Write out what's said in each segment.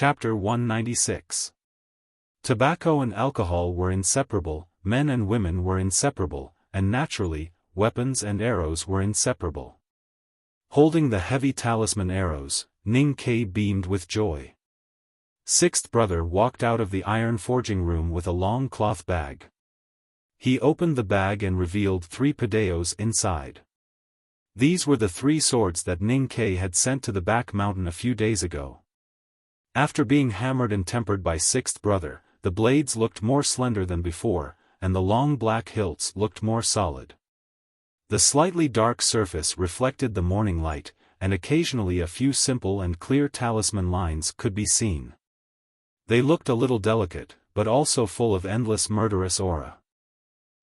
Chapter 196. Tobacco and alcohol were inseparable, men and women were inseparable, and naturally, weapons and arrows were inseparable. Holding the heavy talisman arrows, Ning Ke beamed with joy. Sixth brother walked out of the iron forging room with a long cloth bag. He opened the bag and revealed 3 padeos inside. These were the 3 swords that Ning Ke had sent to the back mountain a few days ago. After being hammered and tempered by sixth brother, the blades looked more slender than before, and the long black hilts looked more solid. The slightly dark surface reflected the morning light, and occasionally a few simple and clear talisman lines could be seen. They looked a little delicate, but also full of endless murderous aura.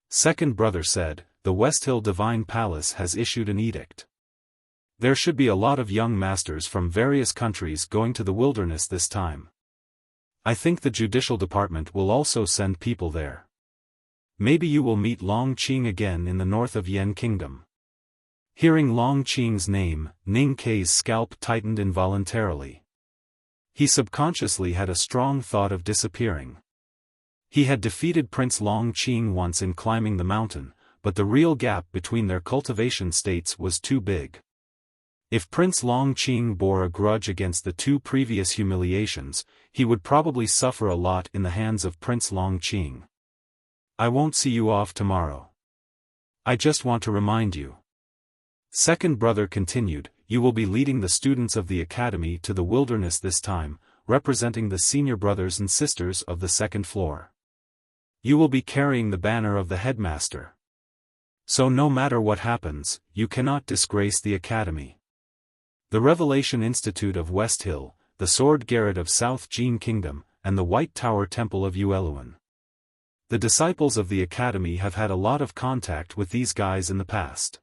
Second brother said, "The West Hill Divine Palace has issued an edict. There should be a lot of young masters from various countries going to the wilderness this time. I think the judicial department will also send people there. Maybe you will meet Long Qing again in the north of Yan Kingdom." Hearing Long Qing's name, Ning Ke's scalp tightened involuntarily. He subconsciously had a strong thought of disappearing. He had defeated Prince Long Qing once in climbing the mountain, but the real gap between their cultivation states was too big. If Prince Long Qing bore a grudge against the 2 previous humiliations, he would probably suffer a lot in the hands of Prince Long Qing. "I won't see you off tomorrow. I just want to remind you." Second brother continued, "You will be leading the students of the academy to the wilderness this time, representing the senior brothers and sisters of the 2nd floor. You will be carrying the banner of the headmaster. So no matter what happens, you cannot disgrace the academy. The Revelation Institute of West Hill, the Sword Garret of South Jin Kingdom, and the White Tower Temple of Yueluan. The disciples of the academy have had a lot of contact with these guys in the past.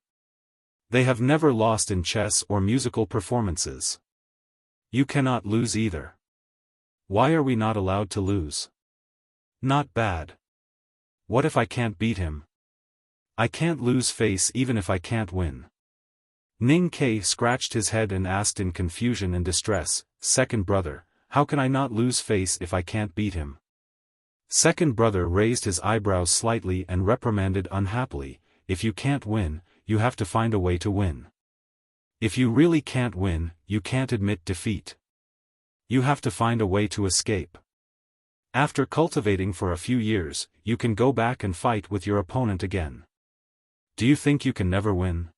They have never lost in chess or musical performances. You cannot lose either. Why are we not allowed to lose? Not bad. What if I can't beat him? I can't lose face even if I can't win." Ning Ke scratched his head and asked in confusion and distress, "Second brother, how can I not lose face if I can't beat him?" Second brother raised his eyebrows slightly and reprimanded unhappily, "If you can't win, you have to find a way to win. If you really can't win, you can't admit defeat. You have to find a way to escape. After cultivating for a few years, you can go back and fight with your opponent again. Do you think you can never win?"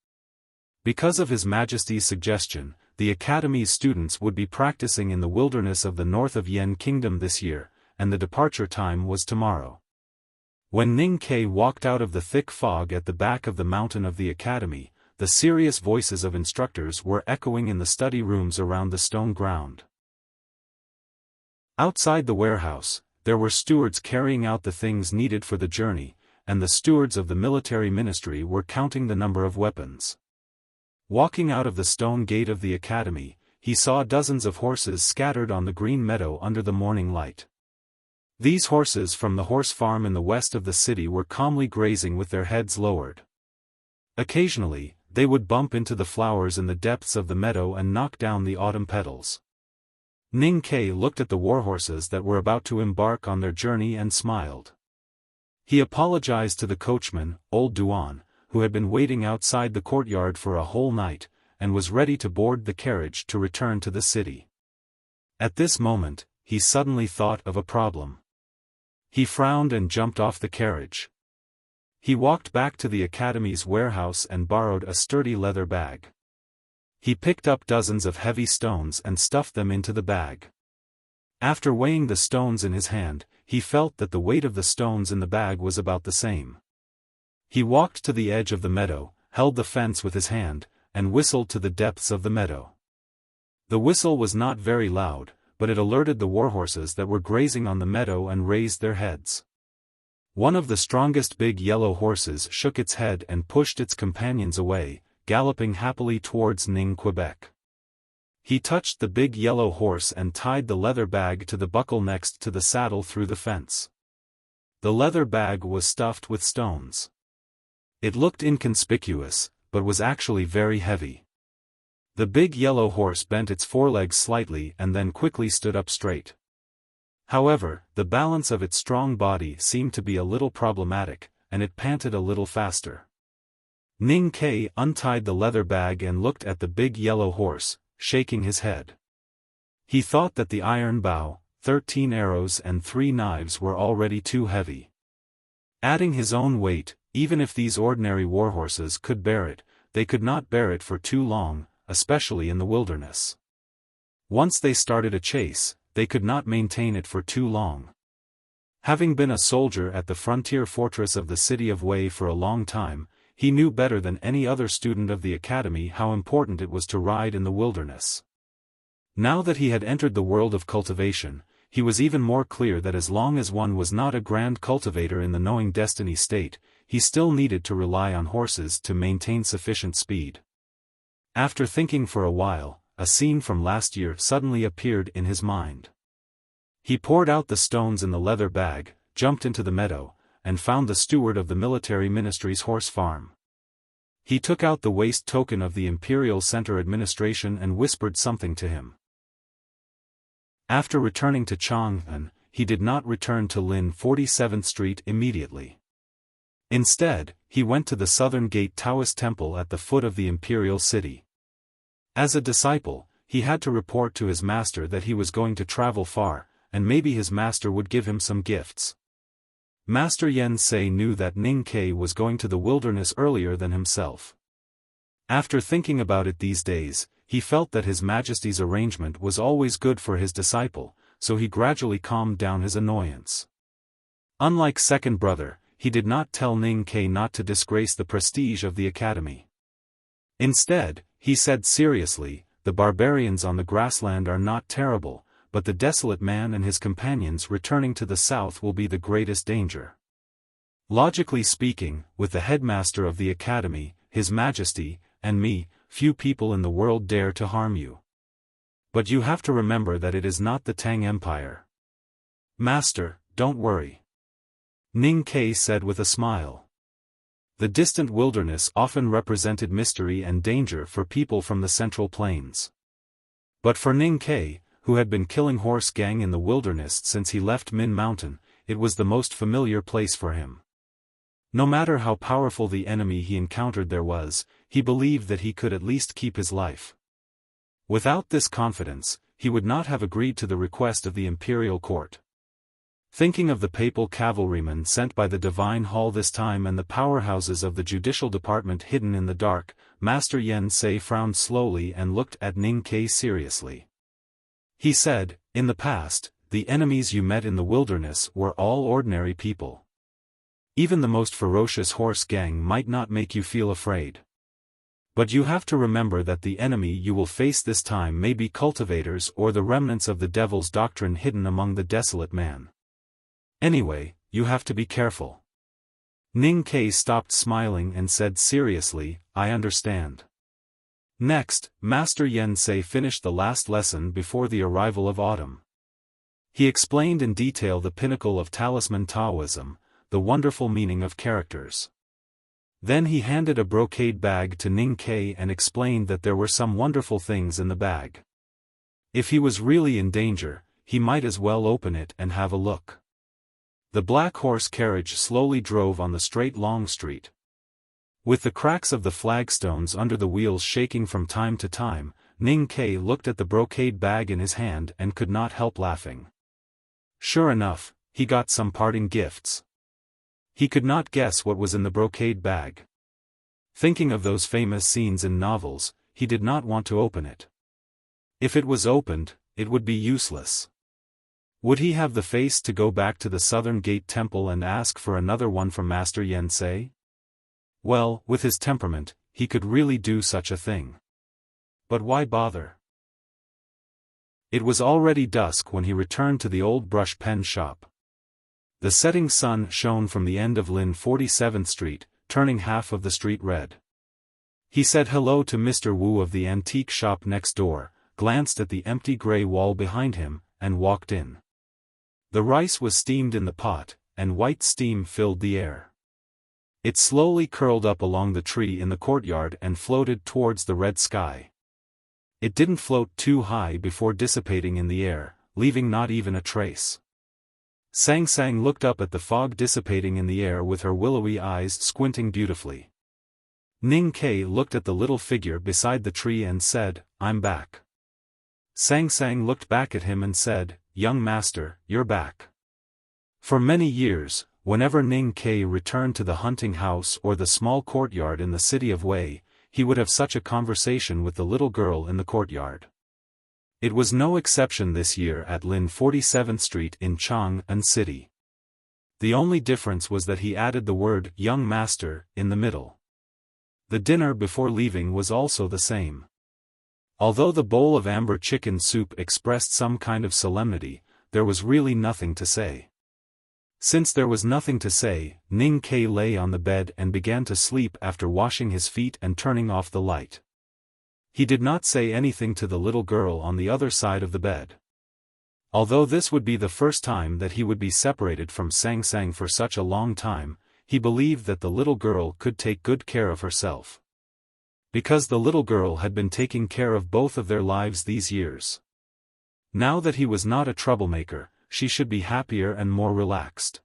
Because of His Majesty's suggestion, the Academy's students would be practicing in the wilderness of the north of Yan Kingdom this year, and the departure time was tomorrow. When Ning Ke walked out of the thick fog at the back of the mountain of the Academy, the serious voices of instructors were echoing in the study rooms around the stone ground. Outside the warehouse, there were stewards carrying out the things needed for the journey, and the stewards of the military ministry were counting the number of weapons. Walking out of the stone gate of the academy, he saw dozens of horses scattered on the green meadow under the morning light. These horses from the horse farm in the west of the city were calmly grazing with their heads lowered. Occasionally, they would bump into the flowers in the depths of the meadow and knock down the autumn petals. Ning Ke looked at the warhorses that were about to embark on their journey and smiled. He apologized to the coachman, old Duan, who had been waiting outside the courtyard for a whole night, and was ready to board the carriage to return to the city. At this moment, he suddenly thought of a problem. He frowned and jumped off the carriage. He walked back to the academy's warehouse and borrowed a sturdy leather bag. He picked up dozens of heavy stones and stuffed them into the bag. After weighing the stones in his hand, he felt that the weight of the stones in the bag was about the same. He walked to the edge of the meadow, held the fence with his hand, and whistled to the depths of the meadow. The whistle was not very loud, but it alerted the warhorses that were grazing on the meadow and raised their heads. One of the strongest big yellow horses shook its head and pushed its companions away, galloping happily towards Ning Quebec. He touched the big yellow horse and tied the leather bag to the buckle next to the saddle through the fence. The leather bag was stuffed with stones. It looked inconspicuous, but was actually very heavy. The big yellow horse bent its forelegs slightly and then quickly stood up straight. However, the balance of its strong body seemed to be a little problematic, and it panted a little faster. Ning Kai untied the leather bag and looked at the big yellow horse, shaking his head. He thought that the iron bow, 13 arrows and 3 knives were already too heavy. Adding his own weight, even if these ordinary warhorses could bear it, they could not bear it for too long, especially in the wilderness. Once they started a chase, they could not maintain it for too long. Having been a soldier at the frontier fortress of the city of Wei for a long time, he knew better than any other student of the academy how important it was to ride in the wilderness. Now that he had entered the world of cultivation, he was even more clear that as long as one was not a grand cultivator in the knowing destiny state, he still needed to rely on horses to maintain sufficient speed. After thinking for a while, a scene from last year suddenly appeared in his mind. He poured out the stones in the leather bag, jumped into the meadow, and found the steward of the military ministry's horse farm. He took out the waist token of the Imperial Center administration and whispered something to him. After returning to Chang'an, he did not return to Lin 47th Street immediately. Instead, he went to the Southern Gate Taoist Temple at the foot of the Imperial City. As a disciple, he had to report to his master that he was going to travel far, and maybe his master would give him some gifts. Master Yen Sei knew that Ning Kai was going to the wilderness earlier than himself. After thinking about it these days, he felt that His Majesty's arrangement was always good for his disciple, so he gradually calmed down his annoyance. Unlike second brother, he did not tell Ning Kai not to disgrace the prestige of the academy. Instead, he said seriously, the barbarians on the grassland are not terrible, but the desolate man and his companions returning to the south will be the greatest danger. Logically speaking, with the headmaster of the academy, His Majesty, and me, few people in the world dare to harm you. But you have to remember that it is not the Tang Empire. Master, don't worry. Ning Kai said with a smile. The distant wilderness often represented mystery and danger for people from the Central Plains. But for Ning Kai, who had been killing horse gang in the wilderness since he left Min Mountain, it was the most familiar place for him. No matter how powerful the enemy he encountered there was, he believed that he could at least keep his life. Without this confidence, he would not have agreed to the request of the imperial court. Thinking of the papal cavalrymen sent by the Divine Hall this time and the powerhouses of the judicial department hidden in the dark, Master Yen Sei frowned slowly and looked at Ning Kai seriously. He said, "In the past, the enemies you met in the wilderness were all ordinary people. Even the most ferocious horse gang might not make you feel afraid. But you have to remember that the enemy you will face this time may be cultivators or the remnants of the devil's doctrine hidden among the desolate man. Anyway, you have to be careful." Ning Kai stopped smiling and said seriously, "I understand." Next, Master Yen Sei finished the last lesson before the arrival of autumn. He explained in detail the pinnacle of talisman Taoism, the wonderful meaning of characters. Then he handed a brocade bag to Ning Kai and explained that there were some wonderful things in the bag. If he was really in danger, he might as well open it and have a look. The black horse carriage slowly drove on the straight long street. With the cracks of the flagstones under the wheels shaking from time to time, Ning Kai looked at the brocade bag in his hand and could not help laughing. Sure enough, he got some parting gifts. He could not guess what was in the brocade bag. Thinking of those famous scenes in novels, he did not want to open it. If it was opened, it would be useless. Would he have the face to go back to the Southern Gate Temple and ask for another one from Master Yen Sei? Well, with his temperament, he could really do such a thing. But why bother? It was already dusk when he returned to the old brush pen shop. The setting sun shone from the end of Lin 47th Street, turning half of the street red. He said hello to Mr. Wu of the antique shop next door, glanced at the empty gray wall behind him, and walked in. The rice was steamed in the pot, and white steam filled the air. It slowly curled up along the tree in the courtyard and floated towards the red sky. It didn't float too high before dissipating in the air, leaving not even a trace. Sang Sang looked up at the fog dissipating in the air with her willowy eyes squinting beautifully. Ning Ke looked at the little figure beside the tree and said, "I'm back." Sang Sang looked back at him and said, "Young master, you're back." For many years, whenever Ning Ke returned to the hunting house or the small courtyard in the city of Wei, he would have such a conversation with the little girl in the courtyard. It was no exception this year at Lin 47th Street in Chang'an City. The only difference was that he added the word "young master" in the middle. The dinner before leaving was also the same. Although the bowl of amber chicken soup expressed some kind of solemnity, there was really nothing to say. Since there was nothing to say, Ning Ke lay on the bed and began to sleep after washing his feet and turning off the light. He did not say anything to the little girl on the other side of the bed. Although this would be the first time that he would be separated from Sang Sang for such a long time, he believed that the little girl could take good care of herself. Because the little girl had been taking care of both of their lives these years. Now that he was not a troublemaker, she should be happier and more relaxed.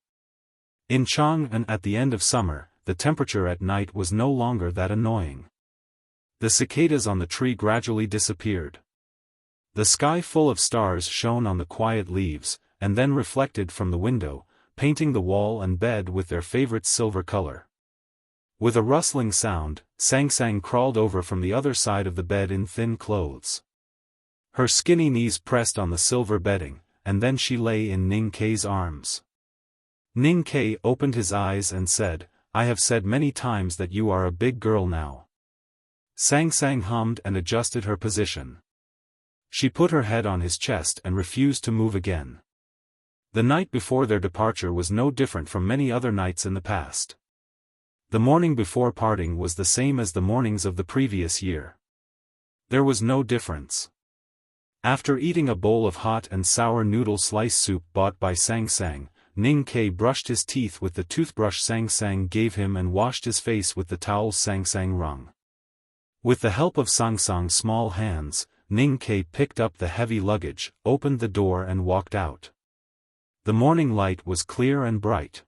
In Chang'an at the end of summer, the temperature at night was no longer that annoying. The cicadas on the tree gradually disappeared. The sky full of stars shone on the quiet leaves, and then reflected from the window, painting the wall and bed with their favorite silver color. With a rustling sound, Sang Sang crawled over from the other side of the bed in thin clothes. Her skinny knees pressed on the silver bedding, and then she lay in Ning Ke's arms. Ning Ke opened his eyes and said, "I have said many times that you are a big girl now." Sang Sang hummed and adjusted her position. She put her head on his chest and refused to move again. The night before their departure was no different from many other nights in the past. The morning before parting was the same as the mornings of the previous year. There was no difference. After eating a bowl of hot and sour noodle slice soup bought by Sang Sang, Ning Ke brushed his teeth with the toothbrush Sang Sang gave him and washed his face with the towels Sang Sang wrung. With the help of Sang Sang's small hands, Ning Ke picked up the heavy luggage, opened the door and walked out. The morning light was clear and bright.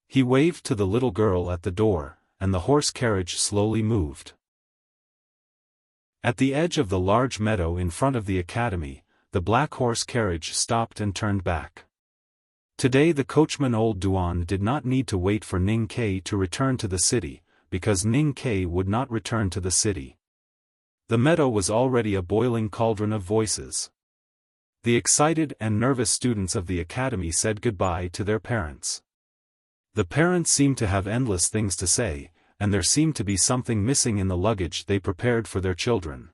He waved to the little girl at the door, and the horse carriage slowly moved. At the edge of the large meadow in front of the academy, the black horse carriage stopped and turned back. Today the coachman old Duan did not need to wait for Ning Ke to return to the city, because Ning Ke would not return to the city. The meadow was already a boiling cauldron of voices. The excited and nervous students of the academy said goodbye to their parents. The parents seemed to have endless things to say, and there seemed to be something missing in the luggage they prepared for their children.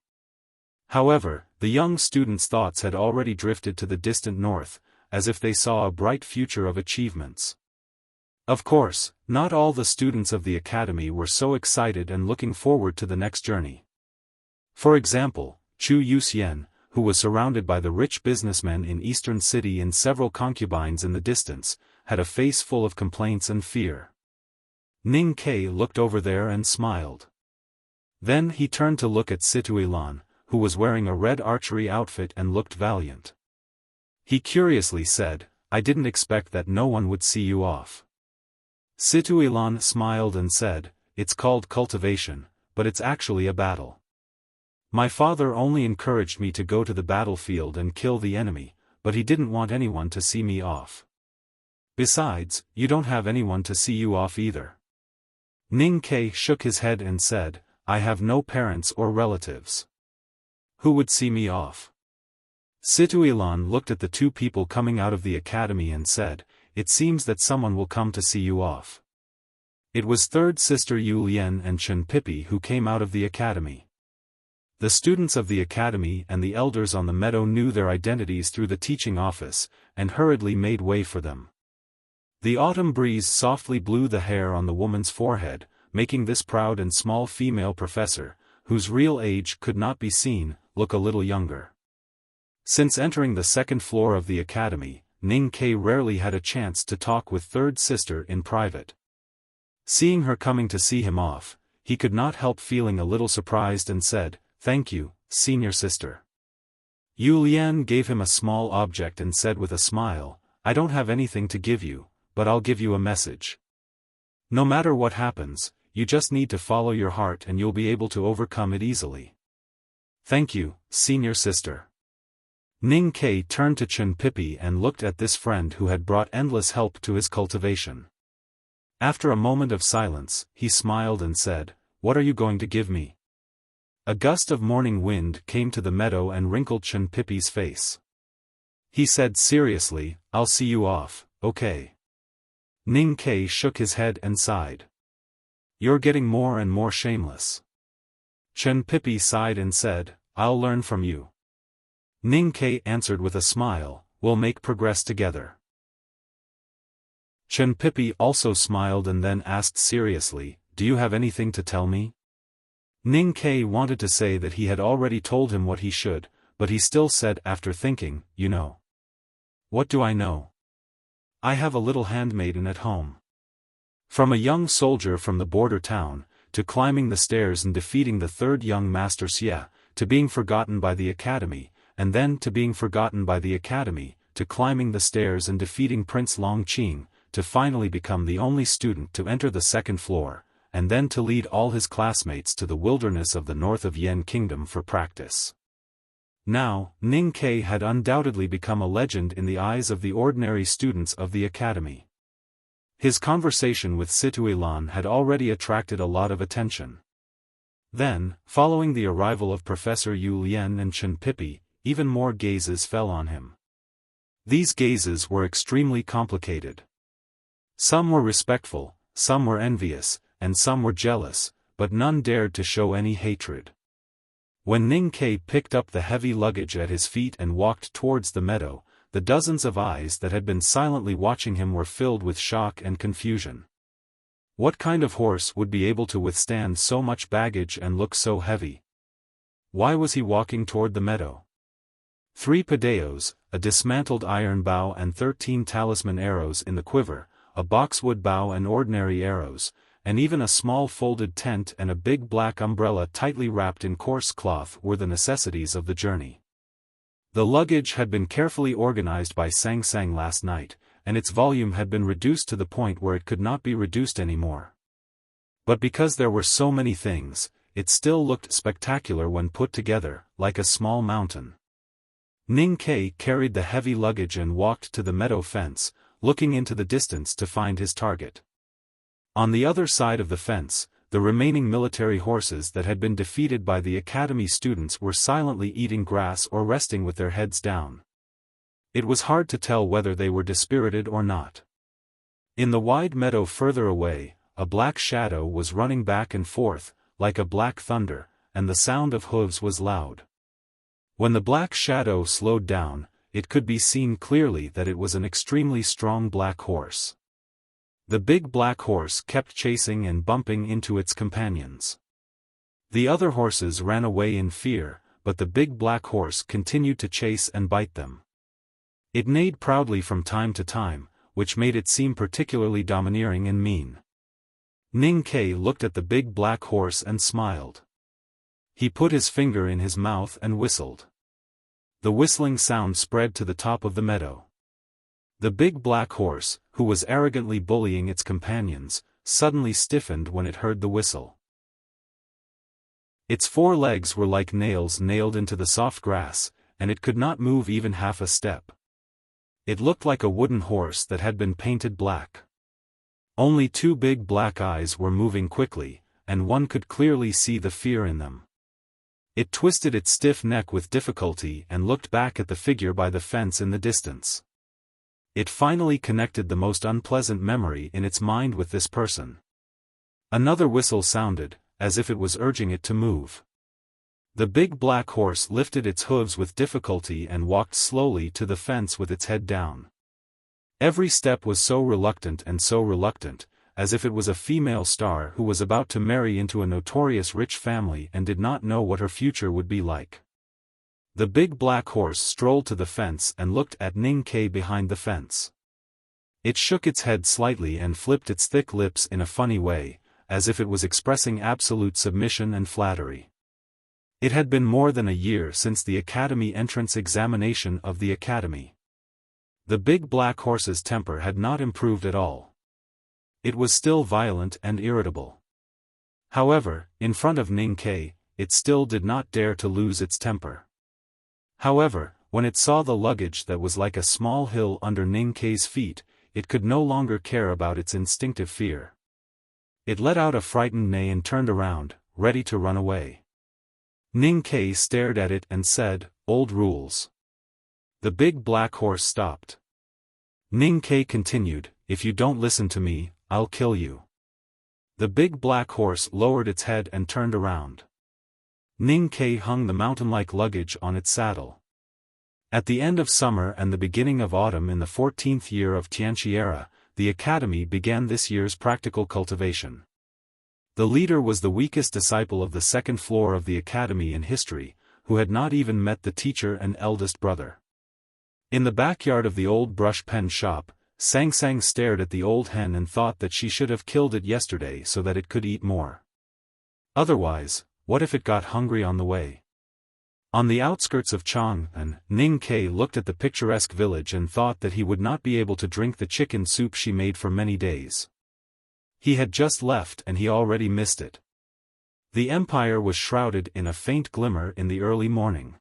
However, the young students' thoughts had already drifted to the distant north, as if they saw a bright future of achievements. Of course, not all the students of the academy were so excited and looking forward to the next journey. For example, Chu Yuxian, who was surrounded by the rich businessmen in Eastern City and several concubines in the distance, had a face full of complaints and fear. Ning Ke looked over there and smiled. Then he turned to look at Situilan, who was wearing a red archery outfit and looked valiant. He curiously said, "I didn't expect that no one would see you off." Situilan smiled and said, "It's called cultivation, but it's actually a battle. My father only encouraged me to go to the battlefield and kill the enemy, but he didn't want anyone to see me off. Besides, you don't have anyone to see you off either." Ning Ke shook his head and said, "I have no parents or relatives. Who would see me off?" Situilan looked at the two people coming out of the academy and said, "It seems that someone will come to see you off." It was third sister Yu Lian and Chen Pipi who came out of the academy. The students of the academy and the elders on the meadow knew their identities through the teaching office, and hurriedly made way for them. The autumn breeze softly blew the hair on the woman's forehead, making this proud and small female professor, whose real age could not be seen, look a little younger. Since entering the second floor of the academy, Ning Ke rarely had a chance to talk with third sister in private. Seeing her coming to see him off, he could not help feeling a little surprised and said, "Thank you, senior sister. Yu Lian gave him a small object and said with a smile, I don't have anything to give you, but I'll give you a message. No matter what happens, you just need to follow your heart and you'll be able to overcome it easily. Thank you, senior sister. Ning Ke turned to Chen Pipi and looked at this friend who had brought endless help to his cultivation. After a moment of silence, he smiled and said, What are you going to give me? A gust of morning wind came to the meadow and wrinkled Chen Pipi's face. He said seriously, I'll see you off, okay? Ning Ke shook his head and sighed. You're getting more and more shameless. Chen Pipi sighed and said, I'll learn from you. Ning Ke answered with a smile, We'll make progress together. Chen Pipi also smiled and then asked seriously, Do you have anything to tell me? Ning Ke wanted to say that he had already told him what he should, but he still said after thinking, You know. What do I know? I have a little handmaiden at home. From a young soldier from the border town, to climbing the stairs and defeating the third young master Xia, to being forgotten by the academy, and then to being forgotten by the academy, to climbing the stairs and defeating Prince Longqing, to finally become the only student to enter the second floor, and then to lead all his classmates to the wilderness of the north of Yan Kingdom for practice. Now, Ning Ke had undoubtedly become a legend in the eyes of the ordinary students of the academy. His conversation with Situilan had already attracted a lot of attention. Then, following the arrival of Professor Yu Lian and Chen Pipi, even more gazes fell on him. These gazes were extremely complicated. Some were respectful, some were envious, and some were jealous, but none dared to show any hatred. When Ning Ke picked up the heavy luggage at his feet and walked towards the meadow, the dozens of eyes that had been silently watching him were filled with shock and confusion. What kind of horse would be able to withstand so much baggage and look so heavy? Why was he walking toward the meadow? 3 padeos, a dismantled iron bow and 13 talisman arrows in the quiver, a boxwood bow and ordinary arrows, and even a small folded tent and a big black umbrella tightly wrapped in coarse cloth were the necessities of the journey. The luggage had been carefully organized by Sang Sang last night, and its volume had been reduced to the point where it could not be reduced anymore. But because there were so many things, it still looked spectacular when put together, like a small mountain. Ning Ke carried the heavy luggage and walked to the meadow fence, looking into the distance to find his target. On the other side of the fence, the remaining military horses that had been defeated by the academy students were silently eating grass or resting with their heads down. It was hard to tell whether they were dispirited or not. In the wide meadow further away, a black shadow was running back and forth, like a black thunder, and the sound of hooves was loud. When the black shadow slowed down, it could be seen clearly that it was an extremely strong black horse. The big black horse kept chasing and bumping into its companions. The other horses ran away in fear, but the big black horse continued to chase and bite them. It neighed proudly from time to time, which made it seem particularly domineering and mean. Ning Ke looked at the big black horse and smiled. He put his finger in his mouth and whistled. The whistling sound spread to the top of the meadow. The big black horse, who was arrogantly bullying its companions, suddenly stiffened when it heard the whistle. Its 4 legs were like nails nailed into the soft grass, and it could not move even half a step. It looked like a wooden horse that had been painted black. Only 2 big black eyes were moving quickly, and one could clearly see the fear in them. It twisted its stiff neck with difficulty and looked back at the figure by the fence in the distance. It finally connected the most unpleasant memory in its mind with this person. Another whistle sounded, as if it was urging it to move. The big black horse lifted its hooves with difficulty and walked slowly to the fence with its head down. Every step was so reluctant, as if it was a female star who was about to marry into a notorious rich family and did not know what her future would be like. The big black horse strolled to the fence and looked at Ning Ke behind the fence. It shook its head slightly and flipped its thick lips in a funny way, as if it was expressing absolute submission and flattery. It had been more than a year since the academy entrance examination of the academy. The big black horse's temper had not improved at all. It was still violent and irritable. However, in front of Ning Ke, it still did not dare to lose its temper. However, when it saw the luggage that was like a small hill under Ning Ke's feet, it could no longer care about its instinctive fear. It let out a frightened neigh and turned around, ready to run away. Ning Ke stared at it and said, "Old rules." The big black horse stopped. Ning Ke continued, "If you don't listen to me, I'll kill you." The big black horse lowered its head and turned around. Ning Ke hung the mountain-like luggage on its saddle. At the end of summer and the beginning of autumn in the 14th year of Tianqi era, the academy began this year's practical cultivation. The leader was the weakest disciple of the second floor of the academy in history, who had not even met the teacher and eldest brother. In the backyard of the old brush pen shop, Sang Sang stared at the old hen and thought that she should have killed it yesterday so that it could eat more. Otherwise, what if it got hungry on the way? On the outskirts of Chang'an, Ning Ke looked at the picturesque village and thought that he would not be able to drink the chicken soup she made for many days. He had just left and he already missed it. The empire was shrouded in a faint glimmer in the early morning.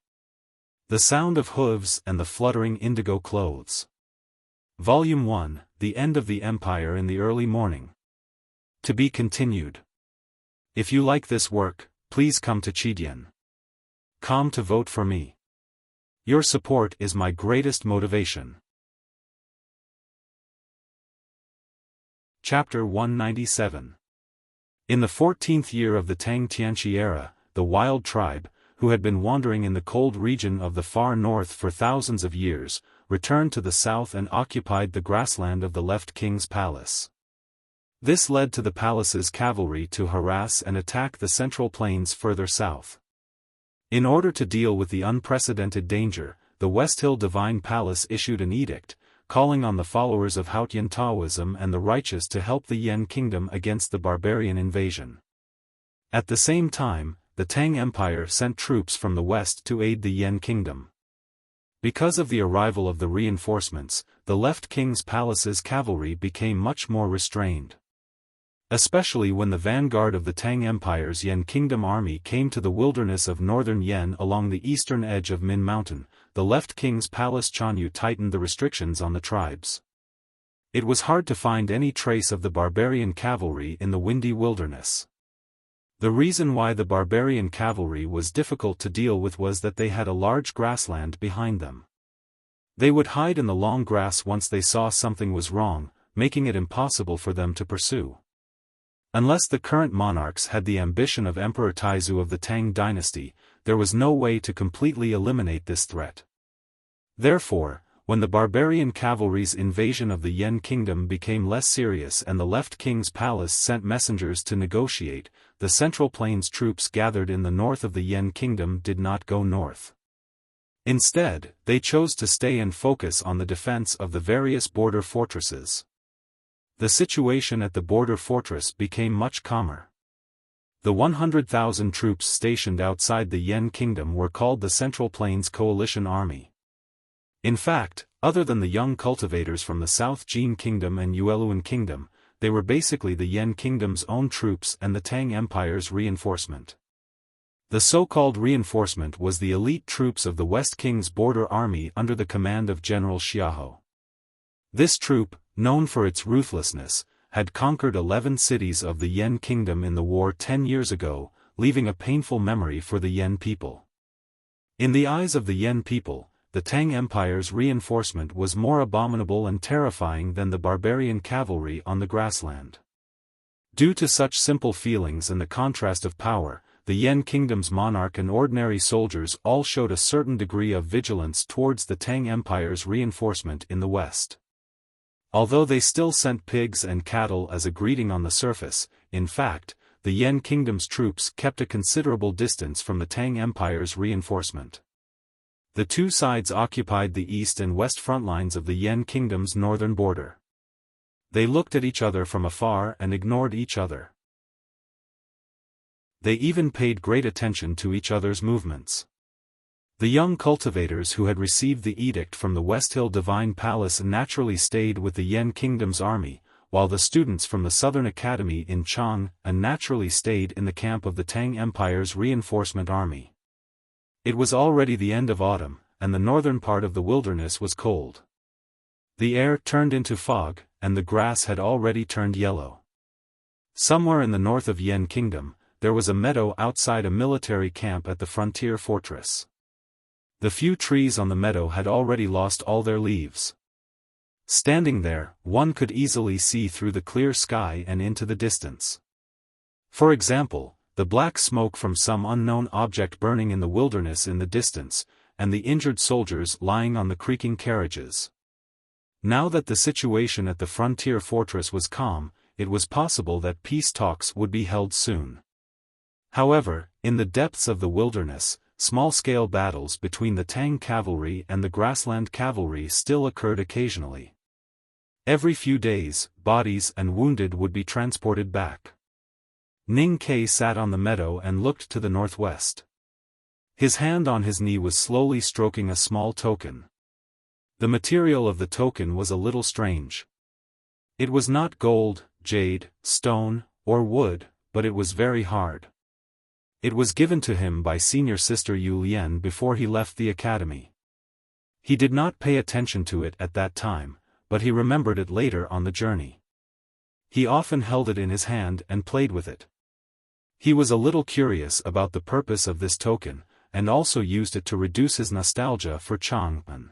The sound of hooves and the fluttering indigo clothes. Volume 1, The End of the Empire in the Early Morning. To be continued. If you like this work, please come to Chidian.com to vote for me. Your support is my greatest motivation. Chapter 197. In the 14th year of the Tang Tianqi era, the wild tribe, who had been wandering in the cold region of the far north for thousands of years, returned to the south and occupied the grassland of the left king's palace. This led to the palace's cavalry to harass and attack the central plains further south. In order to deal with the unprecedented danger, the West Hill Divine Palace issued an edict, calling on the followers of Haotian Taoism and the righteous to help the Yan kingdom against the barbarian invasion. At the same time, the Tang Empire sent troops from the west to aid the Yan kingdom. Because of the arrival of the reinforcements, the left king's palace's cavalry became much more restrained. Especially when the vanguard of the Tang Empire's Yan kingdom army came to the wilderness of northern Yan along the eastern edge of Min Mountain, the left king's palace Chanyu tightened the restrictions on the tribes. It was hard to find any trace of the barbarian cavalry in the windy wilderness. The reason why the barbarian cavalry was difficult to deal with was that they had a large grassland behind them. They would hide in the long grass once they saw something was wrong, making it impossible for them to pursue. Unless the current monarchs had the ambition of Emperor Taizu of the Tang dynasty, there was no way to completely eliminate this threat. Therefore, when the barbarian cavalry's invasion of the Yan kingdom became less serious and the left king's palace sent messengers to negotiate, the Central Plains troops gathered in the north of the Yan kingdom did not go north. Instead, they chose to stay and focus on the defense of the various border fortresses. The situation at the border fortress became much calmer. The 100,000 troops stationed outside the Yan kingdom were called the Central Plains Coalition Army. In fact, other than the young cultivators from the South Jin Kingdom and Yueluan Kingdom, they were basically the Yan Kingdom's own troops and the Tang Empire's reinforcement. The so-called reinforcement was the elite troops of the West King's border army under the command of General Xiaofan. This troop, known for its ruthlessness, had conquered 11 cities of the Yan Kingdom in the war 10 years ago, leaving a painful memory for the Yan people. In the eyes of the Yan people, the Tang Empire's reinforcement was more abominable and terrifying than the barbarian cavalry on the grassland. Due to such simple feelings and the contrast of power, the Yan Kingdom's monarch and ordinary soldiers all showed a certain degree of vigilance towards the Tang Empire's reinforcement in the west. Although they still sent pigs and cattle as a greeting on the surface, in fact, the Yan Kingdom's troops kept a considerable distance from the Tang Empire's reinforcement. The two sides occupied the east and west front lines of the Yan Kingdom's northern border. They looked at each other from afar and ignored each other. They even paid great attention to each other's movements. The young cultivators who had received the edict from the West Hill Divine Palace naturally stayed with the Yan Kingdom's army, while the students from the Southern Academy in Chang naturally stayed in the camp of the Tang Empire's reinforcement army. It was already the end of autumn, and the northern part of the wilderness was cold. The air turned into fog, and the grass had already turned yellow. Somewhere in the north of Yan Kingdom, there was a meadow outside a military camp at the frontier fortress. The few trees on the meadow had already lost all their leaves. Standing there, one could easily see through the clear sky and into the distance. For example, the black smoke from some unknown object burning in the wilderness in the distance, and the injured soldiers lying on the creaking carriages. Now that the situation at the frontier fortress was calm, it was possible that peace talks would be held soon. However, in the depths of the wilderness, small-scale battles between the Tang cavalry and the grassland cavalry still occurred occasionally. Every few days, bodies and wounded would be transported back. Ning Kai sat on the meadow and looked to the northwest. His hand on his knee was slowly stroking a small token. The material of the token was a little strange. It was not gold, jade, stone, or wood, but it was very hard. It was given to him by senior sister Yu Lian before he left the academy. He did not pay attention to it at that time, but he remembered it later on the journey. He often held it in his hand and played with it. He was a little curious about the purpose of this token, and also used it to reduce his nostalgia for Chang'an.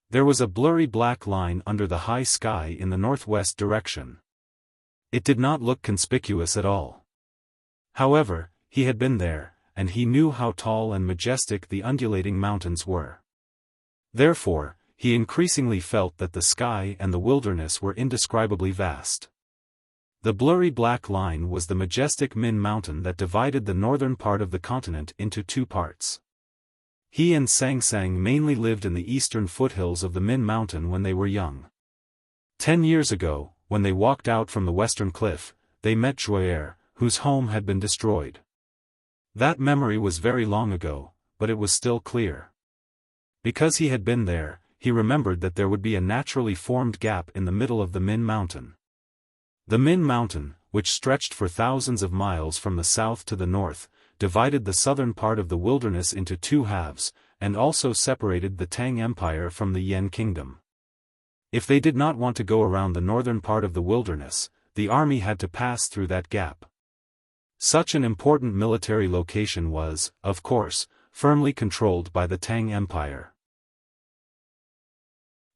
There was a blurry black line under the high sky in the northwest direction. It did not look conspicuous at all. However, he had been there, and he knew how tall and majestic the undulating mountains were. Therefore, he increasingly felt that the sky and the wilderness were indescribably vast. The blurry black line was the majestic Min Mountain that divided the northern part of the continent into two parts. He and Sang Sang mainly lived in the eastern foothills of the Min Mountain when they were young. 10 years ago, when they walked out from the western cliff, they met Joyer, whose home had been destroyed. That memory was very long ago, but it was still clear. Because he had been there, he remembered that there would be a naturally formed gap in the middle of the Min Mountain. The Min Mountain, which stretched for thousands of miles from the south to the north, divided the southern part of the wilderness into two halves, and also separated the Tang Empire from the Yan Kingdom. If they did not want to go around the northern part of the wilderness, the army had to pass through that gap. Such an important military location was, of course, firmly controlled by the Tang Empire.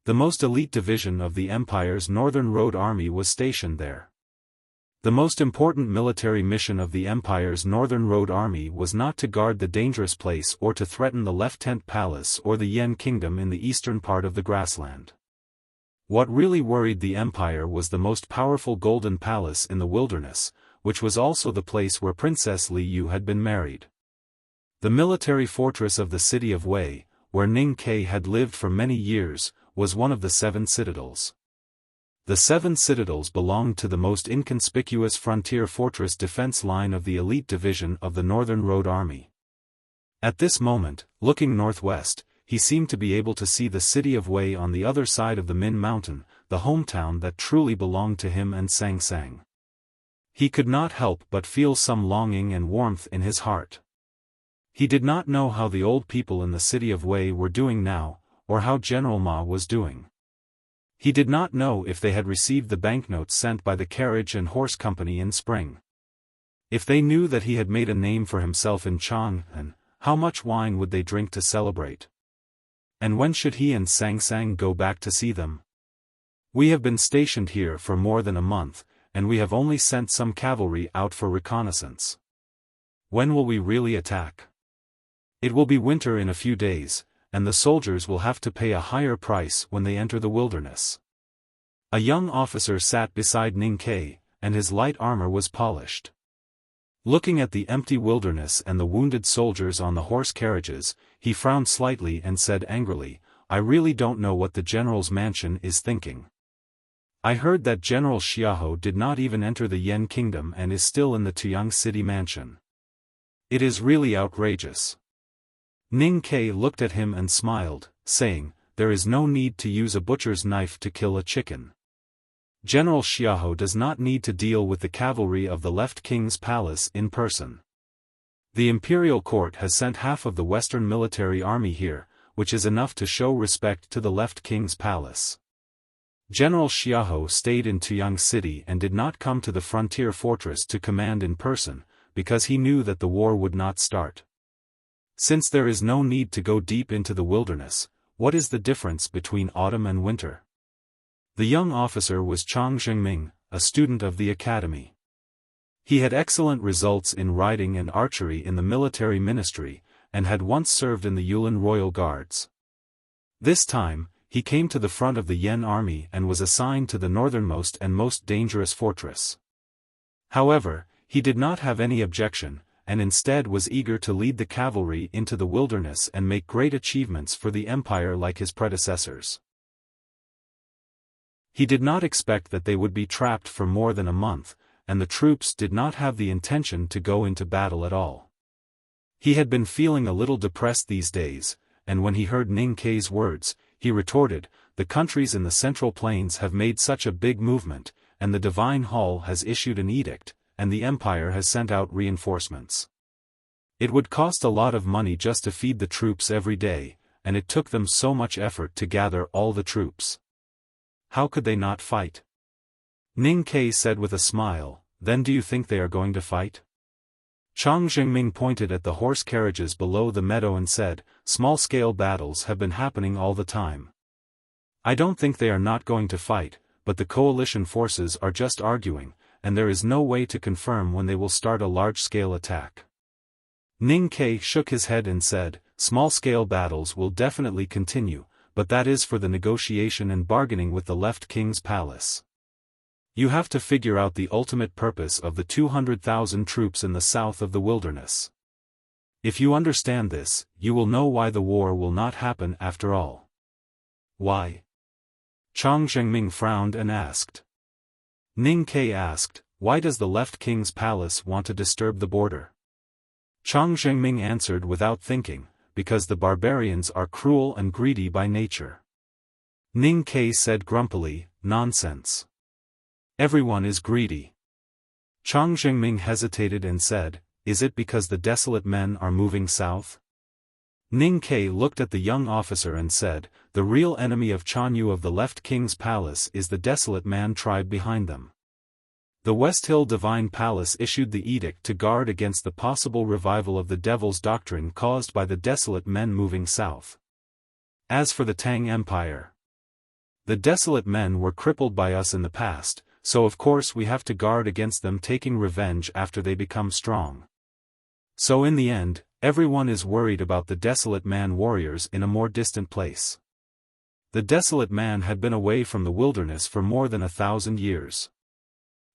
The most elite division of the Empire's Northern Road Army was stationed there. The most important military mission of the Empire's Northern Road Army was not to guard the dangerous place or to threaten the Left Tent Palace or the Yan Kingdom in the eastern part of the grassland. What really worried the Empire was the most powerful Golden Palace in the wilderness, which was also the place where Princess Li Yu had been married. The military fortress of the city of Wei, where Ning Kai had lived for many years, was one of the 7 citadels. The 7 citadels belonged to the most inconspicuous frontier fortress defense line of the elite division of the Northern Road Army. At this moment, looking northwest, he seemed to be able to see the city of Wei on the other side of the Min Mountain, the hometown that truly belonged to him and Sang Sang. He could not help but feel some longing and warmth in his heart. He did not know how the old people in the city of Wei were doing now, or how General Ma was doing. He did not know if they had received the banknotes sent by the carriage and horse company in spring. If they knew that he had made a name for himself in Chang'an, how much wine would they drink to celebrate? And when should he and Sang Sang go back to see them? We have been stationed here for more than a month, and we have only sent some cavalry out for reconnaissance. When will we really attack? It will be winter in a few days, and the soldiers will have to pay a higher price when they enter the wilderness. A young officer sat beside Ning Kai, and his light armor was polished. Looking at the empty wilderness and the wounded soldiers on the horse carriages, he frowned slightly and said angrily, "I really don't know what the general's mansion is thinking. I heard that General Xiaofan did not even enter the Yan Kingdom and is still in the Tuyang City mansion. It is really outrageous. Ning Ke looked at him and smiled, saying, there is no need to use a butcher's knife to kill a chicken. General Xiahou does not need to deal with the cavalry of the left king's palace in person. The imperial court has sent half of the western military army here, which is enough to show respect to the left king's palace. General Xiahou stayed in Tuyang City and did not come to the frontier fortress to command in person, because he knew that the war would not start. Since there is no need to go deep into the wilderness, what is the difference between autumn and winter? The young officer was Chang Zhengming, a student of the academy. He had excellent results in riding and archery in the military ministry, and had once served in the Yulin Royal Guards. This time, he came to the front of the Yan army and was assigned to the northernmost and most dangerous fortress. However, he did not have any objection, and instead was eager to lead the cavalry into the wilderness and make great achievements for the empire like his predecessors. He did not expect that they would be trapped for more than a month, and the troops did not have the intention to go into battle at all. He had been feeling a little depressed these days, and when he heard Ning Ke's words, he retorted, the countries in the Central Plains have made such a big movement, and the Divine Hall has issued an edict, and the Empire has sent out reinforcements. It would cost a lot of money just to feed the troops every day, and it took them so much effort to gather all the troops. How could they not fight? Ning Ke said with a smile, then do you think they are going to fight? Chang Zhengming pointed at the horse carriages below the meadow and said, small-scale battles have been happening all the time. I don't think they are not going to fight, but the coalition forces are just arguing, and there is no way to confirm when they will start a large-scale attack. Ning Ke shook his head and said, small-scale battles will definitely continue, but that is for the negotiation and bargaining with the left king's palace. You have to figure out the ultimate purpose of the 200,000 troops in the south of the wilderness. If you understand this, you will know why the war will not happen after all. Why? Chang Zhengming frowned and asked. Ning Ke asked, why does the left king's palace want to disturb the border? Chang Zhengming answered without thinking, because the barbarians are cruel and greedy by nature. Ning Ke said grumpily, nonsense. Everyone is greedy. Chang Zhengming hesitated and said, is it because the desolate men are moving south? Ning Ke looked at the young officer and said, the real enemy of Chanyu of the left king's palace is the desolate man tribe behind them. The West Hill Divine Palace issued the edict to guard against the possible revival of the devil's doctrine caused by the desolate men moving south. As for the Tang Empire, the desolate men were crippled by us in the past, so of course we have to guard against them taking revenge after they become strong. So in the end, everyone is worried about the desolate man warriors in a more distant place. The desolate man had been away from the wilderness for more than 1,000 years.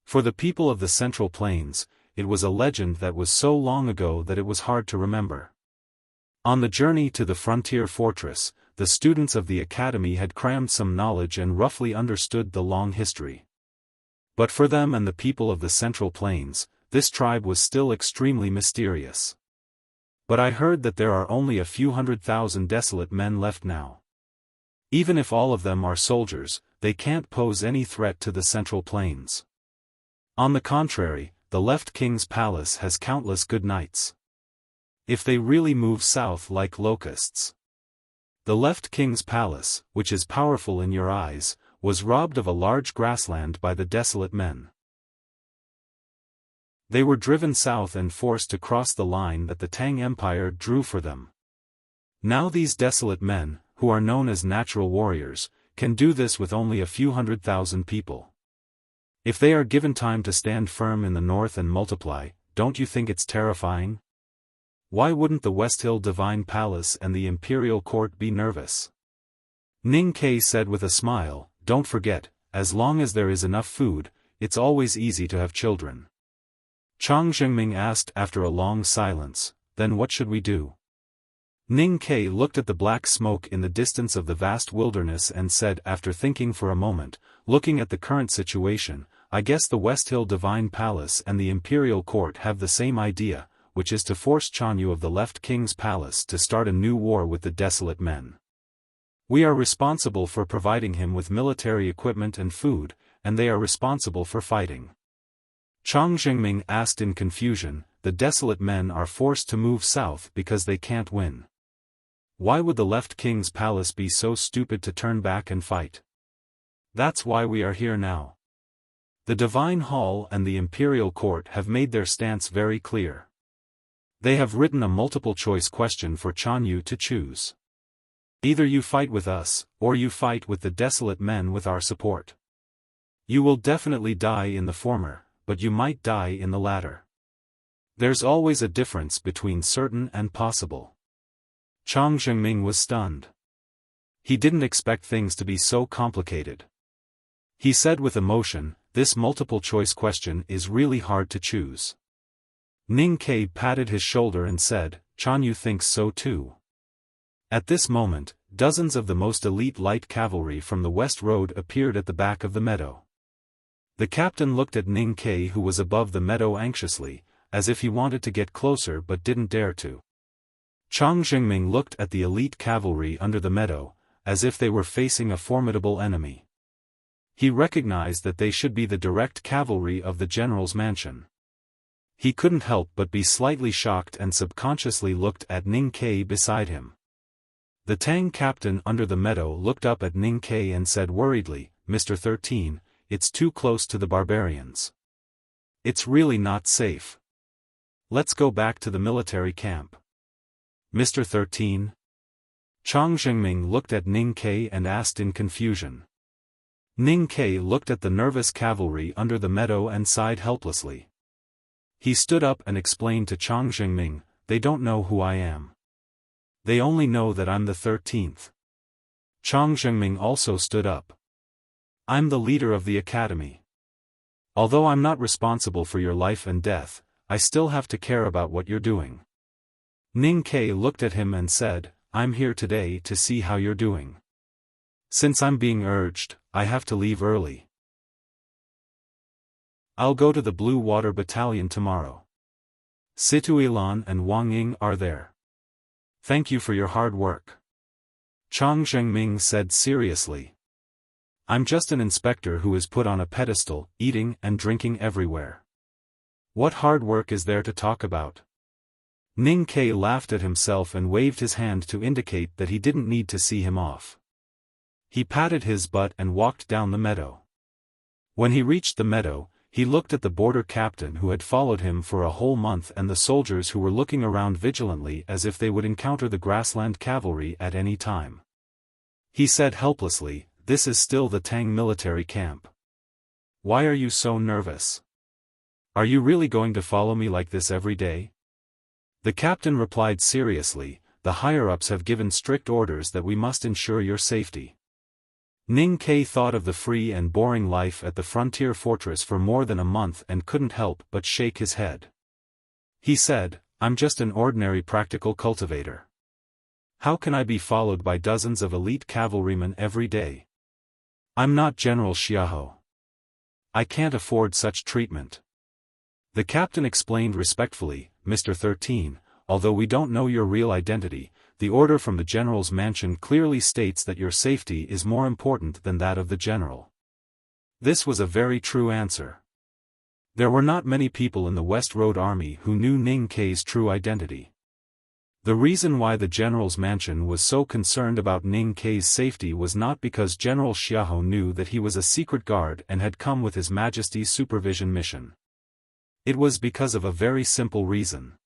For the people of the Central Plains, it was a legend that was so long ago that it was hard to remember. On the journey to the frontier fortress, the students of the academy had crammed some knowledge and roughly understood the long history. But for them and the people of the Central Plains, this tribe was still extremely mysterious. But I heard that there are only a few 100,000 desolate men left now. Even if all of them are soldiers, they can't pose any threat to the Central Plains. On the contrary, the left king's palace has countless good knights. If they really move south like locusts. The left king's palace, which is powerful in your eyes, was robbed of a large grassland by the desolate men. They were driven south and forced to cross the line that the Tang Empire drew for them. Now these desolate men, who are known as natural warriors, can do this with only a few 100,000 people. If they are given time to stand firm in the north and multiply, don't you think it's terrifying? Why wouldn't the West Hill Divine Palace and the Imperial Court be nervous? Ning Ke said with a smile, don't forget, as long as there is enough food, it's always easy to have children. Chang Zhengming asked after a long silence, then what should we do? Ning Ke looked at the black smoke in the distance of the vast wilderness and said after thinking for a moment, looking at the current situation, I guess the West Hill Divine Palace and the Imperial Court have the same idea, which is to force Chanyu of the left king's palace to start a new war with the desolate men. We are responsible for providing him with military equipment and food, and they are responsible for fighting. Chang Jingming asked in confusion. The desolate men are forced to move south because they can't win. Why would the left king's palace be so stupid to turn back and fight? That's why we are here now. The Divine Hall and the Imperial Court have made their stance very clear. They have written a multiple-choice question for Chanyu to choose. Either you fight with us, or you fight with the desolate men with our support. You will definitely die in the former, but you might die in the latter. There's always a difference between certain and possible. Chang Jingming was stunned. He didn't expect things to be so complicated. He said with emotion, "This multiple-choice question is really hard to choose." Ning Ke patted his shoulder and said, "Chanyu thinks so too." At this moment, dozens of the most elite light cavalry from the West Road appeared at the back of the meadow. The captain looked at Ning Ke, who was above the meadow, anxiously, as if he wanted to get closer but didn't dare to. Chang Jingming looked at the elite cavalry under the meadow, as if they were facing a formidable enemy. He recognized that they should be the direct cavalry of the general's mansion. He couldn't help but be slightly shocked and subconsciously looked at Ning Ke beside him. The Tang captain under the meadow looked up at Ning Ke and said worriedly, "Mr. 13, it's too close to the barbarians. It's really not safe. Let's go back to the military camp." "Mr. 13? Chang Jingming looked at Ning Ke and asked in confusion. Ning Ke looked at the nervous cavalry under the meadow and sighed helplessly. He stood up and explained to Chang Jingming, "They don't know who I am. They only know that I'm the 13th. Chang Jingming also stood up. "I'm the leader of the academy. Although I'm not responsible for your life and death, I still have to care about what you're doing." Ning Ke looked at him and said, "I'm here today to see how you're doing. Since I'm being urged, I have to leave early. I'll go to the Blue Water Battalion tomorrow. Situilan and Wang Ying are there. Thank you for your hard work." Chang Jingming said seriously. "I'm just an inspector who is put on a pedestal, eating and drinking everywhere. What hard work is there to talk about?" Ning Ke laughed at himself and waved his hand to indicate that he didn't need to see him off. He patted his butt and walked down the meadow. When he reached the meadow, he looked at the border captain who had followed him for a whole month and the soldiers who were looking around vigilantly as if they would encounter the grassland cavalry at any time. He said helplessly, "This is still the Tang military camp. Why are you so nervous? Are you really going to follow me like this every day?" The captain replied seriously, "The higher-ups have given strict orders that we must ensure your safety." Ning Ke thought of the free and boring life at the frontier fortress for more than a month and couldn't help but shake his head. He said, "I'm just an ordinary practical cultivator. How can I be followed by dozens of elite cavalrymen every day? I'm not General Xiaofan. I can't afford such treatment." The captain explained respectfully, "Mr. 13, although we don't know your real identity, the order from the general's mansion clearly states that your safety is more important than that of the general." This was a very true answer. There were not many people in the West Road Army who knew Ning Ke's true identity. The reason why the general's mansion was so concerned about Ning Ke's safety was not because General Xiaofan knew that he was a secret guard and had come with His Majesty's supervision mission. It was because of a very simple reason.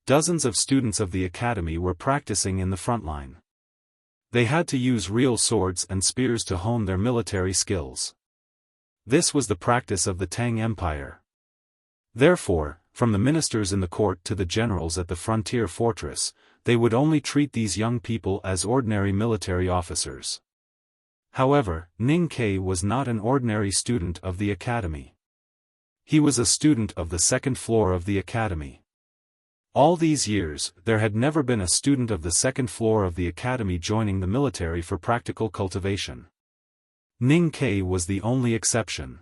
Dozens of students of the academy were practicing in the front line. They had to use real swords and spears to hone their military skills. This was the practice of the Tang Empire. Therefore, from the ministers in the court to the generals at the frontier fortress, they would only treat these young people as ordinary military officers. However, Ning Ke was not an ordinary student of the academy. He was a student of the second floor of the academy. All these years, there had never been a student of the second floor of the academy joining the military for practical cultivation. Ning Ke was the only exception.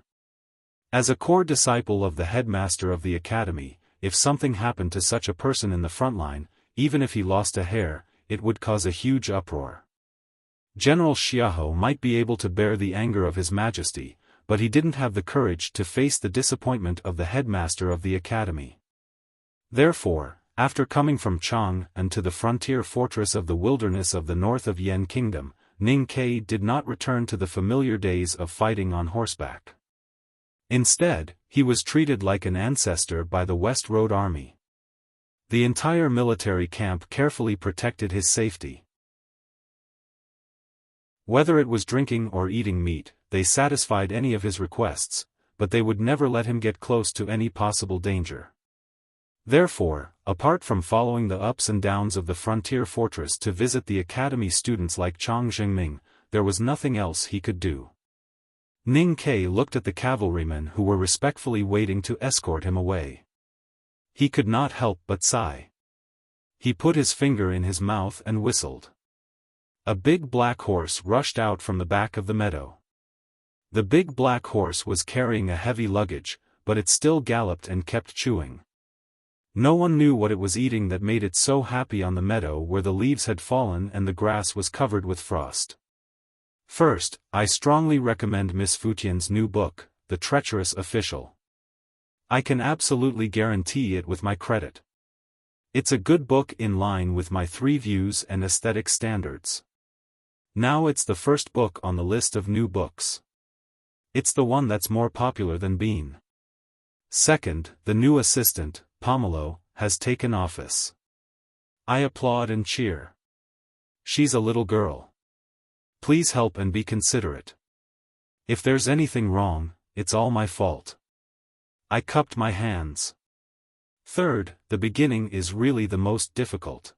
As a core disciple of the headmaster of the academy, if something happened to such a person in the front line, even if he lost a hair, it would cause a huge uproar. General Xiahou might be able to bear the anger of His Majesty, but he didn't have the courage to face the disappointment of the headmaster of the academy. Therefore, after coming from Chang'an to the frontier fortress of the wilderness of the north of Yan Kingdom, Ning Ke did not return to the familiar days of fighting on horseback. Instead, he was treated like an ancestor by the West Road Army. The entire military camp carefully protected his safety. Whether it was drinking or eating meat, they satisfied any of his requests, but they would never let him get close to any possible danger. Therefore, apart from following the ups and downs of the frontier fortress to visit the academy students like Chang Zhengming, there was nothing else he could do. Ning Ke looked at the cavalrymen who were respectfully waiting to escort him away. He could not help but sigh. He put his finger in his mouth and whistled. A big black horse rushed out from the back of the meadow. The big black horse was carrying a heavy luggage, but it still galloped and kept chewing. No one knew what it was eating that made it so happy on the meadow where the leaves had fallen and the grass was covered with frost. First, I strongly recommend Miss Futian's new book, The Treacherous Official. I can absolutely guarantee it with my credit. It's a good book in line with my 3 views and aesthetic standards. Now it's the first book on the list of new books. It's the one that's more popular than Bean. Second, the new assistant, Pomelo, has taken office. I applaud and cheer. She's a little girl. Please help and be considerate. If there's anything wrong, it's all my fault. I cupped my hands. Third, the beginning is really the most difficult.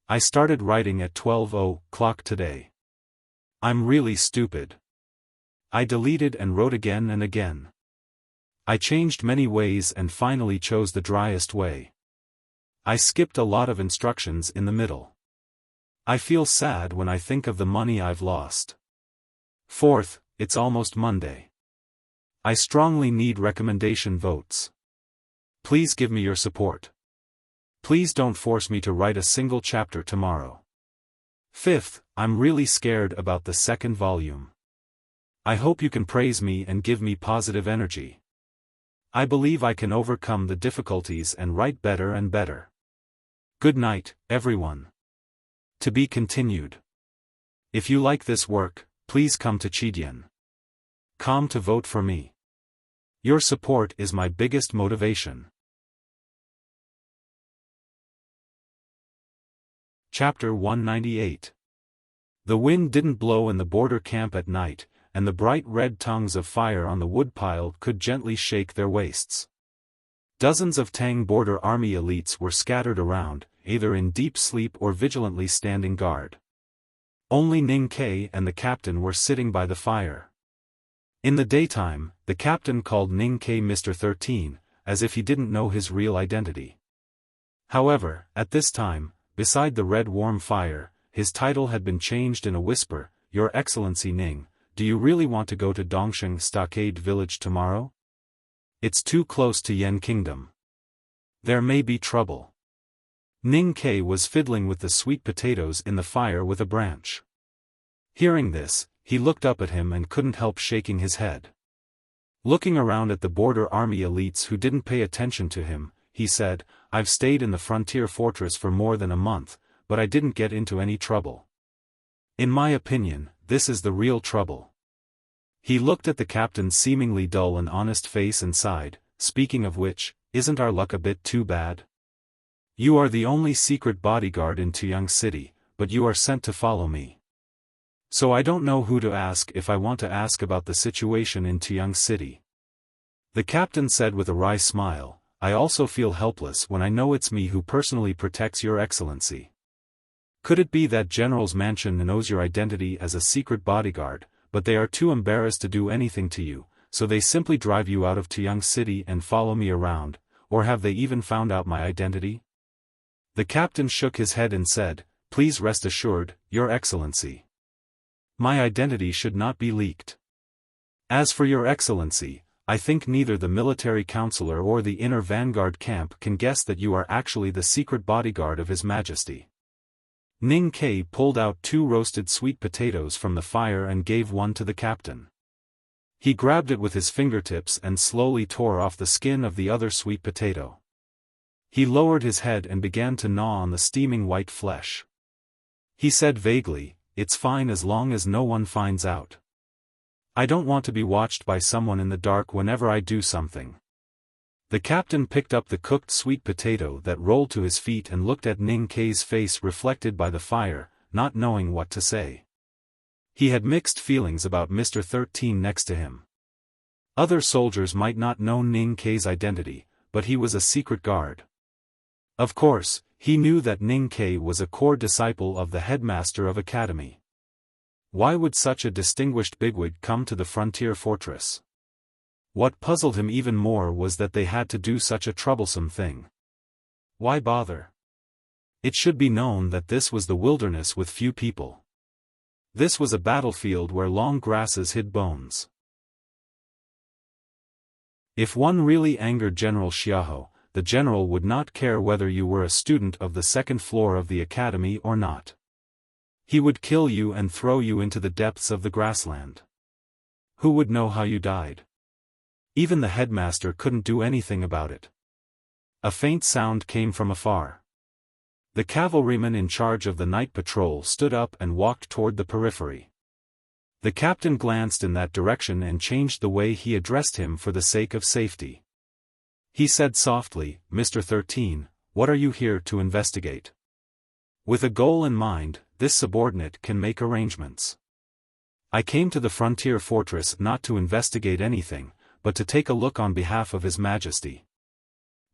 I started writing at 12:00 today. I'm really stupid. I deleted and wrote again and again. I changed many ways and finally chose the driest way. I skipped a lot of instructions in the middle. I feel sad when I think of the money I've lost. Fourth, it's almost Monday. I strongly need recommendation votes. Please give me your support. Please don't force me to write a single chapter tomorrow. Fifth, I'm really scared about the second volume. I hope you can praise me and give me positive energy. I believe I can overcome the difficulties and write better and better. Good night, everyone. To be continued. If you like this work, please come to Chidian.com to vote for me. Your support is my biggest motivation. Chapter 198. The wind didn't blow in the border camp at night, and the bright red tongues of fire on the woodpile could gently shake their waists. Dozens of Tang border army elites were scattered around, either in deep sleep or vigilantly standing guard. Only Ning Ke and the captain were sitting by the fire. In the daytime, the captain called Ning Ke Mr. 13, as if he didn't know his real identity. However, at this time, beside the red warm fire, his title had been changed in a whisper, Your Excellency Ning, do you really want to go to Dongsheng Stockade Village tomorrow? It's too close to Yan Kingdom. There may be trouble. Ning Ke was fiddling with the sweet potatoes in the fire with a branch. Hearing this, he looked up at him and couldn't help shaking his head. Looking around at the border army elites who didn't pay attention to him, he said, I've stayed in the frontier fortress for more than a month, but I didn't get into any trouble. In my opinion, this is the real trouble. He looked at the captain's seemingly dull and honest face and sighed, speaking of which, isn't our luck a bit too bad? You are the only secret bodyguard in Tuyang City, but you are sent to follow me. So I don't know who to ask if I want to ask about the situation in Tuyang City. The captain said with a wry smile, I also feel helpless when I know it's me who personally protects your excellency. Could it be that General's mansion knows your identity as a secret bodyguard, but they are too embarrassed to do anything to you, so they simply drive you out of Tuyang City and follow me around, or have they even found out my identity? The captain shook his head and said, Please rest assured, Your Excellency. My identity should not be leaked. As for Your Excellency, I think neither the military counselor or the inner vanguard camp can guess that you are actually the secret bodyguard of His Majesty. Ning Kai pulled out 2 roasted sweet potatoes from the fire and gave one to the captain. He grabbed it with his fingertips and slowly tore off the skin of the other sweet potato. He lowered his head and began to gnaw on the steaming white flesh. He said vaguely, "It's fine as long as no one finds out. I don't want to be watched by someone in the dark whenever I do something." The captain picked up the cooked sweet potato that rolled to his feet and looked at Ning Kai's face reflected by the fire, not knowing what to say. He had mixed feelings about Mr. 13 next to him. Other soldiers might not know Ning Kai's identity, but he was a secret guard. Of course, he knew that Ning Kai was a core disciple of the headmaster of academy. Why would such a distinguished bigwig come to the frontier fortress? What puzzled him even more was that they had to do such a troublesome thing. Why bother? It should be known that this was the wilderness with few people. This was a battlefield where long grasses hid bones. If one really angered General Xiao, the general would not care whether you were a student of the second floor of the academy or not. He would kill you and throw you into the depths of the grassland. Who would know how you died? Even the headmaster couldn't do anything about it. A faint sound came from afar. The cavalryman in charge of the night patrol stood up and walked toward the periphery. The captain glanced in that direction and changed the way he addressed him for the sake of safety. He said softly, "Mr. 13, what are you here to investigate?" With a goal in mind, this subordinate can make arrangements. I came to the frontier fortress not to investigate anything, but to take a look on behalf of His Majesty.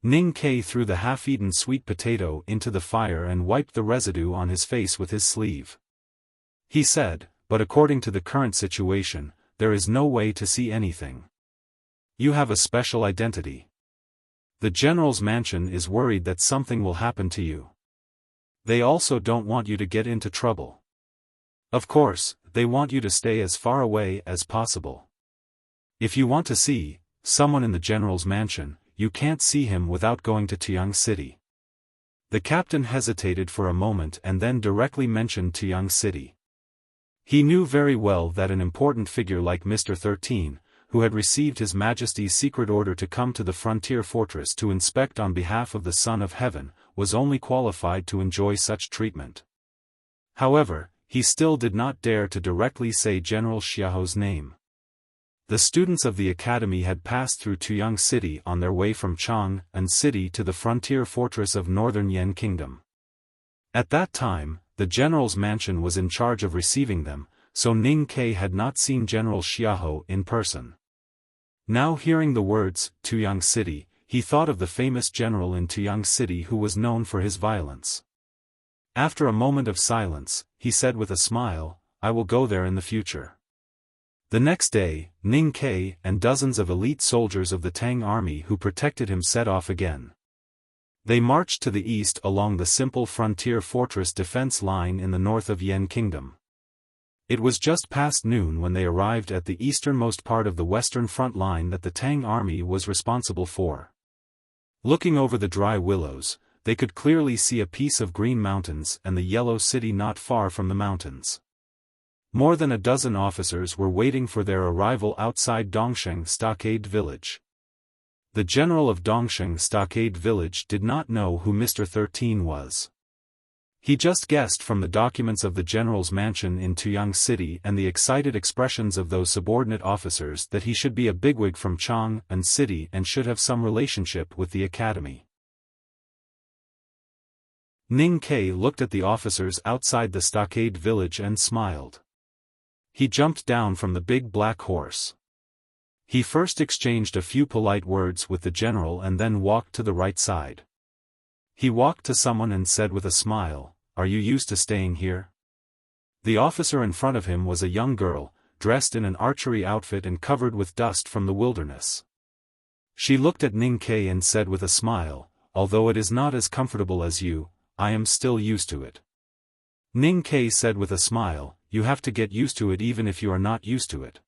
Ning Kai threw the half-eaten sweet potato into the fire and wiped the residue on his face with his sleeve. He said, "But according to the current situation, there is no way to see anything. You have a special identity. The general's mansion is worried that something will happen to you. They also don't want you to get into trouble. Of course, they want you to stay as far away as possible. If you want to see someone in the general's mansion, you can't see him without going to Tiang City." The captain hesitated for a moment and then directly mentioned Tiang City. He knew very well that an important figure like Mr. 13, who had received His Majesty's secret order to come to the frontier fortress to inspect on behalf of the Son of Heaven, was only qualified to enjoy such treatment. However, he still did not dare to directly say General Xiao's name. The students of the academy had passed through Tiang City on their way from Chang'an City to the frontier fortress of northern Yan Kingdom. At that time, the general's mansion was in charge of receiving them, so Ning Kai had not seen General Xiao in person. Now hearing the words, Tiang City, he thought of the famous general in Tiang City who was known for his violence. After a moment of silence, he said with a smile, "I will go there in the future." The next day, Ning Kai and dozens of elite soldiers of the Tang army who protected him set off again. They marched to the east along the simple frontier fortress defense line in the north of Yan Kingdom. It was just past noon when they arrived at the easternmost part of the western front line that the Tang army was responsible for. Looking over the dry willows, they could clearly see a piece of green mountains and the yellow city not far from the mountains. More than a dozen officers were waiting for their arrival outside Dongsheng Stockade Village. The general of Dongsheng Stockade Village did not know who Mr. 13 was. He just guessed from the documents of the general's mansion in Tiang City and the excited expressions of those subordinate officers that he should be a bigwig from Chang'an City and should have some relationship with the academy. Ning Kai looked at the officers outside the stockade village and smiled. He jumped down from the big black horse. He first exchanged a few polite words with the general and then walked to the right side. He walked to someone and said with a smile, "Are you used to staying here?" The officer in front of him was a young girl, dressed in an archery outfit and covered with dust from the wilderness. She looked at Ning Kai and said with a smile, "Although it is not as comfortable as you, I am still used to it." Ning Kai said with a smile, "You have to get used to it even if you are not used to it."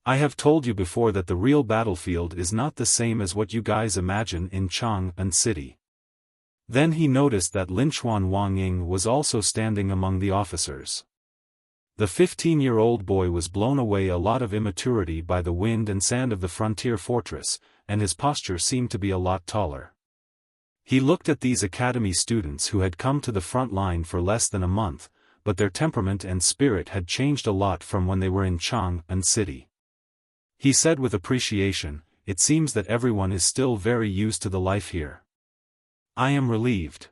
I have told you before that the real battlefield is not the same as what you guys imagine in Chang'an City. Then he noticed that Linchuan Wangying was also standing among the officers. The 15-year-old boy was blown away a lot of immaturity by the wind and sand of the frontier fortress, and his posture seemed to be a lot taller. He looked at these academy students who had come to the front line for less than a month, but their temperament and spirit had changed a lot from when they were in Chang'an City. He said with appreciation, "It seems that everyone is still very used to the life here. I am relieved."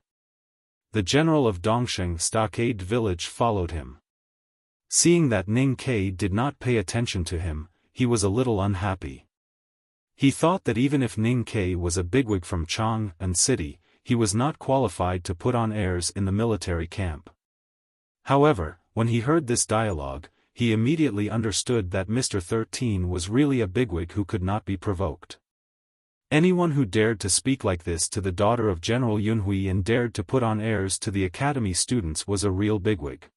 The general of Dongsheng Stockade village followed him. Seeing that Ning Ke did not pay attention to him, he was a little unhappy. He thought that even if Ning Ke was a bigwig from Chang'an City, he was not qualified to put on airs in the military camp. However, when he heard this dialogue, he immediately understood that Mr. 13 was really a bigwig who could not be provoked. Anyone who dared to speak like this to the daughter of General Yunhui and dared to put on airs to the academy students was a real bigwig.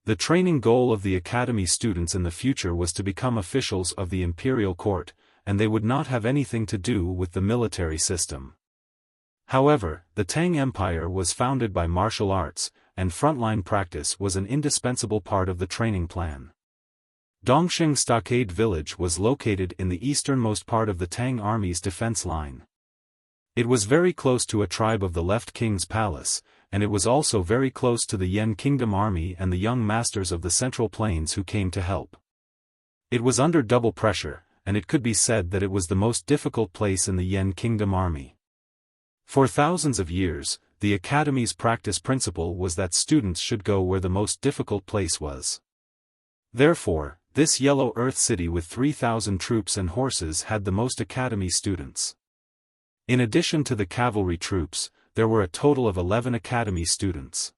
The training goal of the academy students in the future was to become officials of the imperial court, and they would not have anything to do with the military system. However, the Tang Empire was founded by martial arts, and frontline practice was an indispensable part of the training plan. Dongsheng Stockade Village was located in the easternmost part of the Tang Army's defense line. It was very close to a tribe of the Left King's palace, and it was also very close to the Yen Kingdom army and the young masters of the Central Plains who came to help. It was under double pressure, and it could be said that it was the most difficult place in the Yen Kingdom army. For thousands of years, the Academy's practice principle was that students should go where the most difficult place was. Therefore, this Yellow Earth city with 3,000 troops and horses had the most Academy students. In addition to the cavalry troops, there were a total of 11 Academy students.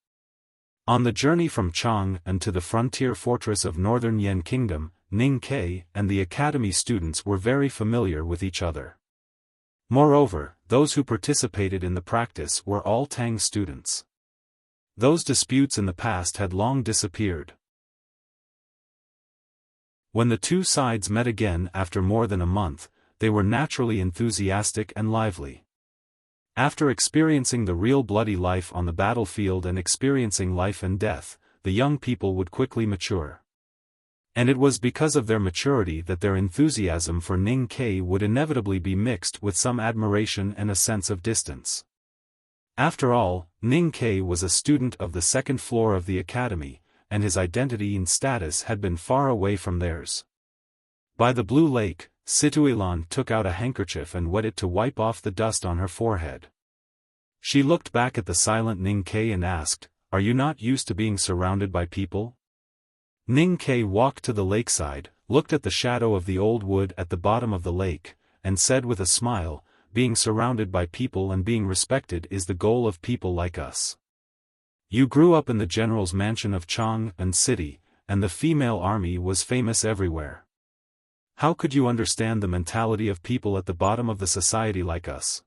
On the journey from Chang'an to the frontier fortress of Northern Yen Kingdom, Ning Ke and the Academy students were very familiar with each other. Moreover, those who participated in the practice were all Tang students. Those disputes in the past had long disappeared. When the two sides met again after more than a month, they were naturally enthusiastic and lively. After experiencing the real bloody life on the battlefield and experiencing life and death, the young people would quickly mature. And it was because of their maturity that their enthusiasm for Ning Ke would inevitably be mixed with some admiration and a sense of distance. After all, Ning Ke was a student of the second floor of the academy, and his identity and status had been far away from theirs. By the blue lake, Situilan took out a handkerchief and wet it to wipe off the dust on her forehead. She looked back at the silent Ning Ke and asked, "Are you not used to being surrounded by people?" Ning Ke walked to the lakeside, looked at the shadow of the old wood at the bottom of the lake, and said with a smile, "Being surrounded by people and being respected is the goal of people like us. You grew up in the general's mansion of Chang'an City, and the female army was famous everywhere. How could you understand the mentality of people at the bottom of the society like us?"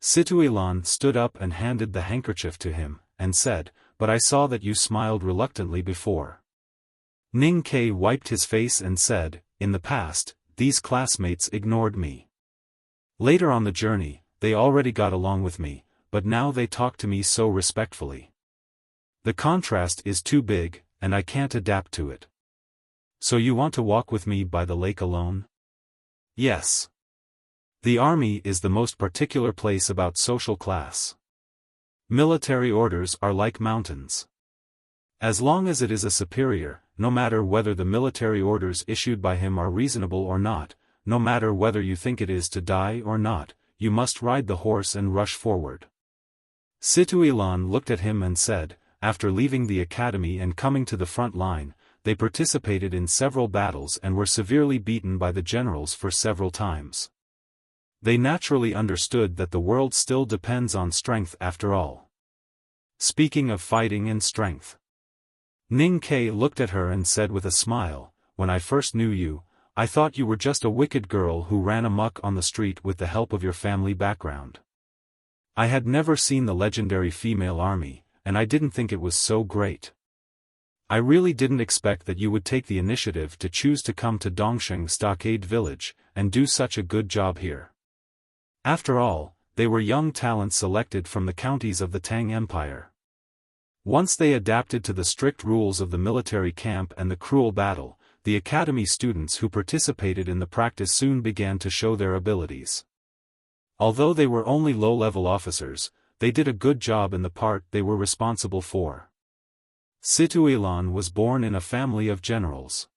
Situilan stood up and handed the handkerchief to him, and said, "But I saw that you smiled reluctantly before." Ning Ke wiped his face and said, "In the past, these classmates ignored me. Later on the journey, they already got along with me, but now they talk to me so respectfully. The contrast is too big, and I can't adapt to it. So you want to walk with me by the lake alone?" "Yes. The army is the most particular place about social class. Military orders are like mountains. As long as it is a superior, no matter whether the military orders issued by him are reasonable or not, no matter whether you think it is to die or not, you must ride the horse and rush forward." Situilan looked at him and said, after leaving the academy and coming to the front line, they participated in several battles and were severely beaten by the generals for several times. They naturally understood that the world still depends on strength after all. Speaking of fighting and strength, Ning Ke looked at her and said with a smile, "When I first knew you, I thought you were just a wicked girl who ran amok on the street with the help of your family background. I had never seen the legendary female army, and I didn't think it was so great. I really didn't expect that you would take the initiative to choose to come to Dongsheng Stockade Village, and do such a good job here. After all, they were young talents selected from the counties of the Tang Empire. Once they adapted to the strict rules of the military camp and the cruel battle, the academy students who participated in the practice soon began to show their abilities. Although they were only low-level officers, they did a good job in the part they were responsible for. Situilan was born in a family of generals.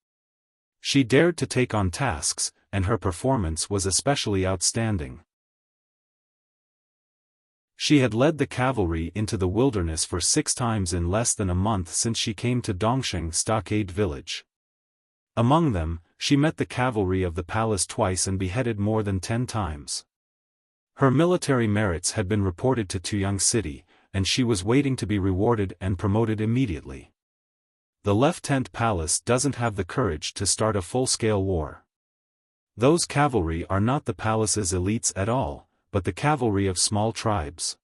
She dared to take on tasks, and her performance was especially outstanding. She had led the cavalry into the wilderness for 6 times in less than a month since she came to Dongsheng Stockade Village. Among them, she met the cavalry of the palace twice and beheaded more than 10 times. Her military merits had been reported to Tuyang City, and she was waiting to be rewarded and promoted immediately. The Lieutenant Palace doesn't have the courage to start a full-scale war. Those cavalry are not the palace's elites at all, but the cavalry of small tribes.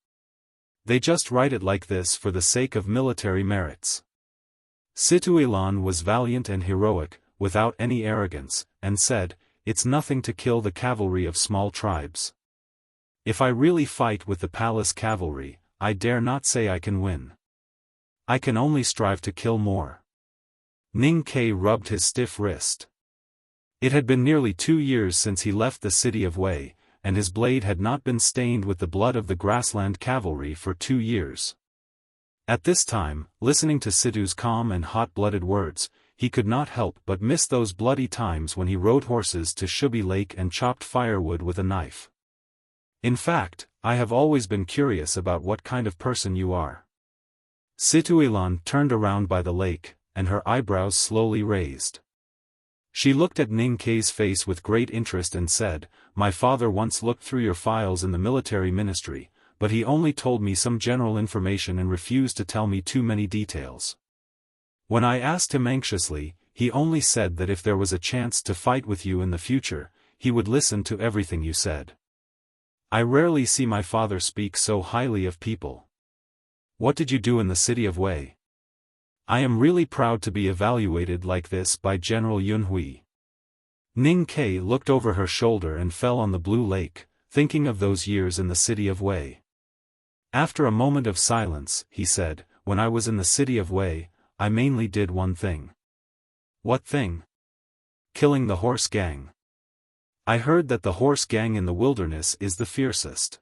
They just write it like this for the sake of military merits. Situilan was valiant and heroic, without any arrogance, and said, "It's nothing to kill the cavalry of small tribes. If I really fight with the palace cavalry, I dare not say I can win. I can only strive to kill more." Ning Ke rubbed his stiff wrist. It had been nearly 2 years since he left the city of Wei, and his blade had not been stained with the blood of the grassland cavalry for 2 years. At this time, listening to Situ's calm and hot-blooded words, he could not help but miss those bloody times when he rode horses to Shubi Lake and chopped firewood with a knife. "In fact, I have always been curious about what kind of person you are." Situilan turned around by the lake, and her eyebrows slowly raised. She looked at Ning Ke's face with great interest and said, "My father once looked through your files in the military ministry, but he only told me some general information and refused to tell me too many details. When I asked him anxiously, he only said that if there was a chance to fight with you in the future, he would listen to everything you said. I rarely see my father speak so highly of people. What did you do in the city of Wei? I am really proud to be evaluated like this by General Yunhui." Ning Ke looked over her shoulder and fell on the blue lake, thinking of those years in the city of Wei. After a moment of silence, he said, "When I was in the city of Wei, I mainly did one thing." "What thing?" "Killing the horse gang. I heard that the horse gang in the wilderness is the fiercest.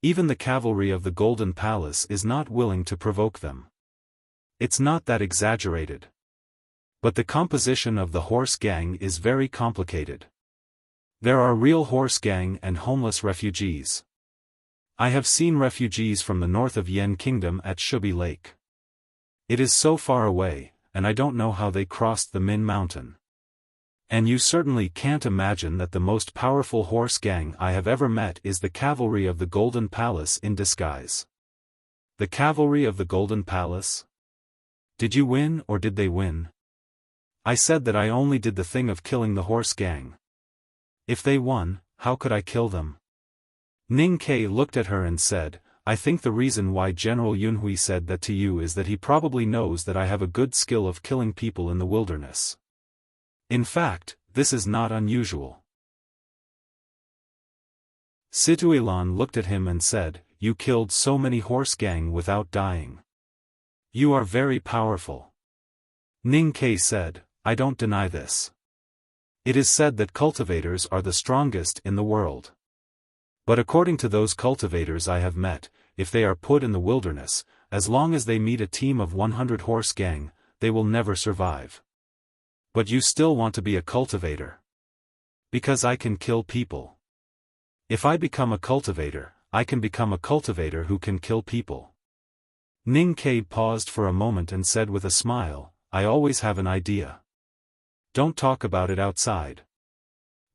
Even the cavalry of the Golden Palace is not willing to provoke them. It's not that exaggerated. But the composition of the horse gang is very complicated. There are real horse gang and homeless refugees. I have seen refugees from the north of Yen Kingdom at Shubi Lake. It is so far away, and I don't know how they crossed the Min Mountain. And you certainly can't imagine that the most powerful horse gang I have ever met is the cavalry of the Golden Palace in disguise." "The cavalry of the Golden Palace? Did you win or did they win?" "I said that I only did the thing of killing the horse gang. If they won, how could I kill them?" Ning Ke looked at her and said, "I think the reason why General Yunhui said that to you is that he probably knows that I have a good skill of killing people in the wilderness. In fact, this is not unusual." Situilan looked at him and said, "You killed so many horse gang without dying. You are very powerful." Ning Ke said, "I don't deny this. It is said that cultivators are the strongest in the world. But according to those cultivators I have met, if they are put in the wilderness, as long as they meet a team of 100 horse gang, they will never survive. But you still want to be a cultivator. Because I can kill people. If I become a cultivator, I can become a cultivator who can kill people." Ning Ke paused for a moment and said with a smile, "I always have an idea. Don't talk about it outside."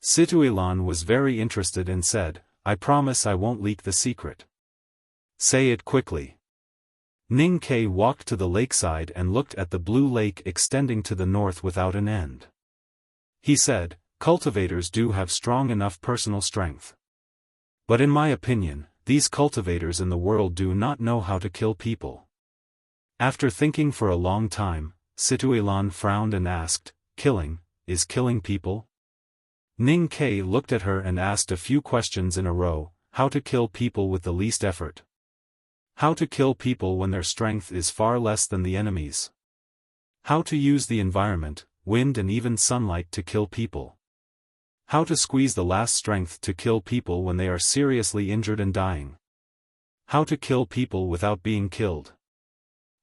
Situilan was very interested and said, "I promise I won't leak the secret." "Say it quickly." Ning Ke walked to the lakeside and looked at the blue lake extending to the north without an end. He said, "Cultivators do have strong enough personal strength. But in my opinion, these cultivators in the world do not know how to kill people." After thinking for a long time, Situilan frowned and asked, killing, is killing people? Ning Ke looked at her and asked a few questions in a row: how to kill people with the least effort? How to kill people when their strength is far less than the enemy's? How to use the environment, wind and even sunlight to kill people? How to squeeze the last strength to kill people when they are seriously injured and dying? How to kill people without being killed?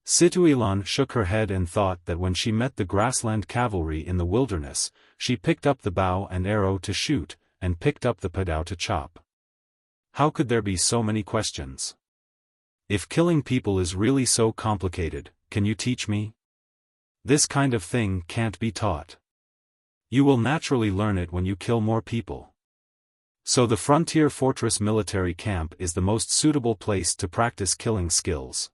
Situilan shook her head and thought that when she met the grassland cavalry in the wilderness, she picked up the bow and arrow to shoot, and picked up the padao to chop. How could there be so many questions? If killing people is really so complicated, can you teach me? This kind of thing can't be taught. You will naturally learn it when you kill more people. So the frontier fortress military camp is the most suitable place to practice killing skills.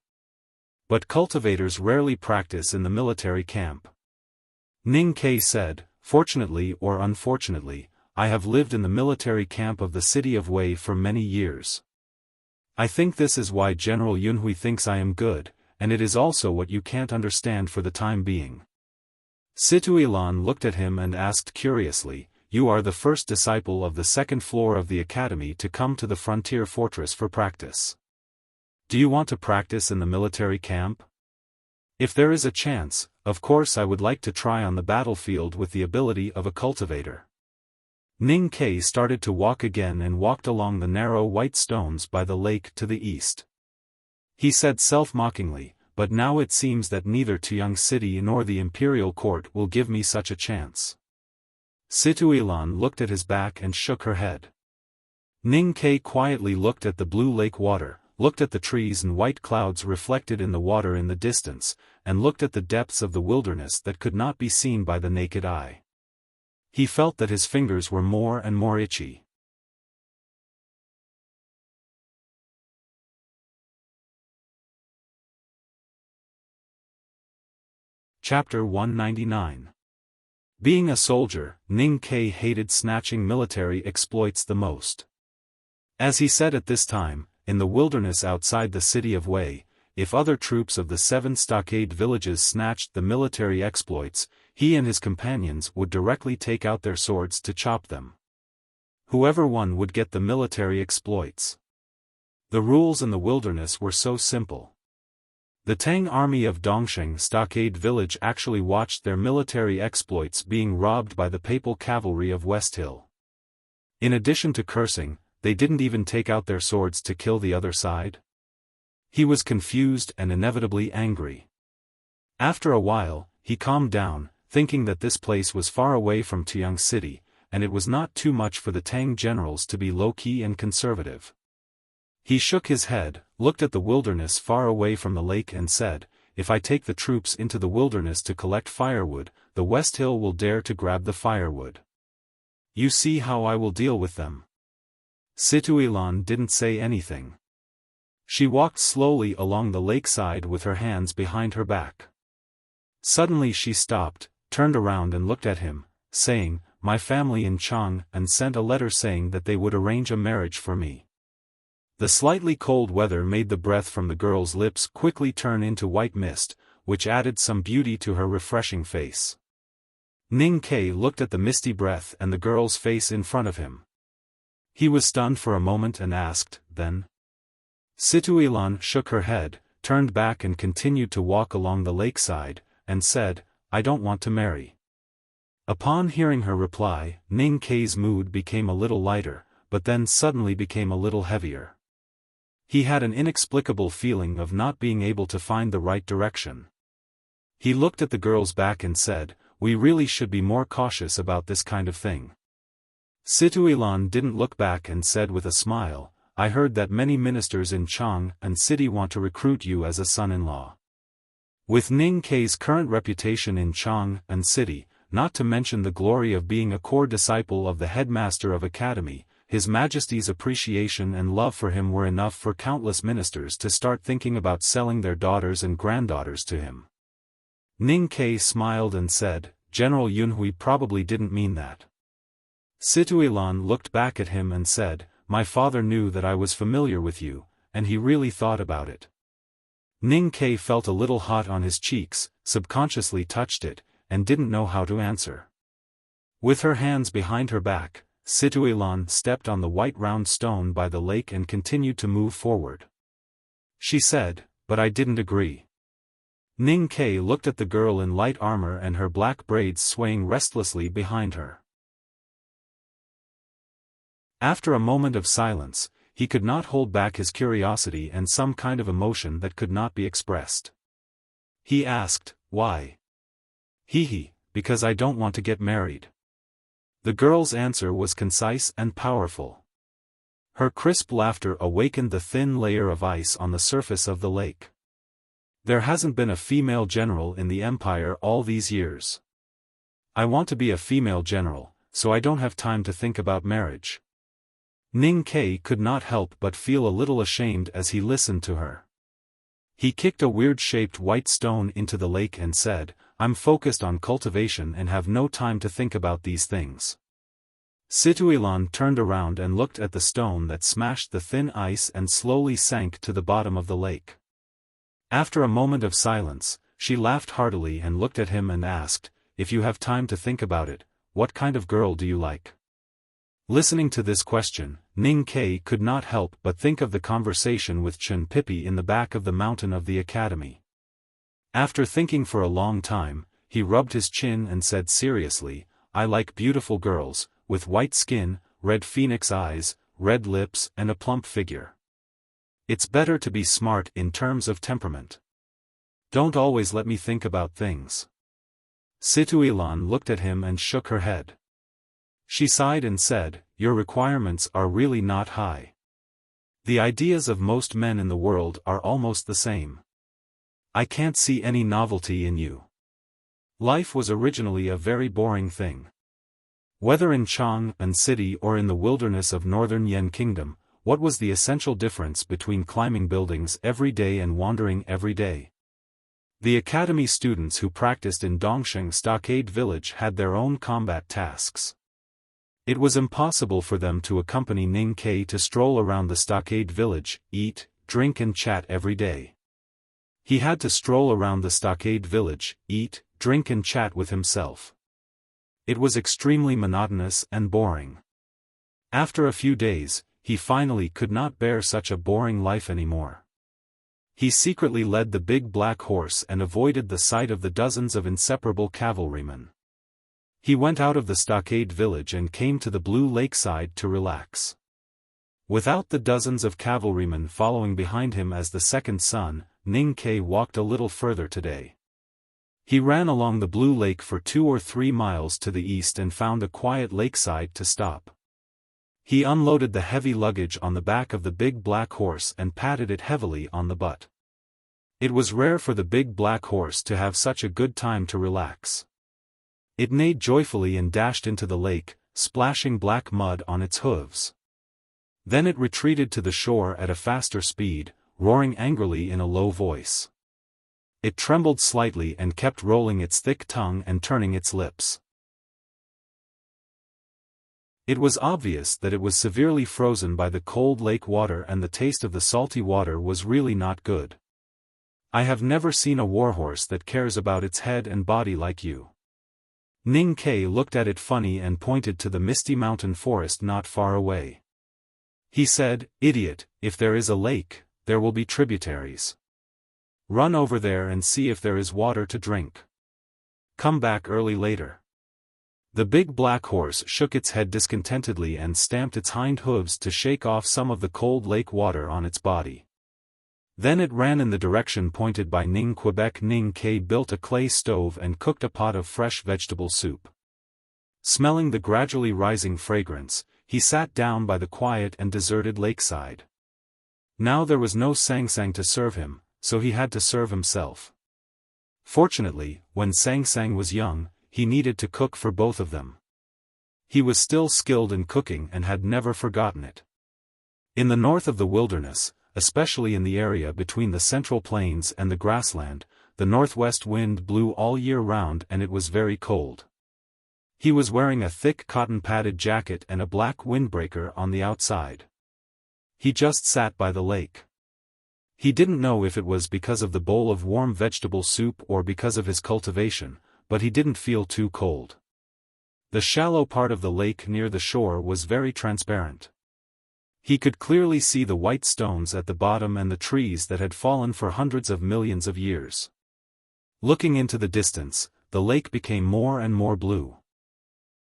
But cultivators rarely practice in the military camp. Ning Ke said, fortunately or unfortunately, I have lived in the military camp of the city of Wei for many years. I think this is why General Yunhui thinks I am good, and it is also what you can't understand for the time being. Situilan looked at him and asked curiously, you are the first disciple of the second floor of the academy to come to the frontier fortress for practice. Do you want to practice in the military camp? If there is a chance, of course I would like to try on the battlefield with the ability of a cultivator. Ning Ke started to walk again and walked along the narrow white stones by the lake to the east. He said self-mockingly, but now it seems that neither Tuyang City nor the imperial court will give me such a chance. Situilan looked at his back and shook her head. Ning Ke quietly looked at the blue lake water, looked at the trees and white clouds reflected in the water in the distance, and looked at the depths of the wilderness that could not be seen by the naked eye. He felt that his fingers were more and more itchy. Chapter 199. Being a soldier, Ning Ke hated snatching military exploits the most. As he said at this time, in the wilderness outside the city of Wei, if other troops of the 7 stockade villages snatched the military exploits, he and his companions would directly take out their swords to chop them. Whoever won would get the military exploits. The rules in the wilderness were so simple. The Tang army of Dongsheng stockade village actually watched their military exploits being robbed by the papal cavalry of West Hill. In addition to cursing, they didn't even take out their swords to kill the other side. He was confused and inevitably angry. After a while, he calmed down, thinking that this place was far away from Tuyang City, and it was not too much for the Tang generals to be low-key and conservative. He shook his head, looked at the wilderness far away from the lake and said, if I take the troops into the wilderness to collect firewood, the West Hill will dare to grab the firewood. You see how I will deal with them. Situilan didn't say anything. She walked slowly along the lakeside with her hands behind her back. Suddenly she stopped, turned around and looked at him, saying, my family in Chang, and sent a letter saying that they would arrange a marriage for me. The slightly cold weather made the breath from the girl's lips quickly turn into white mist, which added some beauty to her refreshing face. Ning Ke looked at the misty breath and the girl's face in front of him. He was stunned for a moment and asked, then? Situilan shook her head, turned back and continued to walk along the lakeside, and said, I don't want to marry. Upon hearing her reply, Ning Ke's mood became a little lighter, but then suddenly became a little heavier. He had an inexplicable feeling of not being able to find the right direction. He looked at the girl's back and said, we really should be more cautious about this kind of thing. Situilan didn't look back and said with a smile, I heard that many ministers in Chang and city want to recruit you as a son-in-law. With Ning Ke's current reputation in Chang and city, not to mention the glory of being a core disciple of the headmaster of academy, His Majesty's appreciation and love for him were enough for countless ministers to start thinking about selling their daughters and granddaughters to him. Ning Ke smiled and said, General Yunhui probably didn't mean that. Situilan looked back at him and said, my father knew that I was familiar with you, and he really thought about it. Ning Ke felt a little hot on his cheeks, subconsciously touched it, and didn't know how to answer. With her hands behind her back, Situelan stepped on the white round stone by the lake and continued to move forward. She said, "But I didn't agree." Ning Ke looked at the girl in light armor and her black braids swaying restlessly behind her. After a moment of silence, he could not hold back his curiosity and some kind of emotion that could not be expressed. He asked, "Why?" "Hee, because I don't want to get married." The girl's answer was concise and powerful. Her crisp laughter awakened the thin layer of ice on the surface of the lake. "There hasn't been a female general in the empire all these years. I want to be a female general, so I don't have time to think about marriage." Ning Ke could not help but feel a little ashamed as he listened to her. He kicked a weird-shaped white stone into the lake and said, "I'm focused on cultivation and have no time to think about these things." Situelan turned around and looked at the stone that smashed the thin ice and slowly sank to the bottom of the lake. After a moment of silence, she laughed heartily and looked at him and asked, "If you have time to think about it, what kind of girl do you like?" Listening to this question, Ning Ke could not help but think of the conversation with Chen Pipi in the back of the mountain of the academy. After thinking for a long time, he rubbed his chin and said seriously, "I like beautiful girls, with white skin, red phoenix eyes, red lips and a plump figure. It's better to be smart in terms of temperament. Don't always let me think about things." Situelan looked at him and shook her head. She sighed and said, "Your requirements are really not high. The ideas of most men in the world are almost the same. I can't see any novelty in you. Life was originally a very boring thing. Whether in Chang'an City or in the wilderness of northern Yan Kingdom, what was the essential difference between climbing buildings every day and wandering every day? The academy students who practiced in Dongsheng Stockade Village had their own combat tasks. It was impossible for them to accompany Ning Ke to stroll around the stockade village, eat, drink and chat every day. He had to stroll around the stockade village, eat, drink and chat with himself. It was extremely monotonous and boring. After a few days, he finally could not bear such a boring life anymore. He secretly led the big black horse and avoided the sight of the dozens of inseparable cavalrymen. He went out of the stockade village and came to the blue lakeside to relax. Without the dozens of cavalrymen following behind him as the second son, Ning Ke walked a little further today. He ran along the blue lake for 2 or 3 miles to the east and found a quiet lakeside to stop. He unloaded the heavy luggage on the back of the big black horse and patted it heavily on the butt. It was rare for the big black horse to have such a good time to relax. It neighed joyfully and dashed into the lake, splashing black mud on its hooves. Then it retreated to the shore at a faster speed, roaring angrily in a low voice. It trembled slightly and kept rolling its thick tongue and turning its lips. It was obvious that it was severely frozen by the cold lake water and the taste of the salty water was really not good. "I have never seen a warhorse that cares about its head and body like you." Ning Ke looked at it funny and pointed to the misty mountain forest not far away. He said, "Idiot, if there is a lake, there will be tributaries. Run over there and see if there is water to drink. Come back early later." The big black horse shook its head discontentedly and stamped its hind hooves to shake off some of the cold lake water on its body. Then it ran in the direction pointed by Ning Quebec. Ning Ke built a clay stove and cooked a pot of fresh vegetable soup. Smelling the gradually rising fragrance, he sat down by the quiet and deserted lakeside. Now there was no Sang Sang to serve him, so he had to serve himself. Fortunately, when Sang Sang was young, he needed to cook for both of them. He was still skilled in cooking and had never forgotten it. In the north of the wilderness, especially in the area between the central plains and the grassland, the northwest wind blew all year round and it was very cold. He was wearing a thick cotton-padded jacket and a black windbreaker on the outside. He just sat by the lake. He didn't know if it was because of the bowl of warm vegetable soup or because of his cultivation, but he didn't feel too cold. The shallow part of the lake near the shore was very transparent. He could clearly see the white stones at the bottom and the trees that had fallen for hundreds of millions of years. Looking into the distance, the lake became more and more blue.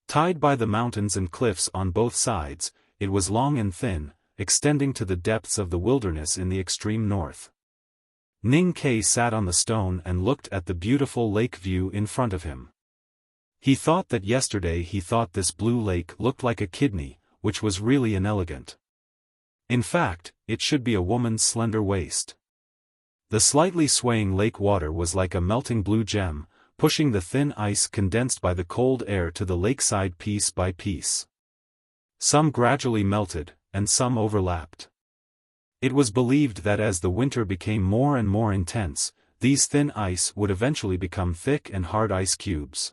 Tied by the mountains and cliffs on both sides, it was long and thin, extending to the depths of the wilderness in the extreme north. Ning Kai sat on the stone and looked at the beautiful lake view in front of him. He thought that yesterday he thought this blue lake looked like a kidney, which was really inelegant. In fact, it should be a woman's slender waist. The slightly swaying lake water was like a melting blue gem, pushing the thin ice condensed by the cold air to the lakeside piece by piece. Some gradually melted, and some overlapped. It was believed that as the winter became more and more intense, these thin ice would eventually become thick and hard ice cubes.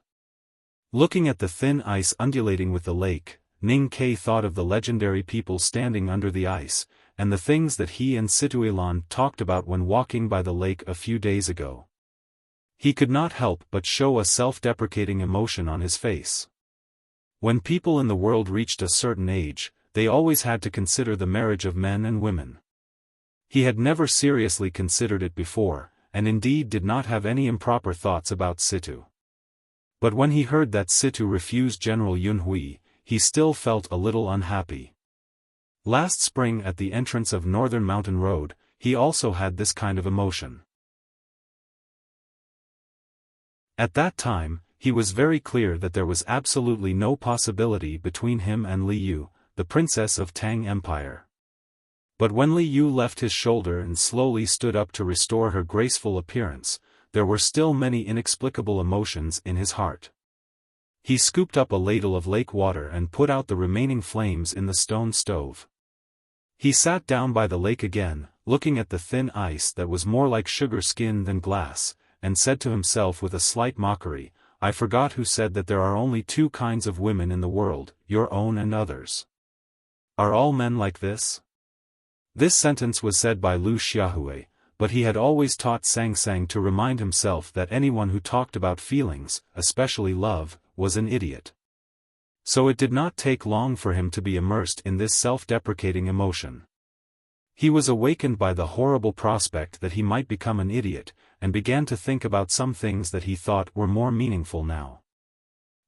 Looking at the thin ice undulating with the lake, Ning Kai thought of the legendary people standing under the ice, and the things that he and Situilan talked about when walking by the lake a few days ago. He could not help but show a self-deprecating emotion on his face. When people in the world reached a certain age, they always had to consider the marriage of men and women. He had never seriously considered it before, and indeed did not have any improper thoughts about Situ. But when he heard that Situ refused General Yunhui, he still felt a little unhappy. Last spring at the entrance of Northern Mountain Road, he also had this kind of emotion. At that time, he was very clear that there was absolutely no possibility between him and Li Yu, the princess of Tang Empire. But when Li Yu left his shoulder and slowly stood up to restore her graceful appearance, there were still many inexplicable emotions in his heart. He scooped up a ladle of lake water and put out the remaining flames in the stone stove. He sat down by the lake again, looking at the thin ice that was more like sugar skin than glass, and said to himself with a slight mockery, "I forgot who said that there are only two kinds of women in the world, your own and others. Are all men like this?" This sentence was said by Lu Xiaohui, but he had always taught Sang Sang to remind himself that anyone who talked about feelings, especially love, was an idiot. So it did not take long for him to be immersed in this self-deprecating emotion. He was awakened by the horrible prospect that he might become an idiot, and began to think about some things that he thought were more meaningful now.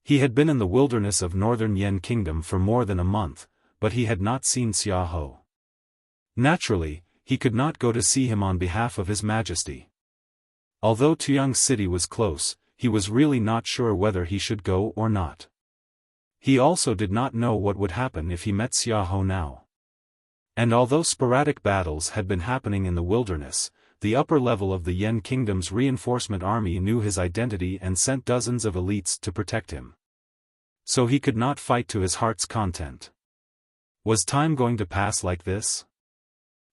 He had been in the wilderness of Northern Yen Kingdom for more than a month, but he had not seen Xiaoho. Naturally, he could not go to see him on behalf of His Majesty. Although Tuyang City was close, he was really not sure whether he should go or not. He also did not know what would happen if he met Xiaoho now. And although sporadic battles had been happening in the wilderness, the upper level of the Yen Kingdom's reinforcement army knew his identity and sent dozens of elites to protect him. So he could not fight to his heart's content. Was time going to pass like this?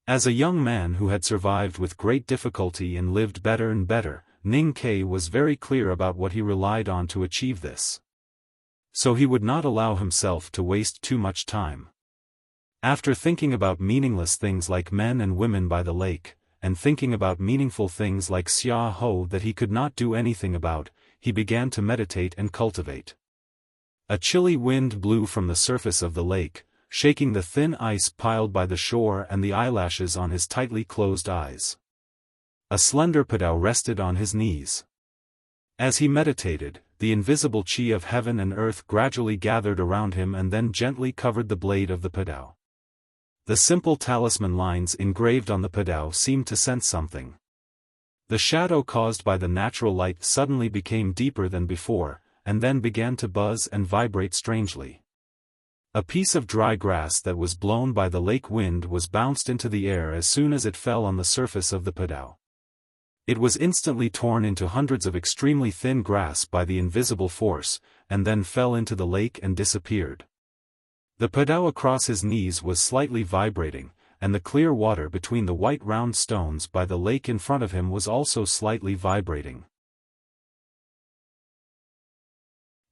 As a young man who had survived with great difficulty and lived better and better, Ning Kai was very clear about what he relied on to achieve this. So he would not allow himself to waste too much time. After thinking about meaningless things like men and women by the lake, and thinking about meaningful things like Xiaoho that he could not do anything about, he began to meditate and cultivate. A chilly wind blew from the surface of the lake, shaking the thin ice piled by the shore and the eyelashes on his tightly closed eyes. A slender Padao rested on his knees. As he meditated, the invisible chi of heaven and earth gradually gathered around him and then gently covered the blade of the Padao. The simple talisman lines engraved on the Padao seemed to sense something. The shadow caused by the natural light suddenly became deeper than before, and then began to buzz and vibrate strangely. A piece of dry grass that was blown by the lake wind was bounced into the air as soon as it fell on the surface of the Padao. It was instantly torn into hundreds of extremely thin grass by the invisible force, and then fell into the lake and disappeared. The Padao across his knees was slightly vibrating, and the clear water between the white round stones by the lake in front of him was also slightly vibrating.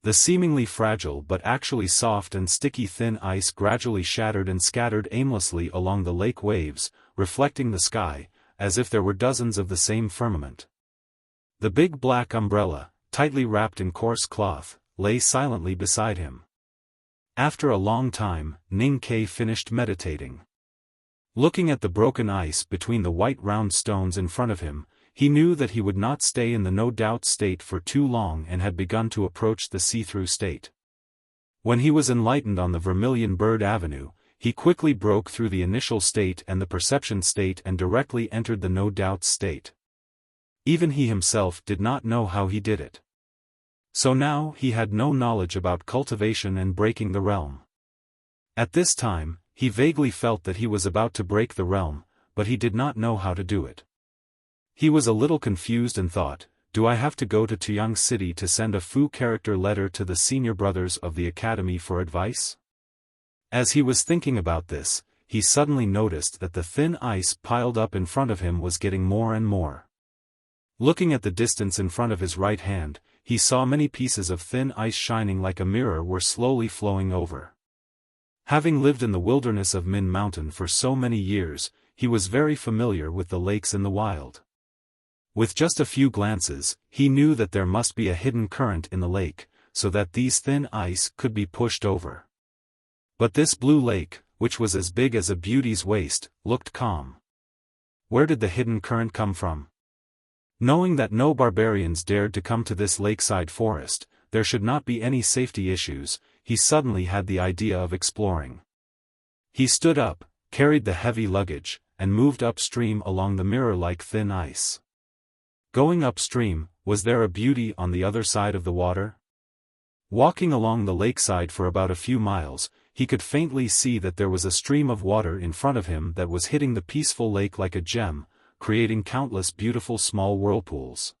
The seemingly fragile but actually soft and sticky thin ice gradually shattered and scattered aimlessly along the lake waves, reflecting the sky, as if there were dozens of the same firmament. The big black umbrella, tightly wrapped in coarse cloth, lay silently beside him. After a long time, Ning Ke finished meditating. Looking at the broken ice between the white round stones in front of him, he knew that he would not stay in the no-doubt state for too long and had begun to approach the see-through state. When he was enlightened on the Vermilion Bird Avenue, he quickly broke through the initial state and the perception state and directly entered the no-doubt state. Even he himself did not know how he did it. So now he had no knowledge about cultivation and breaking the realm. At this time, he vaguely felt that he was about to break the realm, but he did not know how to do it. He was a little confused and thought, do I have to go to Tuyang City to send a Fu character letter to the senior brothers of the academy for advice? As he was thinking about this, he suddenly noticed that the thin ice piled up in front of him was getting more and more. Looking at the distance in front of his right hand, he saw many pieces of thin ice shining like a mirror were slowly flowing over. Having lived in the wilderness of Min Mountain for so many years, he was very familiar with the lakes in the wild. With just a few glances, he knew that there must be a hidden current in the lake, so that these thin ice could be pushed over. But this blue lake, which was as big as a beauty's waist, looked calm. Where did the hidden current come from? Knowing that no barbarians dared to come to this lakeside forest, there should not be any safety issues, he suddenly had the idea of exploring. He stood up, carried the heavy luggage, and moved upstream along the mirror-like thin ice. Going upstream, was there a beauty on the other side of the water? Walking along the lakeside for about a few miles, he could faintly see that there was a stream of water in front of him that was hitting the peaceful lake like a gem, creating countless beautiful small whirlpools.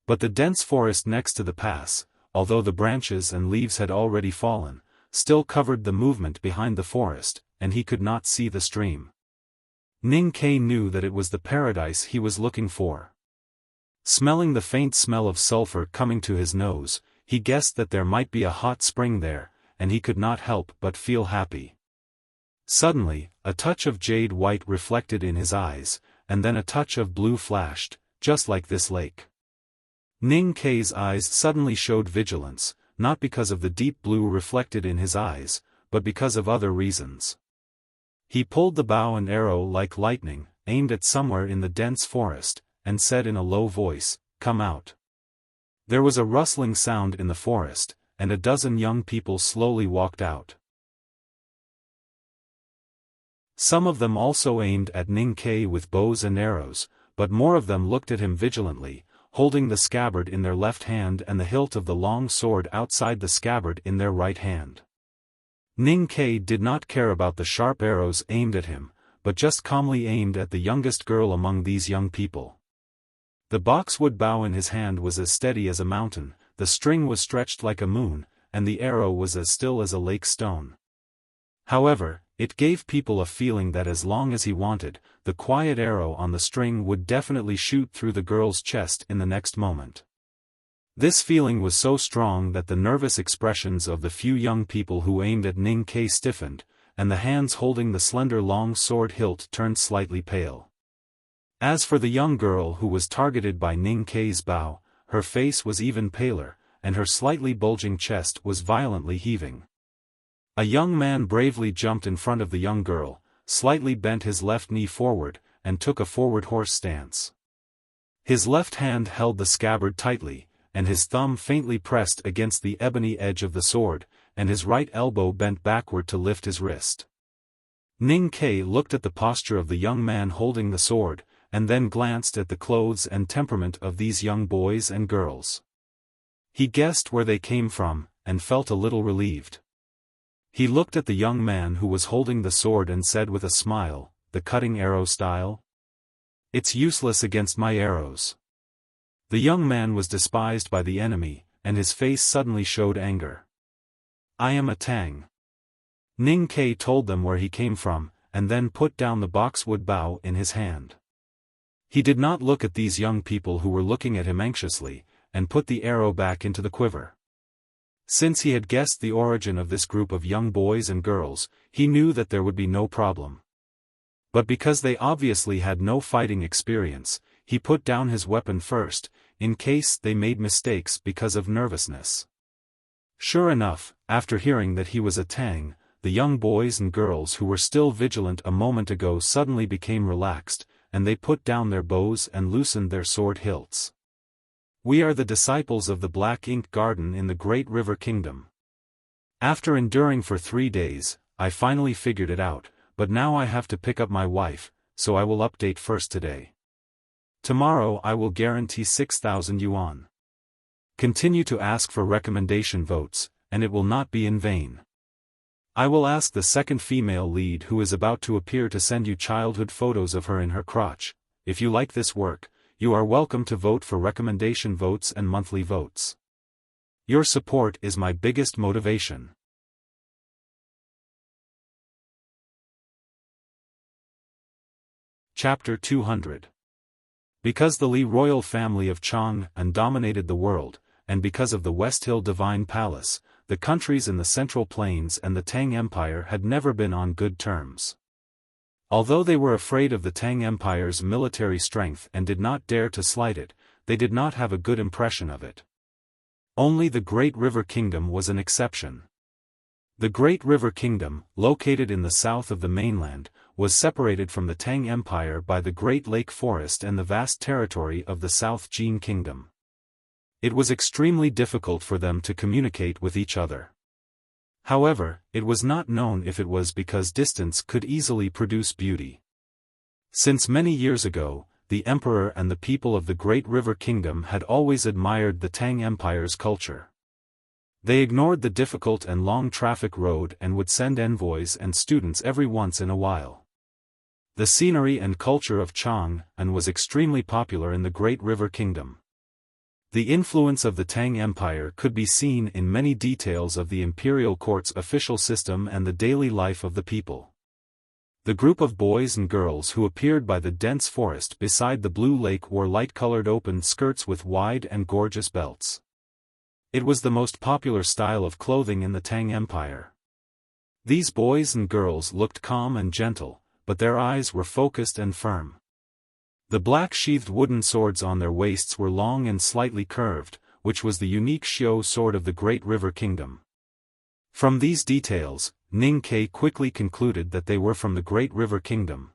But the dense forest next to the pass, although the branches and leaves had already fallen, still covered the movement behind the forest, and he could not see the stream. Ning Ke knew that it was the paradise he was looking for. Smelling the faint smell of sulfur coming to his nose, he guessed that there might be a hot spring there, and he could not help but feel happy. Suddenly, a touch of jade white reflected in his eyes, and then a touch of blue flashed, just like this lake. Ning Ke's eyes suddenly showed vigilance, not because of the deep blue reflected in his eyes, but because of other reasons. He pulled the bow and arrow like lightning, aimed at somewhere in the dense forest, and said in a low voice, "Come out." There was a rustling sound in the forest, and a dozen young people slowly walked out. Some of them also aimed at Ning Ke with bows and arrows, but more of them looked at him vigilantly, holding the scabbard in their left hand and the hilt of the long sword outside the scabbard in their right hand. Ning Ke did not care about the sharp arrows aimed at him, but just calmly aimed at the youngest girl among these young people. The boxwood bow in his hand was as steady as a mountain, the string was stretched like a moon, and the arrow was as still as a lake stone. However, it gave people a feeling that as long as he wanted, the quiet arrow on the string would definitely shoot through the girl's chest in the next moment. This feeling was so strong that the nervous expressions of the few young people who aimed at Ning Ke stiffened, and the hands holding the slender long sword hilt turned slightly pale. As for the young girl who was targeted by Ning Ke's bow, her face was even paler, and her slightly bulging chest was violently heaving. A young man bravely jumped in front of the young girl, slightly bent his left knee forward, and took a forward horse stance. His left hand held the scabbard tightly, and his thumb faintly pressed against the ebony edge of the sword, and his right elbow bent backward to lift his wrist. Ning Ke looked at the posture of the young man holding the sword, and then glanced at the clothes and temperament of these young boys and girls. He guessed where they came from, and felt a little relieved. He looked at the young man who was holding the sword and said with a smile, "The cutting arrow style? It's useless against my arrows." The young man was despised by the enemy, and his face suddenly showed anger. "I am a Tang." Ning Ke told them where he came from, and then put down the boxwood bow in his hand. He did not look at these young people who were looking at him anxiously, and put the arrow back into the quiver. Since he had guessed the origin of this group of young boys and girls, he knew that there would be no problem. But because they obviously had no fighting experience, he put down his weapon first, in case they made mistakes because of nervousness. Sure enough, after hearing that he was a Tang, the young boys and girls who were still vigilant a moment ago suddenly became relaxed, and they put down their bows and loosened their sword hilts. We are the disciples of the Black Ink Garden in the Great River Kingdom. After enduring for 3 days, I finally figured it out, but now I have to pick up my wife, so I will update first today. Tomorrow I will guarantee 6,000 yuan. Continue to ask for recommendation votes, and it will not be in vain. I will ask the second female lead who is about to appear to send you childhood photos of her in her crotch. If you like this work, you are welcome to vote for recommendation votes and monthly votes. Your support is my biggest motivation. Chapter 200. Because the Li royal family of Chang'an dominated the world, and because of the West Hill Divine Palace, the countries in the Central Plains and the Tang Empire had never been on good terms. Although they were afraid of the Tang Empire's military strength and did not dare to slight it, they did not have a good impression of it. Only the Great River Kingdom was an exception. The Great River Kingdom, located in the south of the mainland, was separated from the Tang Empire by the Great Lake Forest and the vast territory of the South Jin Kingdom. It was extremely difficult for them to communicate with each other. However, it was not known if it was because distance could easily produce beauty. Since many years ago, the emperor and the people of the Great River Kingdom had always admired the Tang Empire's culture. They ignored the difficult and long traffic road and would send envoys and students every once in a while. The scenery and culture of Chang'an was extremely popular in the Great River Kingdom. The influence of the Tang Empire could be seen in many details of the imperial court's official system and the daily life of the people. The group of boys and girls who appeared by the dense forest beside the blue lake wore light-colored open skirts with wide and gorgeous belts. It was the most popular style of clothing in the Tang Empire. These boys and girls looked calm and gentle, but their eyes were focused and firm. The black sheathed wooden swords on their waists were long and slightly curved, which was the unique Xiao sword of the Great River Kingdom. From these details, Ning Ke quickly concluded that they were from the Great River Kingdom.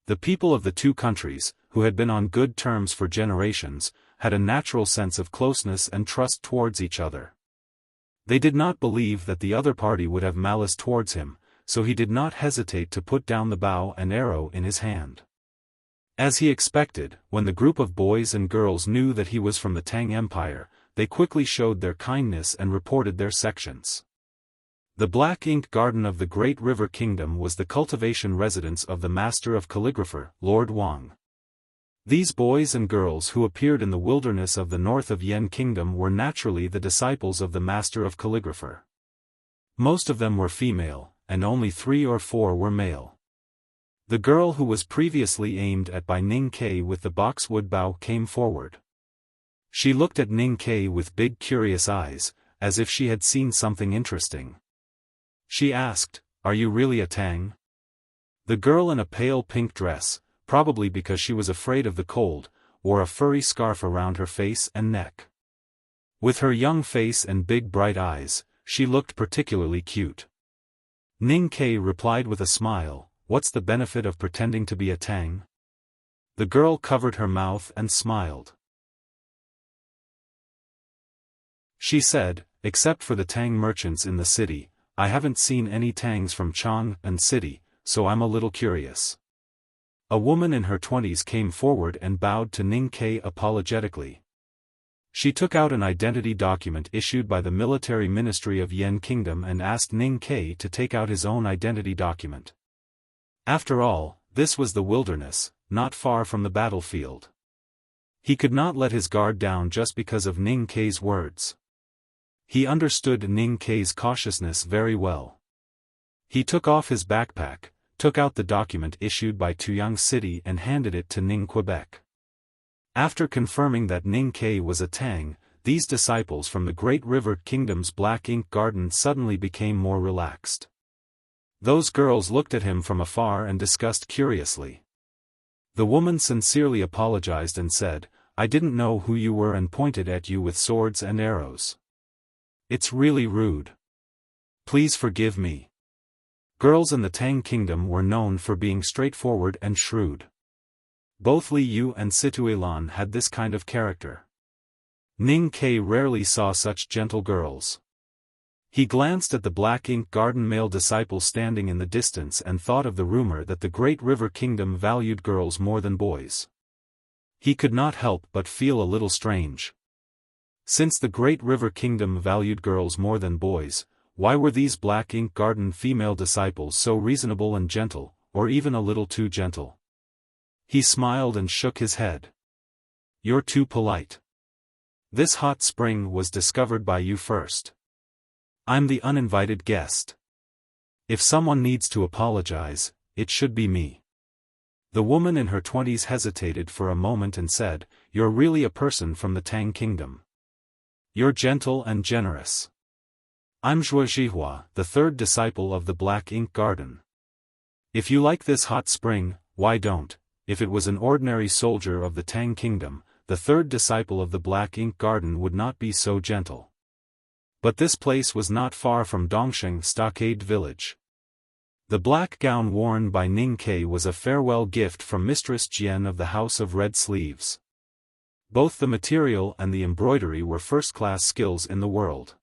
The people of the two countries, who had been on good terms for generations, had a natural sense of closeness and trust towards each other. They did not believe that the other party would have malice towards him, so he did not hesitate to put down the bow and arrow in his hand. As he expected, when the group of boys and girls knew that he was from the Tang Empire, they quickly showed their kindness and reported their sections. The Black Ink Garden of the Great River Kingdom was the cultivation residence of the Master of Calligrapher, Lord Wang. These boys and girls who appeared in the wilderness of the north of Yan Kingdom were naturally the disciples of the Master of Calligrapher. Most of them were female, and only 3 or 4 were male. The girl who was previously aimed at by Ning Ke with the boxwood bow came forward. She looked at Ning Ke with big curious eyes, as if she had seen something interesting. She asked, "Are you really a Tang?" The girl in a pale pink dress, probably because she was afraid of the cold, wore a furry scarf around her face and neck. With her young face and big bright eyes, she looked particularly cute. Ning Ke replied with a smile, "What's the benefit of pretending to be a Tang?" The girl covered her mouth and smiled. She said, "Except for the Tang merchants in the city, I haven't seen any Tangs from Chang'an City, so I'm a little curious." A woman in her 20s came forward and bowed to Ning Ke apologetically. She took out an identity document issued by the military ministry of Yan Kingdom and asked Ning Ke to take out his own identity document. After all, this was the wilderness, not far from the battlefield. He could not let his guard down just because of Ning Ke's words. He understood Ning Ke's cautiousness very well. He took off his backpack, took out the document issued by Tuyang City and handed it to Ning Quebec. After confirming that Ning Ke was a Tang, these disciples from the Great River Kingdom's Black Ink Garden suddenly became more relaxed. Those girls looked at him from afar and discussed curiously. The woman sincerely apologized and said, "I didn't know who you were," and pointed at you with swords and arrows. "It's really rude. Please forgive me." Girls in the Tang Kingdom were known for being straightforward and shrewd. Both Li Yu and Situelan had this kind of character. Ning Ke rarely saw such gentle girls. He glanced at the Black Ink Garden male disciple standing in the distance and thought of the rumor that the Great River Kingdom valued girls more than boys. He could not help but feel a little strange. Since the Great River Kingdom valued girls more than boys, why were these Black Ink Garden female disciples so reasonable and gentle, or even a little too gentle? He smiled and shook his head. "You're too polite. This hot spring was discovered by you first. I'm the uninvited guest. If someone needs to apologize, it should be me." The woman in her 20s hesitated for a moment and said, "You're really a person from the Tang Kingdom. You're gentle and generous." "I'm Zhuo Zhihua, the third disciple of the Black Ink Garden. If you like this hot spring, why don't?" If it was an ordinary soldier of the Tang Kingdom, the third disciple of the Black Ink Garden would not be so gentle. But this place was not far from Dongsheng Stockade Village. The black gown worn by Ning Ke was a farewell gift from Mistress Jian of the House of Red Sleeves. Both the material and the embroidery were first-class skills in the world.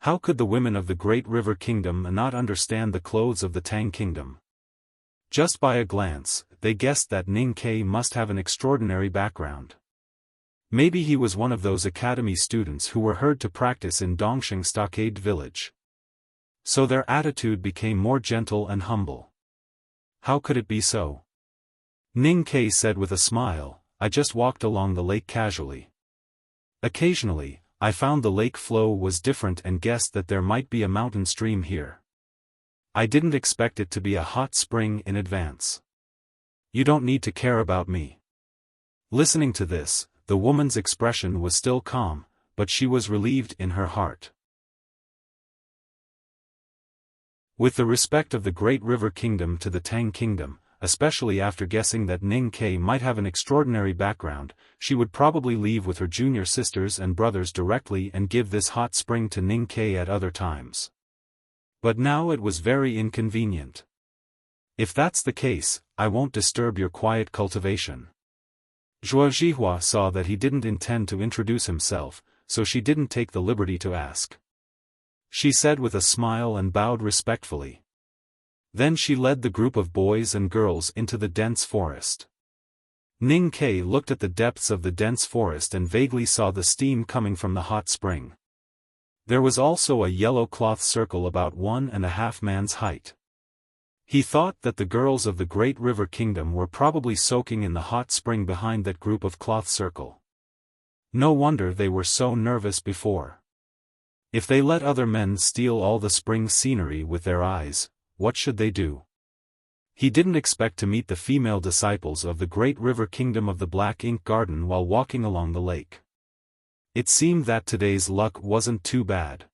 How could the women of the Great River Kingdom not understand the clothes of the Tang Kingdom? Just by a glance, they guessed that Ning Ke must have an extraordinary background. Maybe he was one of those academy students who were heard to practice in Dongsheng Stockade Village. So their attitude became more gentle and humble. How could it be so? Ning Ke said with a smile, "I just walked along the lake casually. Occasionally, I found the lake flow was different and guessed that there might be a mountain stream here. I didn't expect it to be a hot spring in advance. You don't need to care about me." Listening to this, the woman's expression was still calm, but she was relieved in her heart. With the respect of the Great River Kingdom to the Tang Kingdom, especially after guessing that Ning Ke might have an extraordinary background, she would probably leave with her junior sisters and brothers directly and give this hot spring to Ning Ke at other times. But now it was very inconvenient. "If that's the case, I won't disturb your quiet cultivation." Zhuo Zhihua saw that he didn't intend to introduce himself, so she didn't take the liberty to ask. She said with a smile and bowed respectfully. Then she led the group of boys and girls into the dense forest. Ning Ke looked at the depths of the dense forest and vaguely saw the steam coming from the hot spring. There was also a yellow cloth circle about 1.5 man's height. He thought that the girls of the Great River Kingdom were probably soaking in the hot spring behind that group of cloth circle. No wonder they were so nervous before. If they let other men steal all the spring scenery with their eyes, what should they do? He didn't expect to meet the female disciples of the Great River Kingdom of the Black Ink Garden while walking along the lake. It seemed that today's luck wasn't too bad.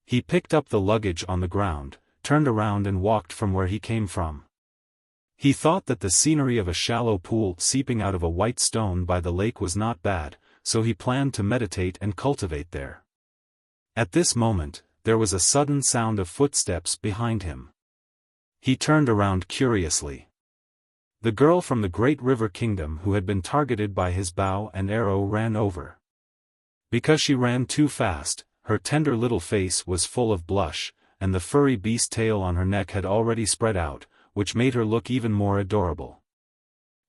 He picked up the luggage on the ground, turned around and walked from where he came from. He thought that the scenery of a shallow pool seeping out of a white stone by the lake was not bad, so he planned to meditate and cultivate there. At this moment, there was a sudden sound of footsteps behind him. He turned around curiously. The girl from the Great River Kingdom who had been targeted by his bow and arrow ran over. Because she ran too fast, her tender little face was full of blush, and the furry beast tail on her neck had already spread out, which made her look even more adorable.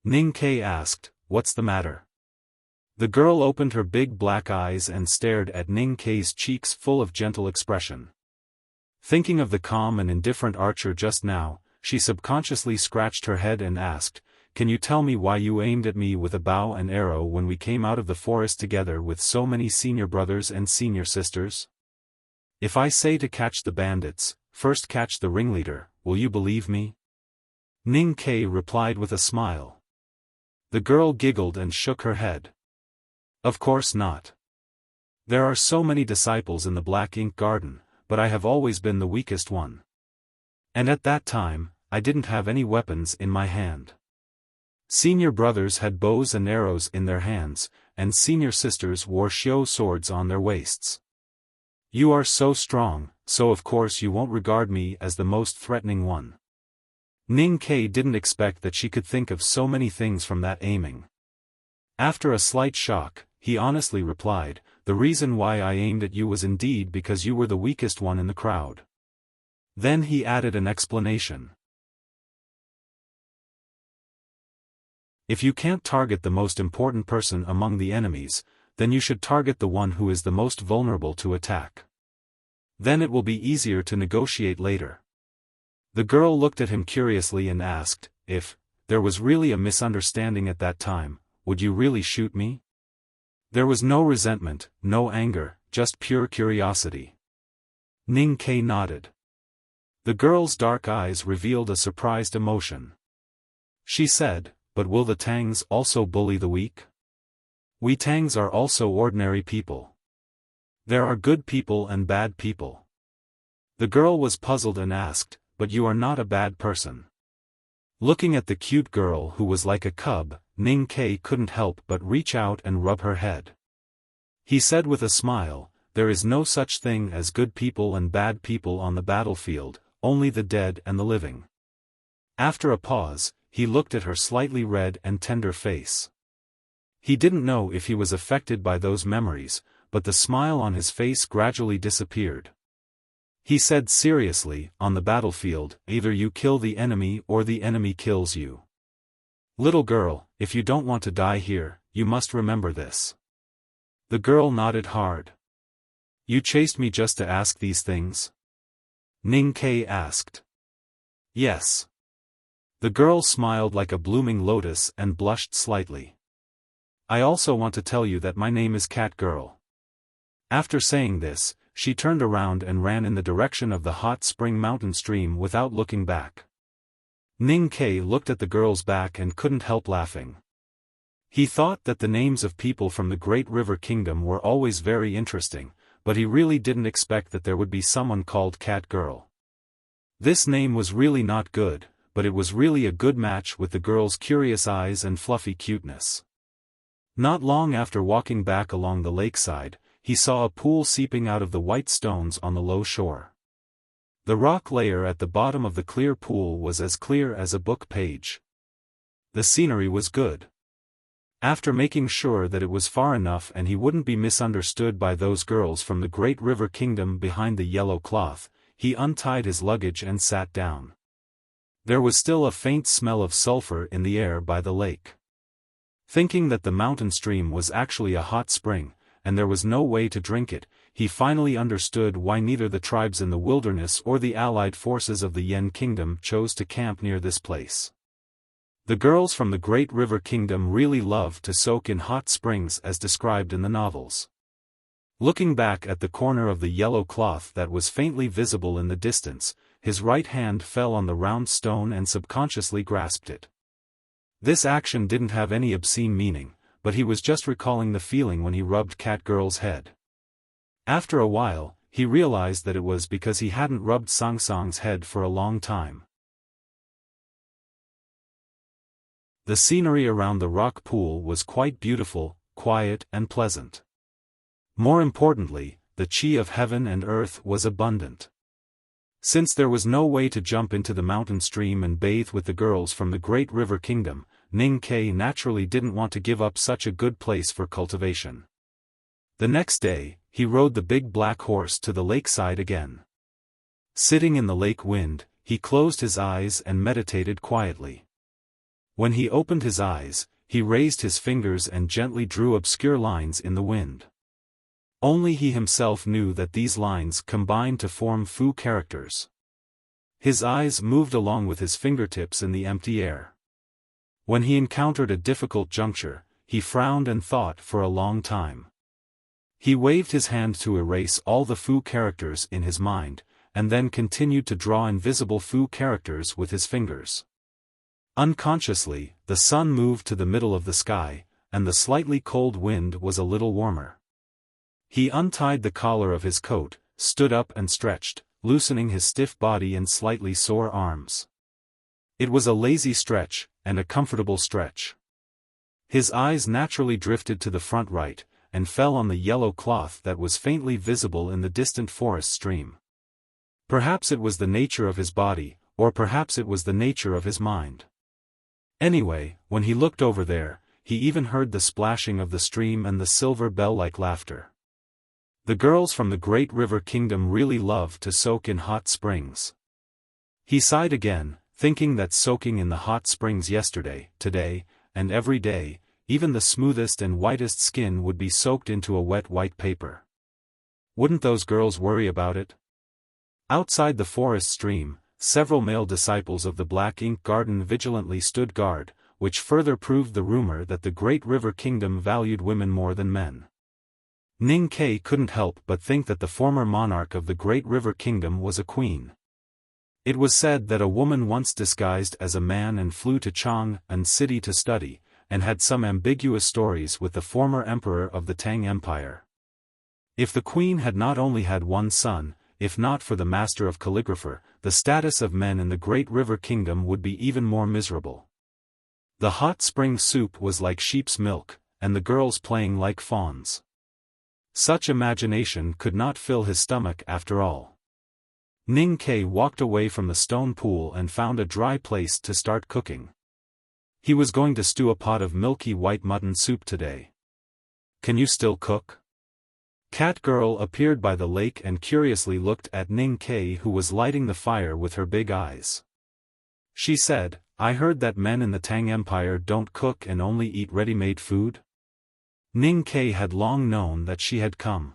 Ning Ke asked, "What's the matter?" The girl opened her big black eyes and stared at Ning Ke's cheeks full of gentle expression. Thinking of the calm and indifferent archer just now, she subconsciously scratched her head and asked, "Can you tell me why you aimed at me with a bow and arrow when we came out of the forest together with so many senior brothers and senior sisters? If I say to catch the bandits, first catch the ringleader, will you believe me?" Ning Ke replied with a smile. The girl giggled and shook her head. "Of course not. There are so many disciples in the Black Ink Garden, but I have always been the weakest one. And at that time, I didn't have any weapons in my hand. Senior brothers had bows and arrows in their hands, and senior sisters wore xiao swords on their waists. You are so strong, so of course you won't regard me as the most threatening one. Ning Ke didn't expect that she could think of so many things from that aiming. After a slight shock, he honestly replied, "The reason why I aimed at you was indeed because you were the weakest one in the crowd." Then he added an explanation. If you can't target the most important person among the enemies, then you should target the one who is the most vulnerable to attack. Then it will be easier to negotiate later. The girl looked at him curiously and asked, "If there was really a misunderstanding at that time, would you really shoot me?" There was no resentment, no anger, just pure curiosity. Ning Ke nodded. The girl's dark eyes revealed a surprised emotion. She said, "But will the Tangs also bully the weak? We Tangs are also ordinary people. There are good people and bad people." The girl was puzzled and asked, "But you are not a bad person." Looking at the cute girl who was like a cub, Ning Ke couldn't help but reach out and rub her head. He said with a smile, "There is no such thing as good people and bad people on the battlefield, only the dead and the living." After a pause, he looked at her slightly red and tender face. He didn't know if he was affected by those memories, but the smile on his face gradually disappeared. He said seriously, "On the battlefield, either you kill the enemy or the enemy kills you. Little girl, if you don't want to die here, you must remember this." The girl nodded hard. "You chased me just to ask these things?" Ning Ke asked. "Yes." The girl smiled like a blooming lotus and blushed slightly. "I also want to tell you that my name is Cat Girl." After saying this, she turned around and ran in the direction of the hot spring mountain stream without looking back. Ning Ke looked at the girl's back and couldn't help laughing. He thought that the names of people from the Great River Kingdom were always very interesting, but he really didn't expect that there would be someone called Cat Girl. This name was really not good, but it was really a good match with the girl's curious eyes and fluffy cuteness. Not long after walking back along the lakeside, he saw a pool seeping out of the white stones on the low shore. The rock layer at the bottom of the clear pool was as clear as a book page. The scenery was good. After making sure that it was far enough and he wouldn't be misunderstood by those girls from the Great River Kingdom behind the yellow cloth, he untied his luggage and sat down. There was still a faint smell of sulfur in the air by the lake. Thinking that the mountain stream was actually a hot spring, and there was no way to drink it, he finally understood why neither the tribes in the wilderness or the allied forces of the Yen Kingdom chose to camp near this place. The girls from the Great River Kingdom really loved to soak in hot springs as described in the novels. Looking back at the corner of the yellow cloth that was faintly visible in the distance, his right hand fell on the round stone and subconsciously grasped it. This action didn't have any obscene meaning, but he was just recalling the feeling when he rubbed Cat Girl's head. After a while, he realized that it was because he hadn't rubbed Sang Sang's head for a long time. The scenery around the rock pool was quite beautiful, quiet and pleasant. More importantly, the qi of heaven and earth was abundant. Since there was no way to jump into the mountain stream and bathe with the girls from the Great River Kingdom, Ning Ke naturally didn't want to give up such a good place for cultivation. The next day, he rode the big black horse to the lakeside again. Sitting in the lake wind, he closed his eyes and meditated quietly. When he opened his eyes, he raised his fingers and gently drew obscure lines in the wind. Only he himself knew that these lines combined to form Fu characters. His eyes moved along with his fingertips in the empty air. When he encountered a difficult juncture, he frowned and thought for a long time. He waved his hand to erase all the Fu characters in his mind, and then continued to draw invisible Fu characters with his fingers. Unconsciously, the sun moved to the middle of the sky, and the slightly cold wind was a little warmer. He untied the collar of his coat, stood up and stretched, loosening his stiff body and slightly sore arms. It was a lazy stretch, and a comfortable stretch. His eyes naturally drifted to the front right, and fell on the yellow cloth that was faintly visible in the distant forest stream. Perhaps it was the nature of his body, or perhaps it was the nature of his mind. Anyway, when he looked over there, he even heard the splashing of the stream and the silver bell-like laughter. The girls from the Great River Kingdom really love to soak in hot springs. He sighed again, thinking that soaking in the hot springs yesterday, today, and every day, even the smoothest and whitest skin would be soaked into a wet white paper. Wouldn't those girls worry about it? Outside the forest stream, several male disciples of the Black Ink Garden vigilantly stood guard, which further proved the rumor that the Great River Kingdom valued women more than men. Ning Kai couldn't help but think that the former monarch of the Great River Kingdom was a queen. It was said that a woman once disguised as a man and flew to Chang'an City to study, and had some ambiguous stories with the former emperor of the Tang Empire. If the queen had not only had one son, if not for the master of calligrapher, the status of men in the Great River Kingdom would be even more miserable. The hot spring soup was like sheep's milk, and the girls playing like fawns. Such imagination could not fill his stomach after all. Ning Kai walked away from the stone pool and found a dry place to start cooking. He was going to stew a pot of milky white mutton soup today. Can you still cook? Cat Girl appeared by the lake and curiously looked at Ning Kai, who was lighting the fire with her big eyes. She said, I heard that men in the Tang Empire don't cook and only eat ready-made food. Ning Kai had long known that she had come.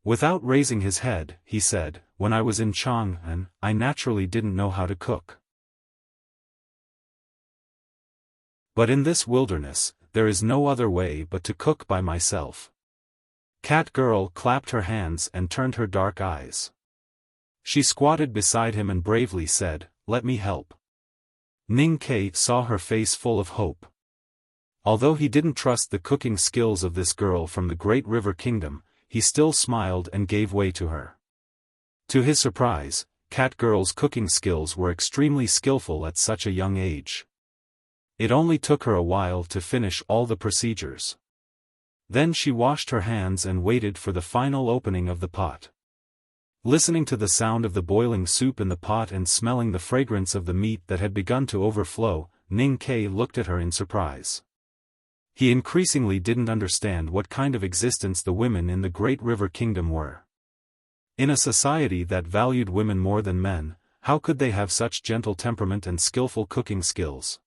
Without raising his head, he said, when I was in Chang'an, I naturally didn't know how to cook. But in this wilderness, there is no other way but to cook by myself. Cat Girl clapped her hands and turned her dark eyes. She squatted beside him and bravely said, let me help. Ning Kai saw her face full of hope. Although he didn't trust the cooking skills of this girl from the Great River Kingdom, he still smiled and gave way to her. To his surprise, Cat Girl's cooking skills were extremely skillful at such a young age. It only took her a while to finish all the procedures. Then she washed her hands and waited for the final opening of the pot. Listening to the sound of the boiling soup in the pot and smelling the fragrance of the meat that had begun to overflow, Ning Kai looked at her in surprise. He increasingly didn't understand what kind of existence the women in the Great River Kingdom were. In a society that valued women more than men, how could they have such gentle temperament and skillful cooking skills?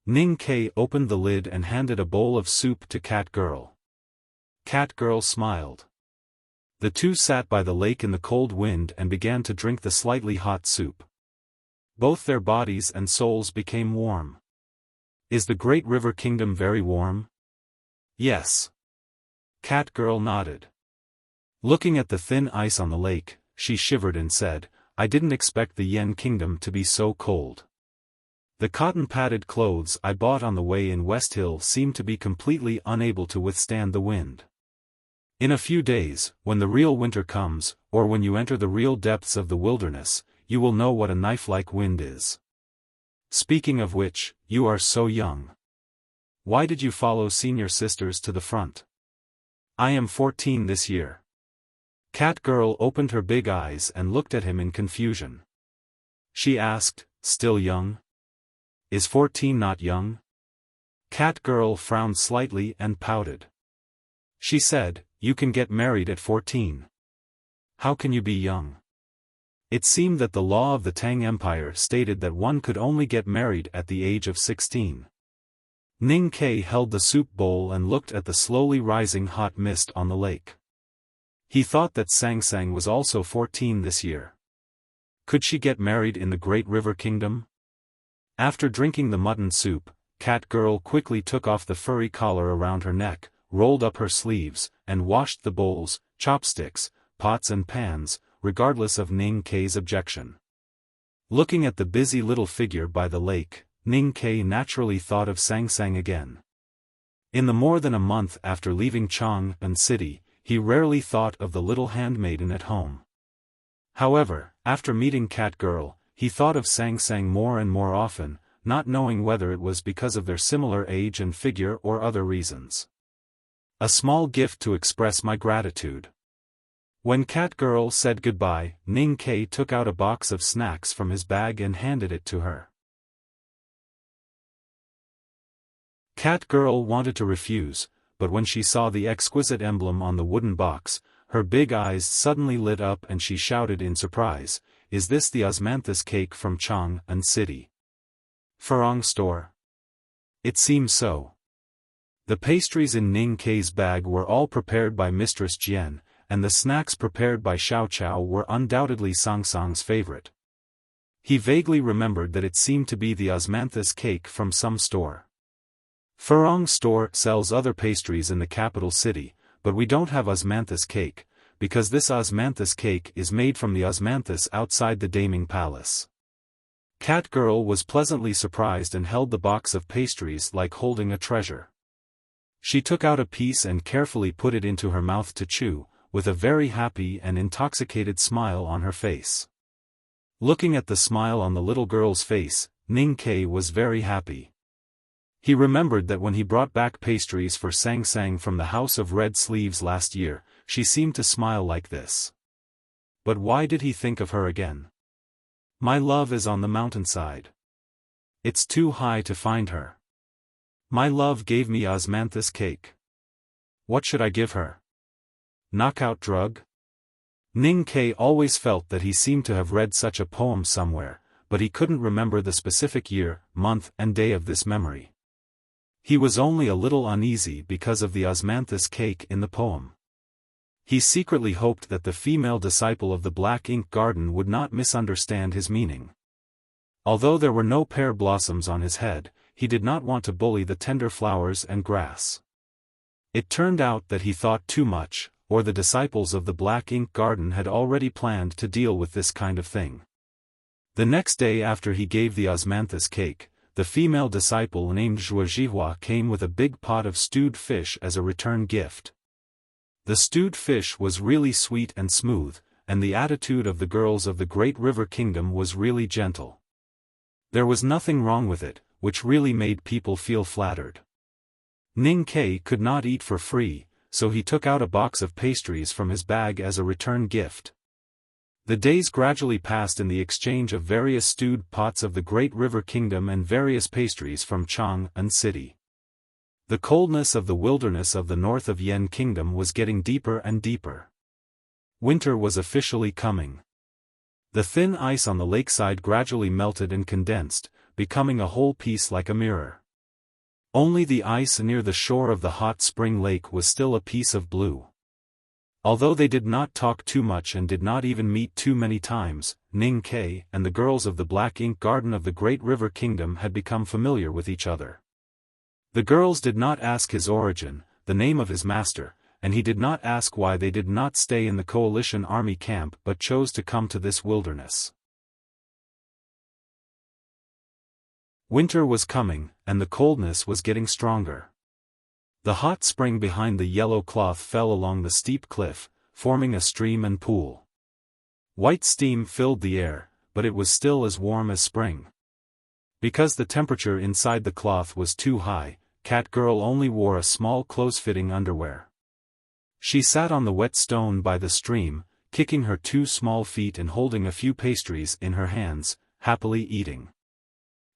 Ning Kai opened the lid and handed a bowl of soup to Cat Girl. Cat Girl smiled. The two sat by the lake in the cold wind and began to drink the slightly hot soup. Both their bodies and souls became warm. Is the Great River Kingdom very warm? Yes. Cat Girl nodded. Looking at the thin ice on the lake, she shivered and said, I didn't expect the Yen Kingdom to be so cold. The cotton-padded clothes I bought on the way in West Hill seemed to be completely unable to withstand the wind. In a few days, when the real winter comes, or when you enter the real depths of the wilderness, you will know what a knife-like wind is. Speaking of which, you are so young. Why did you follow senior sisters to the front? I am 14 this year. Cat Girl opened her big eyes and looked at him in confusion. She asked, still young? Is 14 not young? Cat Girl frowned slightly and pouted. She said, you can get married at 14. How can you be young? It seemed that the law of the Tang Empire stated that one could only get married at the age of 16. Ning Kai held the soup bowl and looked at the slowly rising hot mist on the lake. He thought that Sang Sang was also 14 this year. Could she get married in the Great River Kingdom? After drinking the mutton soup, Cat Girl quickly took off the furry collar around her neck, rolled up her sleeves, and washed the bowls, chopsticks, pots and pans, regardless of Ning Kai's objection. Looking at the busy little figure by the lake, Ning Kai naturally thought of Sang Sang again. In the more than a month after leaving Chang'an City, he rarely thought of the little handmaiden at home. However, after meeting Cat Girl, he thought of Sang Sang more and more often, not knowing whether it was because of their similar age and figure or other reasons. A small gift to express my gratitude. When Cat Girl said goodbye, Ning Kei took out a box of snacks from his bag and handed it to her. Cat Girl wanted to refuse, but when she saw the exquisite emblem on the wooden box, her big eyes suddenly lit up and she shouted in surprise, "Is this the osmanthus cake from Chang'an City Farong store?" It seems so. The pastries in Ning Kei's bag were all prepared by Mistress Jian, and the snacks prepared by Xiao Chao were undoubtedly Sang Sang's favorite. He vaguely remembered that it seemed to be the osmanthus cake from some store. Farong store sells other pastries in the capital city, but we don't have osmanthus cake, because this osmanthus cake is made from the osmanthus outside the Daming Palace. Cat Girl was pleasantly surprised and held the box of pastries like holding a treasure. She took out a piece and carefully put it into her mouth to chew, with a very happy and intoxicated smile on her face. Looking at the smile on the little girl's face, Ning Kei was very happy. He remembered that when he brought back pastries for Sang Sang from the House of Red Sleeves last year, she seemed to smile like this. But why did he think of her again? My love is on the mountainside. It's too high to find her. My love gave me osmanthus cake. What should I give her? Knockout drug? Ning Kei always felt that he seemed to have read such a poem somewhere, but he couldn't remember the specific year, month and day of this memory. He was only a little uneasy because of the osmanthus cake in the poem. He secretly hoped that the female disciple of the Black Ink Garden would not misunderstand his meaning. Although there were no pear blossoms on his head, he did not want to bully the tender flowers and grass. It turned out that he thought too much, or the disciples of the Black Ink Garden had already planned to deal with this kind of thing. The next day after he gave the osmanthus cake, the female disciple named Zhuozhihua came with a big pot of stewed fish as a return gift. The stewed fish was really sweet and smooth, and the attitude of the girls of the Great River Kingdom was really gentle. There was nothing wrong with it, which really made people feel flattered. Ning Kei could not eat for free, so he took out a box of pastries from his bag as a return gift. The days gradually passed in the exchange of various stewed pots of the Great River Kingdom and various pastries from Chang'an City. The coldness of the wilderness of the north of Yan Kingdom was getting deeper and deeper. Winter was officially coming. The thin ice on the lakeside gradually melted and condensed, becoming a whole piece like a mirror. Only the ice near the shore of the hot spring lake was still a piece of blue. Although they did not talk too much and did not even meet too many times, Ning Kei and the girls of the Black Ink Garden of the Great River Kingdom had become familiar with each other. The girls did not ask his origin, the name of his master, and he did not ask why they did not stay in the coalition army camp but chose to come to this wilderness. Winter was coming, and the coldness was getting stronger. The hot spring behind the yellow cloth fell along the steep cliff, forming a stream and pool. White steam filled the air, but it was still as warm as spring. Because the temperature inside the cloth was too high, Cat Girl only wore a small close-fitting underwear. She sat on the wet stone by the stream, kicking her 2 small feet and holding a few pastries in her hands, happily eating.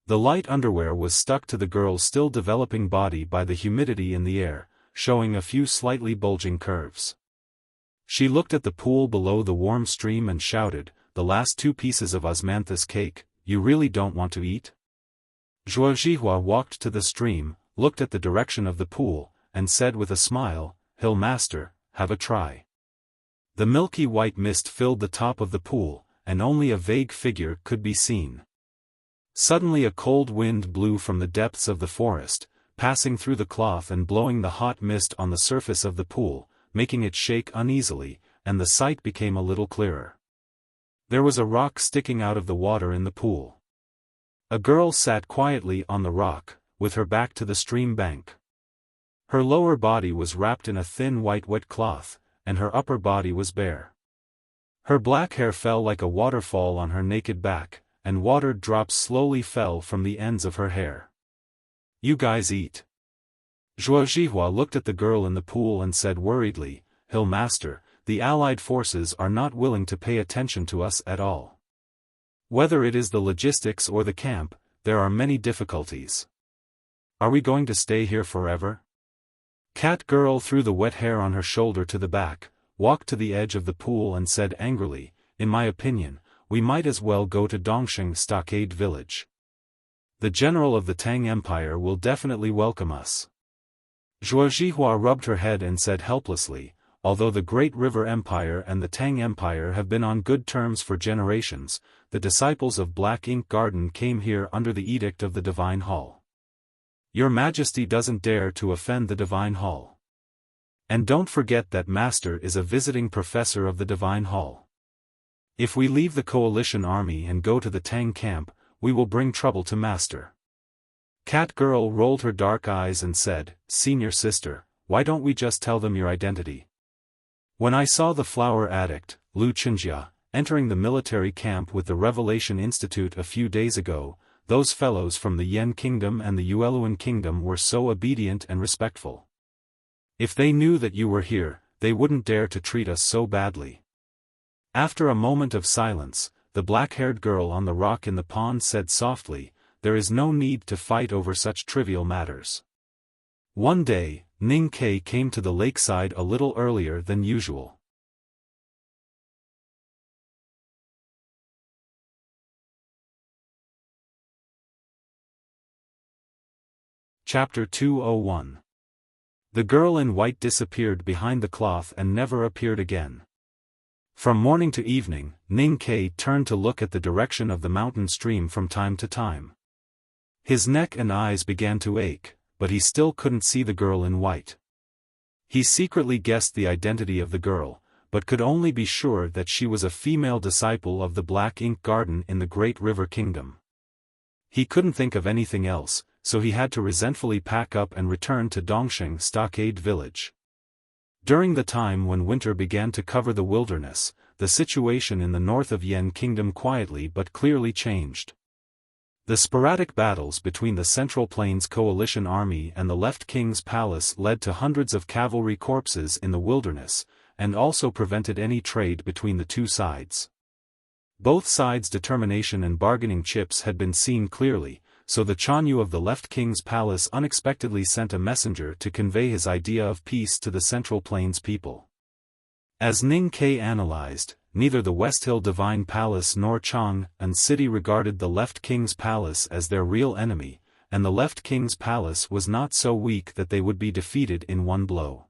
The light underwear was stuck to the girl's still developing body by the humidity in the air, showing a few slightly bulging curves. She looked at the pool below the warm stream and shouted, "The last 2 pieces of osmanthus cake, you really don't want to eat?" Zhuozhihua walked to the stream, looked at the direction of the pool, and said with a smile, "Hill Master, have a try." The milky white mist filled the top of the pool, and only a vague figure could be seen. Suddenly a cold wind blew from the depths of the forest, passing through the cloth and blowing the hot mist on the surface of the pool, making it shake uneasily, and the sight became a little clearer. There was a rock sticking out of the water in the pool. A girl sat quietly on the rock, with her back to the stream bank. Her lower body was wrapped in a thin white wet cloth, and her upper body was bare. Her black hair fell like a waterfall on her naked back, and watered drops slowly fell from the ends of her hair. "You guys eat." Zhuo Zhihua looked at the girl in the pool and said worriedly, "Hill Master, the Allied forces are not willing to pay attention to us at all. Whether it is the logistics or the camp, there are many difficulties. Are we going to stay here forever?" Cat Girl threw the wet hair on her shoulder to the back, walked to the edge of the pool and said angrily, "In my opinion, we might as well go to Dongxing Stockade Village. The general of the Tang Empire will definitely welcome us." Zhuo Zhihua rubbed her head and said helplessly, "Although the Great River Empire and the Tang Empire have been on good terms for generations, the disciples of Black Ink Garden came here under the edict of the Divine Hall. Your Majesty doesn't dare to offend the Divine Hall. And don't forget that Master is a visiting professor of the Divine Hall. If we leave the coalition army and go to the Tang camp, we will bring trouble to Master." Cat Girl rolled her dark eyes and said, "Senior sister, why don't we just tell them your identity? When I saw the flower addict, Lu Chenjia, entering the military camp with the Revelation Institute a few days ago, those fellows from the Yan Kingdom and the Yueluan Kingdom were so obedient and respectful. If they knew that you were here, they wouldn't dare to treat us so badly." After a moment of silence, the black-haired girl on the rock in the pond said softly, "There is no need to fight over such trivial matters." One day, Ning Ke came to the lakeside a little earlier than usual. Chapter 201. The girl in white disappeared behind the cloth and never appeared again. From morning to evening, Ning Ke turned to look at the direction of the mountain stream from time to time. His neck and eyes began to ache, but he still couldn't see the girl in white. He secretly guessed the identity of the girl, but could only be sure that she was a female disciple of the Black Ink Garden in the Great River Kingdom. He couldn't think of anything else, so he had to resentfully pack up and return to Dongxing Stockade Village. During the time when winter began to cover the wilderness, the situation in the north of Yan Kingdom quietly but clearly changed. The sporadic battles between the Central Plains Coalition Army and the Left King's Palace led to hundreds of cavalry corpses in the wilderness, and also prevented any trade between the two sides. Both sides' determination and bargaining chips had been seen clearly, so the Chanyu of the Left King's Palace unexpectedly sent a messenger to convey his idea of peace to the Central Plains people. As Ning Ke analyzed, neither the West Hill Divine Palace nor Chang'an City regarded the Left King's Palace as their real enemy, and the Left King's Palace was not so weak that they would be defeated in one blow.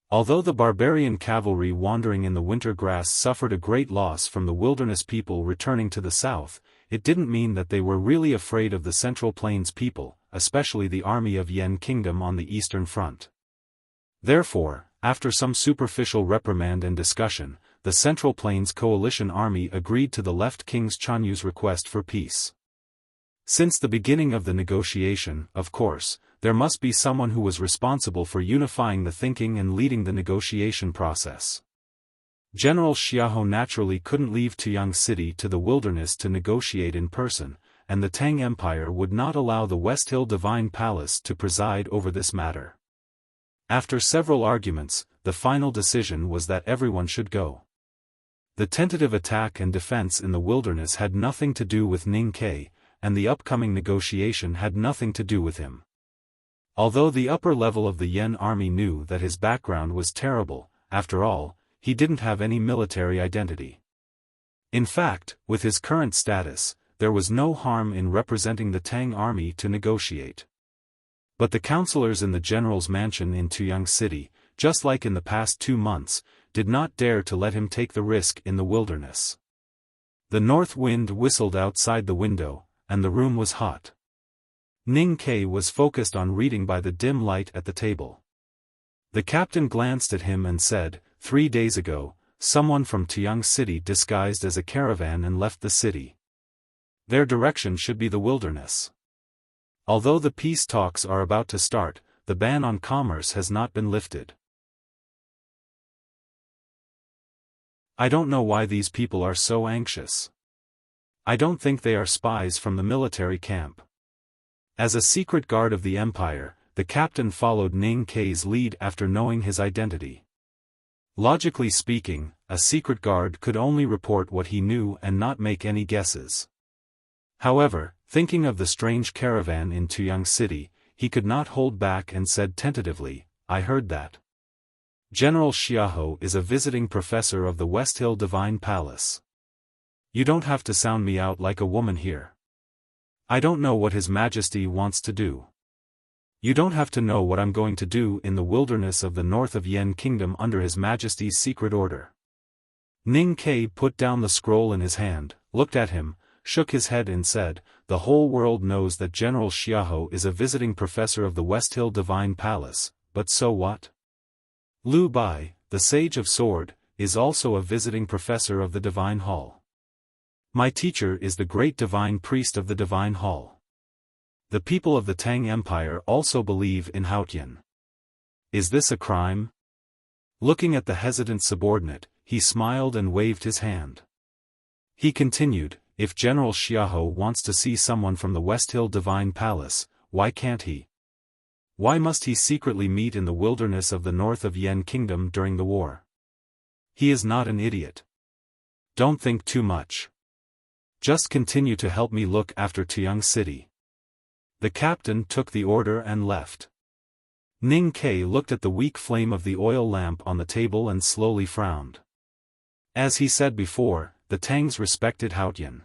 Although the barbarian cavalry wandering in the winter grass suffered a great loss from the wilderness people returning to the south, it didn't mean that they were really afraid of the Central Plains people, especially the army of Yan Kingdom on the Eastern Front. Therefore, after some superficial reprimand and discussion, the Central Plains Coalition Army agreed to the Left King's Chanyu's request for peace. Since the beginning of the negotiation, of course, there must be someone who was responsible for unifying the thinking and leading the negotiation process. General Xiaofan naturally couldn't leave Tuyang City to the wilderness to negotiate in person, and the Tang Empire would not allow the West Hill Divine Palace to preside over this matter. After several arguments, the final decision was that everyone should go. The tentative attack and defense in the wilderness had nothing to do with Ning Ke, and the upcoming negotiation had nothing to do with him. Although the upper level of the Yan army knew that his background was terrible, after all, he didn't have any military identity. In fact, with his current status, there was no harm in representing the Tang army to negotiate. But the counselors in the general's mansion in Tuyang City, just like in the past 2 months, did not dare to let him take the risk in the wilderness. The north wind whistled outside the window, and the room was hot. Ning Ke was focused on reading by the dim light at the table. The captain glanced at him and said, 3 days ago, someone from Tuyang City disguised as a caravan and left the city. Their direction should be the wilderness. Although the peace talks are about to start, the ban on commerce has not been lifted. I don't know why these people are so anxious. I don't think they are spies from the military camp. As a secret guard of the Empire, the captain followed Ning Kei's lead after knowing his identity. Logically speaking, a secret guard could only report what he knew and not make any guesses. However, thinking of the strange caravan in Tuyang City, he could not hold back and said tentatively, I heard that General Xiaofan is a visiting professor of the West Hill Divine Palace. You don't have to sound me out like a woman here. I don't know what His Majesty wants to do. You don't have to know what I'm going to do in the wilderness of the north of Yen Kingdom under His Majesty's secret order. Ning Kei put down the scroll in his hand, looked at him, shook his head and said, the whole world knows that General Xiaofan is a visiting professor of the West Hill Divine Palace, but so what? Liu Bai, the Sage of Sword, is also a visiting professor of the Divine Hall. My teacher is the great divine priest of the Divine Hall. The people of the Tang Empire also believe in Haotian. Is this a crime? Looking at the hesitant subordinate, he smiled and waved his hand. He continued, if General Xiaofan wants to see someone from the West Hill Divine Palace, why can't he? Why must he secretly meet in the wilderness of the north of Yen Kingdom during the war? He is not an idiot. Don't think too much. Just continue to help me look after Tuyang City. The captain took the order and left. Ning Kei looked at the weak flame of the oil lamp on the table and slowly frowned. As he said before, the Tangs respected Haotian.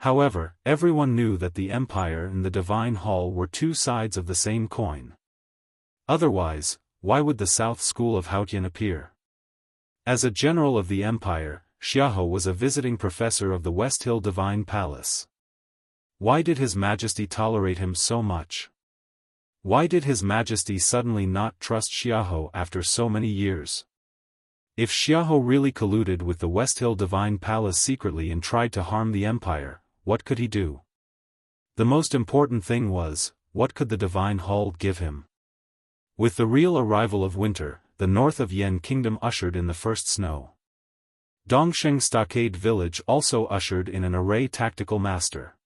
However, everyone knew that the Empire and the Divine Hall were two sides of the same coin. Otherwise, why would the South School of Haotian appear? As a general of the Empire, Xiaofan was a visiting professor of the West Hill Divine Palace. Why did His Majesty tolerate him so much? Why did His Majesty suddenly not trust Xiaofan after so many years? If Xiaofan really colluded with the West Hill Divine Palace secretly and tried to harm the Empire, what could he do? The most important thing was, what could the Divine Hall give him? With the real arrival of winter, the north of Yen Kingdom ushered in the first snow. Dongsheng Stockade Village also ushered in an array tactical master.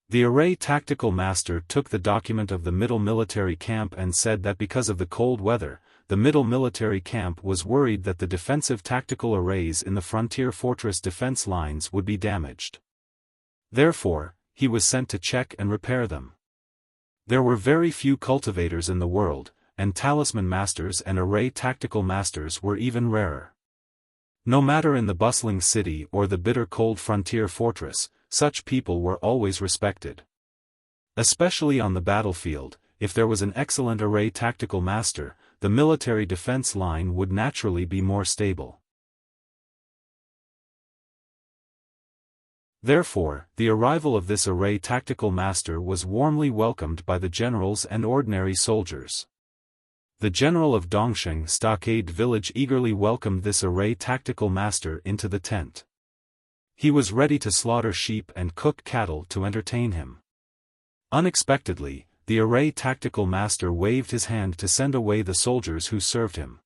The array tactical master took the document of the middle military camp and said that because of the cold weather, the middle military camp was worried that the defensive tactical arrays in the frontier fortress defense lines would be damaged. Therefore, he was sent to check and repair them. There were very few cultivators in the world, and talisman masters and array tactical masters were even rarer. No matter in the bustling city or the bitter cold frontier fortress, such people were always respected. Especially on the battlefield, if there was an excellent array tactical master, the military defense line would naturally be more stable. Therefore, the arrival of this array tactical master was warmly welcomed by the generals and ordinary soldiers. The general of Dongsheng Stockade Village eagerly welcomed this array tactical master into the tent. He was ready to slaughter sheep and cook cattle to entertain him. Unexpectedly, the array tactical master waved his hand to send away the soldiers who served him.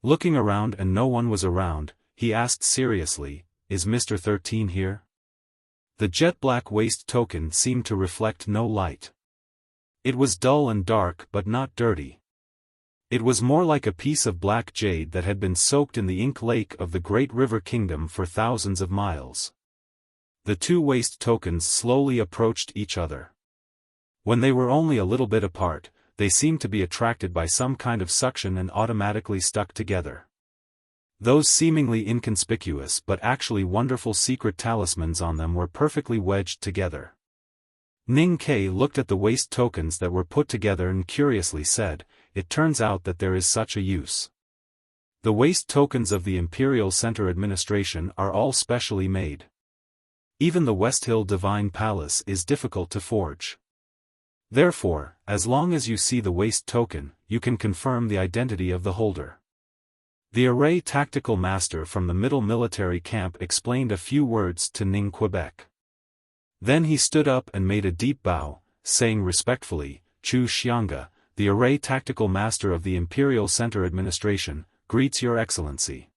Looking around and no one was around, he asked seriously, "Is Mr. 13 here?" The jet-black waist token seemed to reflect no light. It was dull and dark but not dirty. It was more like a piece of black jade that had been soaked in the ink lake of the great river kingdom for thousands of miles. The two waist tokens slowly approached each other. When they were only a little bit apart, they seemed to be attracted by some kind of suction and automatically stuck together. Those seemingly inconspicuous but actually wonderful secret talismans on them were perfectly wedged together. Ning Kei looked at the waist tokens that were put together and curiously said, "It turns out that there is such a use. The waist tokens of the Imperial Center Administration are all specially made. Even the West Hill Divine Palace is difficult to forge. Therefore, as long as you see the waist token, you can confirm the identity of the holder." The array tactical master from the middle military camp explained a few words to Ning Quebec. Then he stood up and made a deep bow, saying respectfully, "Chu Xianga, the array tactical master of the Imperial Center Administration, greets Your Excellency."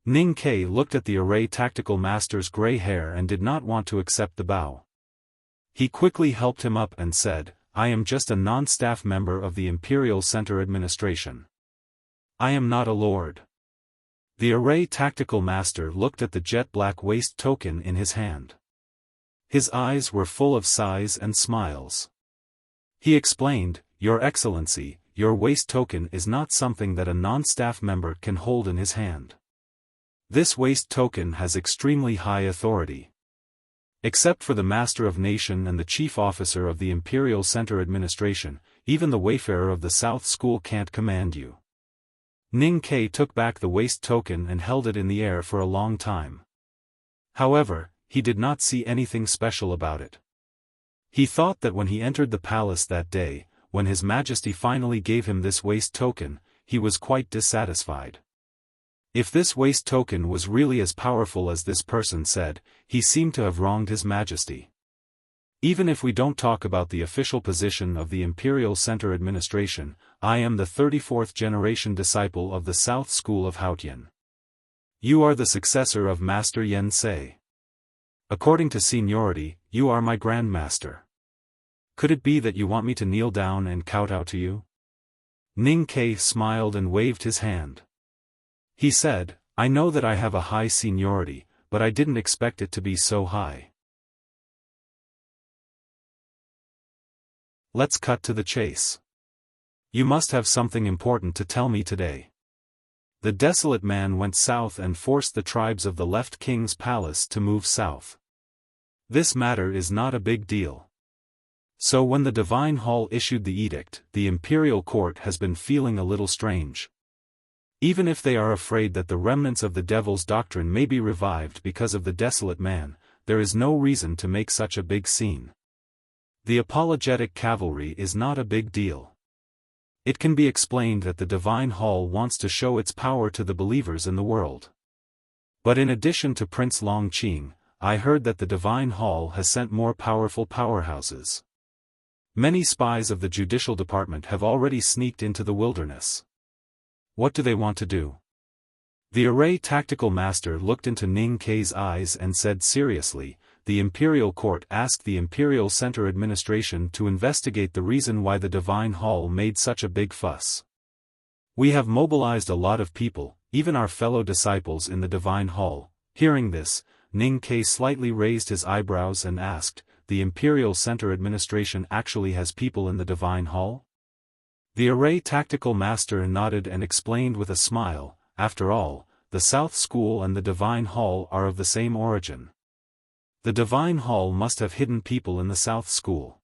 Ning Ke looked at the array tactical master's gray hair and did not want to accept the bow. He quickly helped him up and said, I am just a non-staff member of the Imperial Center Administration. I am not a lord. The array tactical master looked at the jet-black waist token in his hand. His eyes were full of sighs and smiles. He explained, Your Excellency, your waist token is not something that a non-staff member can hold in his hand. This waist token has extremely high authority. Except for the Master of Nation and the Chief Officer of the Imperial Center Administration, even the Wayfarer of the South School can't command you. Ning Ke took back the waist token and held it in the air for a long time. However, he did not see anything special about it. He thought that when he entered the palace that day, when His Majesty finally gave him this waist token, he was quite dissatisfied. If this waist token was really as powerful as this person said, he seemed to have wronged His Majesty. Even if we don't talk about the official position of the Imperial Center Administration, I am the 34th generation disciple of the South School of Haotian. You are the successor of Master Yen Sei. According to seniority, you are my grandmaster. Could it be that you want me to kneel down and kowtow to you? Ning Ke smiled and waved his hand. He said, I know that I have a high seniority, but I didn't expect it to be so high. Let's cut to the chase. You must have something important to tell me today. The desolate man went south and forced the tribes of the left king's palace to move south. This matter is not a big deal. So when the Divine Hall issued the edict, the imperial court has been feeling a little strange. Even if they are afraid that the remnants of the devil's doctrine may be revived because of the desolate man, there is no reason to make such a big scene. The apologetic cavalry is not a big deal. It can be explained that the Divine Hall wants to show its power to the believers in the world. But in addition to Prince Longqing, I heard that the Divine Hall has sent more powerful powerhouses. Many spies of the Judicial Department have already sneaked into the wilderness. What do they want to do? The array tactical master looked into Ning Ke's eyes and said seriously, the Imperial Court asked the Imperial Center Administration to investigate the reason why the Divine Hall made such a big fuss. We have mobilized a lot of people, even our fellow disciples in the Divine Hall. Hearing this, Ning Ke slightly raised his eyebrows and asked, the Imperial Center Administration actually has people in the Divine Hall? The array tactical master nodded and explained with a smile, after all, the South School and the Divine Hall are of the same origin. The Divine Hall must have hidden people in the South School.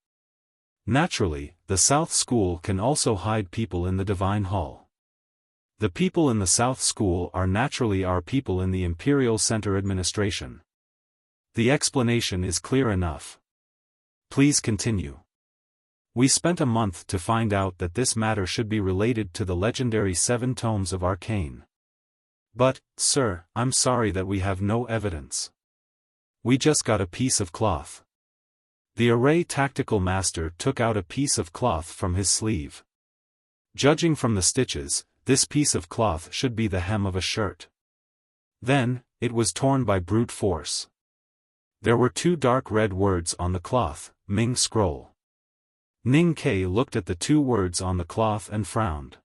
Naturally, the South School can also hide people in the Divine Hall. The people in the South School are naturally our people in the Imperial Center Administration. The explanation is clear enough. Please continue. We spent a month to find out that this matter should be related to the legendary 7 tomes of Arcane. But, sir, I'm sorry that we have no evidence. We just got a piece of cloth. The array tactical master took out a piece of cloth from his sleeve. Judging from the stitches, this piece of cloth should be the hem of a shirt. Then, it was torn by brute force. There were 2 dark red words on the cloth, Ming Scroll. Ning Ke looked at the 2 words on the cloth and frowned.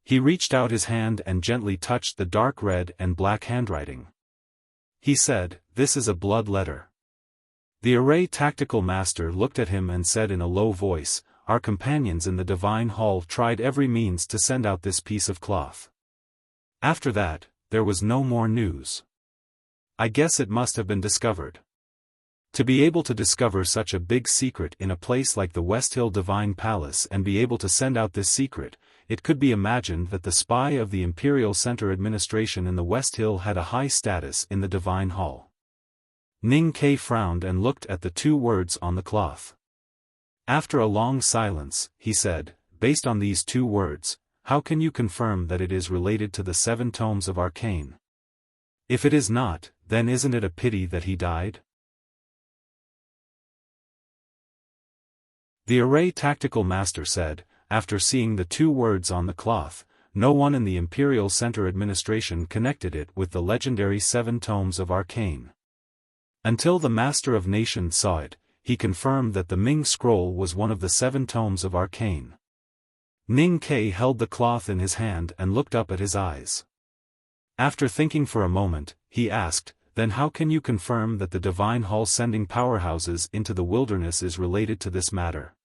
He reached out his hand and gently touched the dark red and black handwriting. He said, this is a blood letter. The array tactical master looked at him and said in a low voice, our companions in the Divine Hall tried every means to send out this piece of cloth. After that, there was no more news. I guess it must have been discovered. To be able to discover such a big secret in a place like the West Hill Divine Palace and be able to send out this secret, it could be imagined that the spy of the Imperial Center Administration in the West Hill had a high status in the Divine Hall. Ning Ke frowned and looked at the 2 words on the cloth. After a long silence, he said, based on these 2 words, how can you confirm that it is related to the 7 tomes of Arcane? If it is not, then isn't it a pity that he died? The array tactical master said, after seeing the 2 words on the cloth, no one in the Imperial Center administration connected it with the legendary 7 tomes of arcane. Until the Master of Nations saw it, he confirmed that the Ming scroll was one of the 7 tomes of arcane. Ning Ke held the cloth in his hand and looked up at his eyes. After thinking for a moment, he asked, "Then how can you confirm that the Divine Hall sending powerhouses into the wilderness is related to this matter?"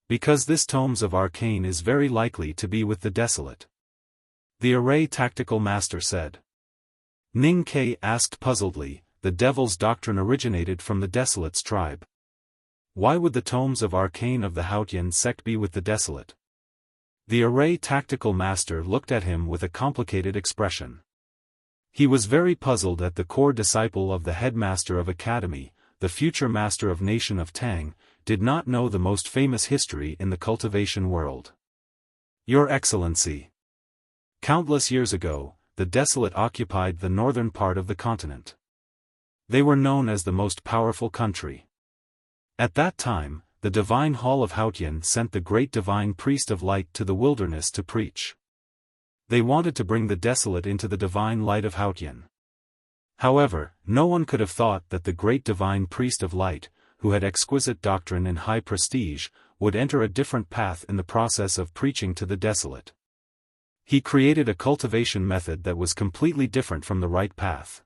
"Because this tomes of arcane is very likely to be with the Desolate," the Array Tactical Master said. Ning Ke asked puzzledly, "The Devil's Doctrine originated from the Desolate's tribe. Why would the tomes of arcane of the Haotian sect be with the Desolate?" The Array Tactical Master looked at him with a complicated expression. He was very puzzled at the core disciple of the headmaster of academy, the future master of nation of Tang, did not know the most famous history in the cultivation world. "Your Excellency. Countless years ago, the Desolate occupied the northern part of the continent. They were known as the most powerful country. At that time, the Divine Hall of Haotian sent the great Divine Priest of Light to the wilderness to preach. They wanted to bring the Desolate into the Divine Light of Haotian. However, no one could have thought that the great Divine Priest of Light, who had exquisite doctrine and high prestige, would enter a different path in the process of preaching to the Desolate. He created a cultivation method that was completely different from the right path."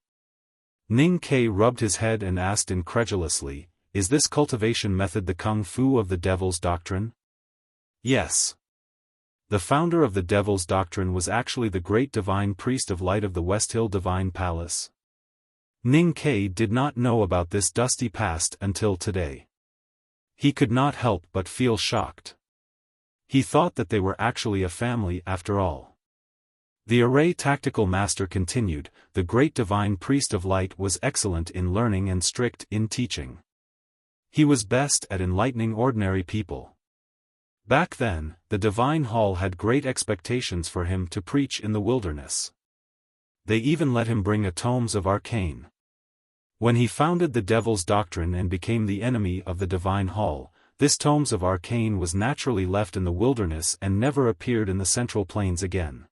Ning Ke rubbed his head and asked incredulously, "Is this cultivation method the Kung Fu of the Devil's Doctrine?" "Yes. The founder of the Devil's Doctrine was actually the great Divine Priest of Light of the West Hill Divine Palace." Ning Ke did not know about this dusty past until today. He could not help but feel shocked. He thought that they were actually a family after all. The Array Tactical Master continued, "The great Divine Priest of Light was excellent in learning and strict in teaching. He was best at enlightening ordinary people. Back then, the Divine Hall had great expectations for him to preach in the wilderness. They even let him bring a tomes of arcane. When he founded the Devil's Doctrine and became the enemy of the Divine Hall, this tomes of arcane was naturally left in the wilderness and never appeared in the Central Plains again.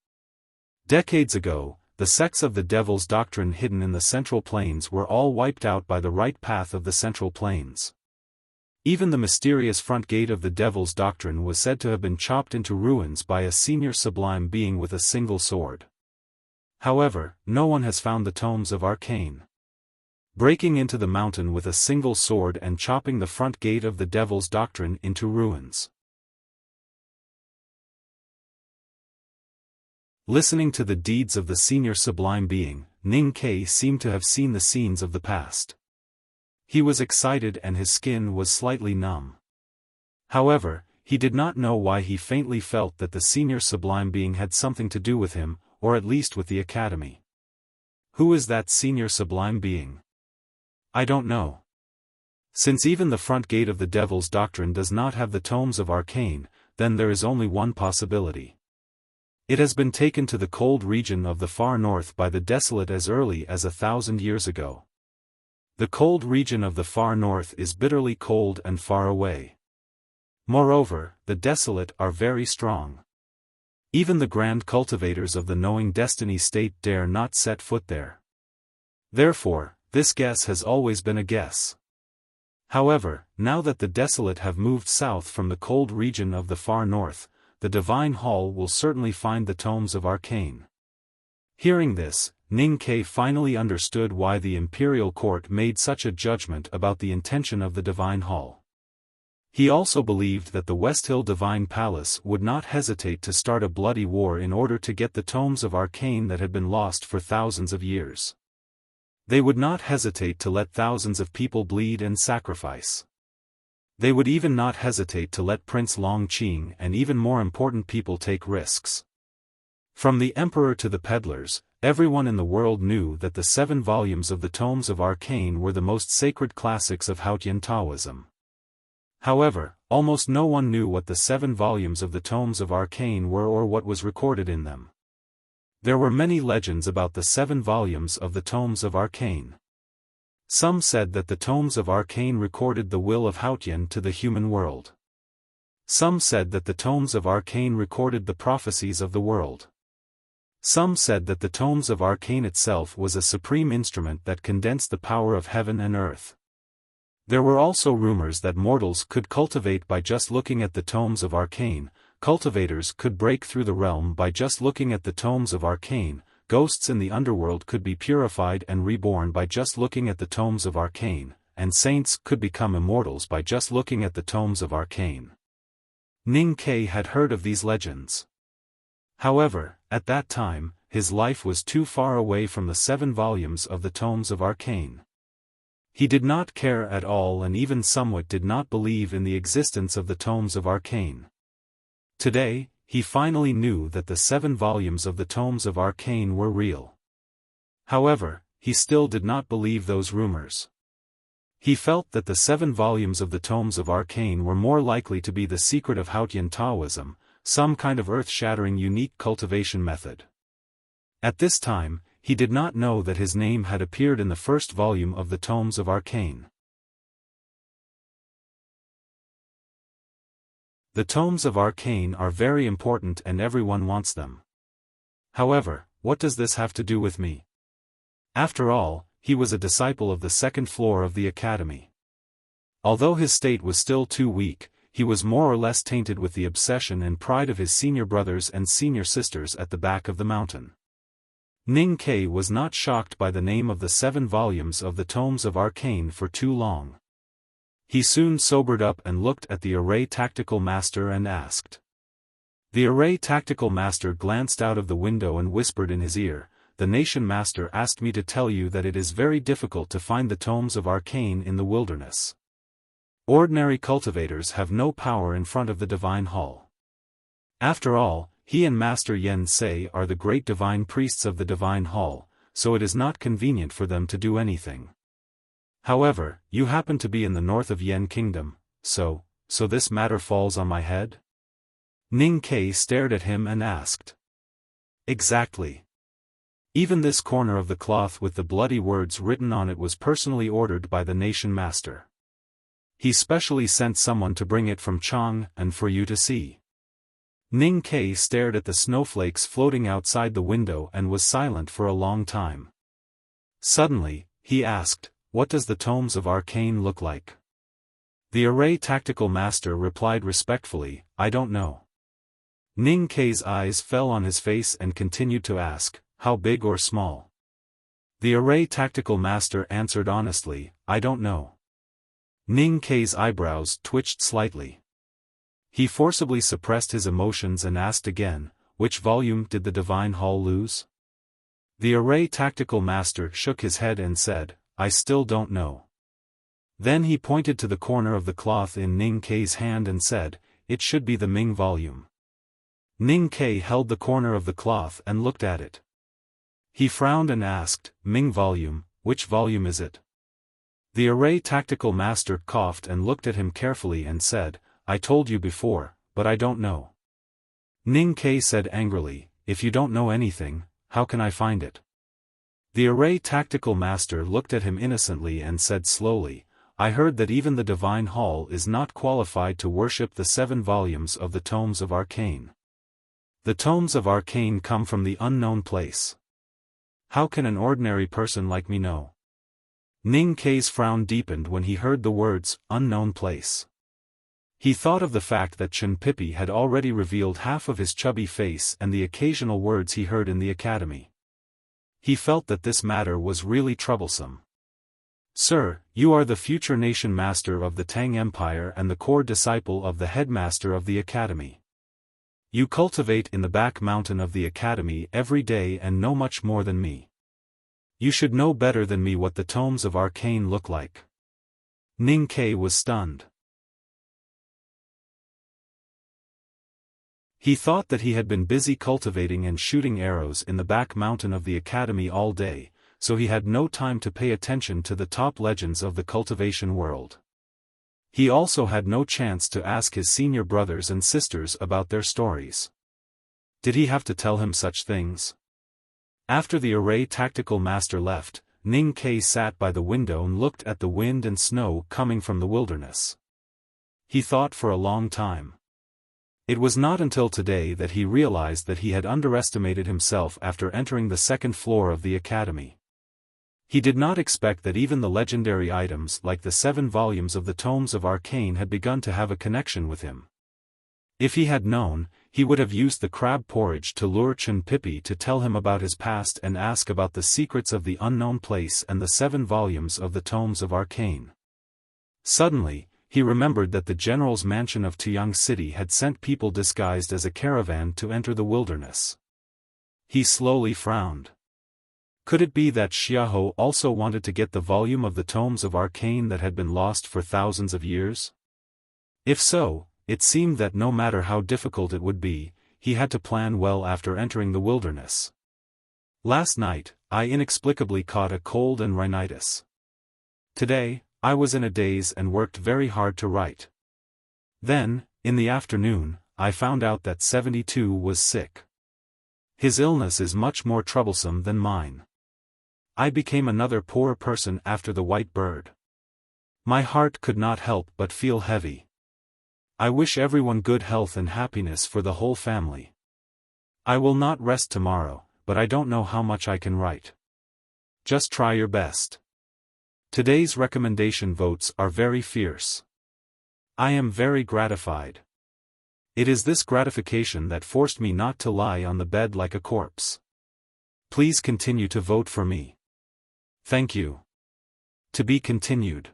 Decades ago, the sects of the Devil's Doctrine hidden in the Central Plains were all wiped out by the right path of the Central Plains. Even the mysterious front gate of the Devil's Doctrine was said to have been chopped into ruins by a senior sublime being with a single sword. However, no one has found the tomes of arcane. Breaking into the mountain with a single sword and chopping the front gate of the Devil's Doctrine into ruins." Listening to the deeds of the senior sublime being, Ning Ke seemed to have seen the scenes of the past. He was excited and his skin was slightly numb. However, he did not know why he faintly felt that the senior sublime being had something to do with him, or at least with the academy. "Who is that senior sublime being?" "I don't know. Since even the front gate of the Devil's Doctrine does not have the tomes of arcane, then there is only one possibility. It has been taken to the cold region of the far north by the Desolate as early as 1,000 years ago. The cold region of the far north is bitterly cold and far away. Moreover, the Desolate are very strong. Even the grand cultivators of the knowing destiny state dare not set foot there. Therefore, this guess has always been a guess. However, now that the Desolate have moved south from the cold region of the far north, the Divine Hall will certainly find the tomes of arcane." Hearing this, Ning Ke finally understood why the imperial court made such a judgment about the intention of the Divine Hall. He also believed that the West Hill Divine Palace would not hesitate to start a bloody war in order to get the tomes of arcane that had been lost for thousands of years. They would not hesitate to let thousands of people bleed and sacrifice. They would even not hesitate to let Prince Long Qing and even more important people take risks. From the emperor to the peddlers, everyone in the world knew that the 7 volumes of the tomes of arcane were the most sacred classics of Haotian Taoism. However, almost no one knew what the 7 volumes of the tomes of arcane were or what was recorded in them. There were many legends about the 7 volumes of the tomes of arcane. Some said that the tomes of arcane recorded the will of Haotian to the human world. Some said that the tomes of Arcane recorded the prophecies of the world. Some said that the tomes of Arcane itself was a supreme instrument that condensed the power of heaven and earth. There were also rumors that mortals could cultivate by just looking at the tomes of Arcane, cultivators could break through the realm by just looking at the tomes of Arcane, ghosts in the underworld could be purified and reborn by just looking at the tomes of Arcane, and saints could become immortals by just looking at the tomes of Arcane. Ning Ke had heard of these legends. However, at that time, his life was too far away from the 7 volumes of the tomes of Arcane. He did not care at all and even somewhat did not believe in the existence of the tomes of Arcane. Today, he finally knew that the 7 volumes of the tomes of Arcane were real. However, he still did not believe those rumors. He felt that the 7 volumes of the tomes of Arcane were more likely to be the secret of Haotian Taoism, some kind of earth-shattering unique cultivation method. At this time, he did not know that his name had appeared in the first volume of the tomes of Arcane. The tomes of Arcane are very important and everyone wants them. However, what does this have to do with me? After all, he was a disciple of the 2nd floor of the academy. Although his state was still too weak, he was more or less tainted with the obsession and pride of his senior brothers and senior sisters at the back of the mountain. Ning Ke was not shocked by the name of the 7 volumes of the tomes of Arcane for too long. He soon sobered up and looked at the Array Tactical Master and asked. The Array Tactical Master glanced out of the window and whispered in his ear, "The Nation Master asked me to tell you that it is very difficult to find the tomes of Arcane in the wilderness. Ordinary cultivators have no power in front of the Divine Hall. After all, he and Master Yen Sei are the great divine priests of the Divine Hall, so it is not convenient for them to do anything. However, you happen to be in the north of Yen Kingdom, so this matter falls on my head?" Ning Ke stared at him and asked. "Exactly. Even this corner of the cloth with the bloody words written on it was personally ordered by the Nation Master. He specially sent someone to bring it from Chang and for you to see." Ning Ke stared at the snowflakes floating outside the window and was silent for a long time. Suddenly, he asked, "What does the tomes of Arcane look like?" The Array Tactical Master replied respectfully, "I don't know." Ning Ke's eyes fell on his face and continued to ask, "How big or small?" The Array Tactical Master answered honestly, "I don't know." Ning Ke's eyebrows twitched slightly. He forcibly suppressed his emotions and asked again, "Which volume did the Divine Hall lose?" The Array Tactical Master shook his head and said, "I still don't know." Then he pointed to the corner of the cloth in Ning Ke's hand and said, "It should be the Ming volume." Ning Ke held the corner of the cloth and looked at it. He frowned and asked, "Ming volume, which volume is it?" The Array Tactical Master coughed and looked at him carefully and said, "I told you before, but I don't know." Ning Ke said angrily, "If you don't know anything, how can I find it?" The Array Tactical Master looked at him innocently and said slowly, "I heard that even the Divine Hall is not qualified to worship the 7 volumes of the tomes of Arcane. The tomes of Arcane come from the unknown place. How can an ordinary person like me know?" Ning Ke's frown deepened when he heard the words, "unknown place." He thought of the fact that Chen Pipi had already revealed half of his chubby face and the occasional words he heard in the academy. He felt that this matter was really troublesome. "Sir, you are the future Nation Master of the Tang Empire and the core disciple of the headmaster of the academy. You cultivate in the back mountain of the academy every day and know much more than me. You should know better than me what the tomes of Arcane look like." Ning Ke was stunned. He thought that he had been busy cultivating and shooting arrows in the back mountain of the academy all day, so he had no time to pay attention to the top legends of the cultivation world. He also had no chance to ask his senior brothers and sisters about their stories. Did he have to tell him such things? After the Array Tactical Master left, Ning Ke sat by the window and looked at the wind and snow coming from the wilderness. He thought for a long time. It was not until today that he realized that he had underestimated himself after entering the second floor of the academy. He did not expect that even the legendary items like the 7 volumes of the Tomes of Arcane had begun to have a connection with him. If he had known, he would have used the crab porridge to lure Chun Pippi to tell him about his past and ask about the secrets of the unknown place and the 7 volumes of the Tomes of Arcane. Suddenly, he remembered that the general's mansion of Tuyang City had sent people disguised as a caravan to enter the wilderness. He slowly frowned. Could it be that Xiaofan also wanted to get the volume of the Tomes of Arcane that had been lost for thousands of years? If so, it seemed that no matter how difficult it would be, he had to plan well after entering the wilderness. Last night, I inexplicably caught a cold and rhinitis. Today, I was in a daze and worked very hard to write. Then, in the afternoon, I found out that 72 was sick. His illness is much more troublesome than mine. I became another poor person after the white bird. My heart could not help but feel heavy. I wish everyone good health and happiness for the whole family. I will not rest tomorrow, but I don't know how much I can write. Just try your best. Today's recommendation votes are very fierce. I am very gratified. It is this gratification that forced me not to lie on the bed like a corpse. Please continue to vote for me. Thank you. To be continued.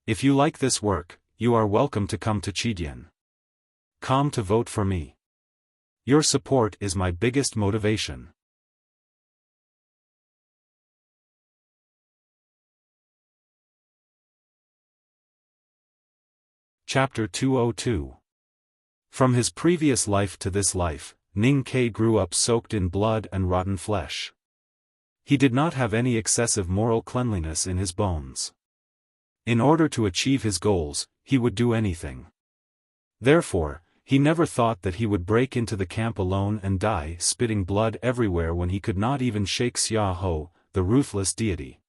If you like this work, you are welcome to come to Chidian. Come to vote for me. Your support is my biggest motivation. Chapter 202. From his previous life to this life, Ning Ke grew up soaked in blood and rotten flesh. He did not have any excessive moral cleanliness in his bones. In order to achieve his goals, he would do anything. Therefore, he never thought that he would break into the camp alone and die spitting blood everywhere when he could not even shake Xiaofan, the ruthless deity.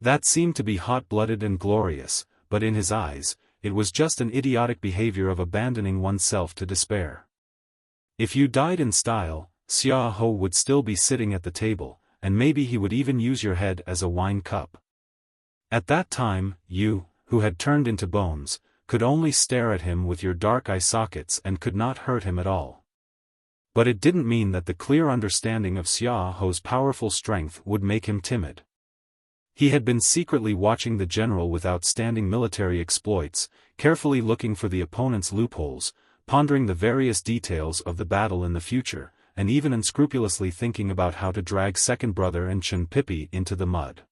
That seemed to be hot-blooded and glorious, but in his eyes, it was just an idiotic behavior of abandoning oneself to despair. If you died in style, Xiaofan would still be sitting at the table, and maybe he would even use your head as a wine cup. At that time, you, who had turned into bones, could only stare at him with your dark eye sockets and could not hurt him at all. But it didn't mean that the clear understanding of Xiaofan's powerful strength would make him timid. He had been secretly watching the general with outstanding military exploits, carefully looking for the opponent's loopholes, pondering the various details of the battle in the future, and even unscrupulously thinking about how to drag second brother and Chun Pippi into the mud.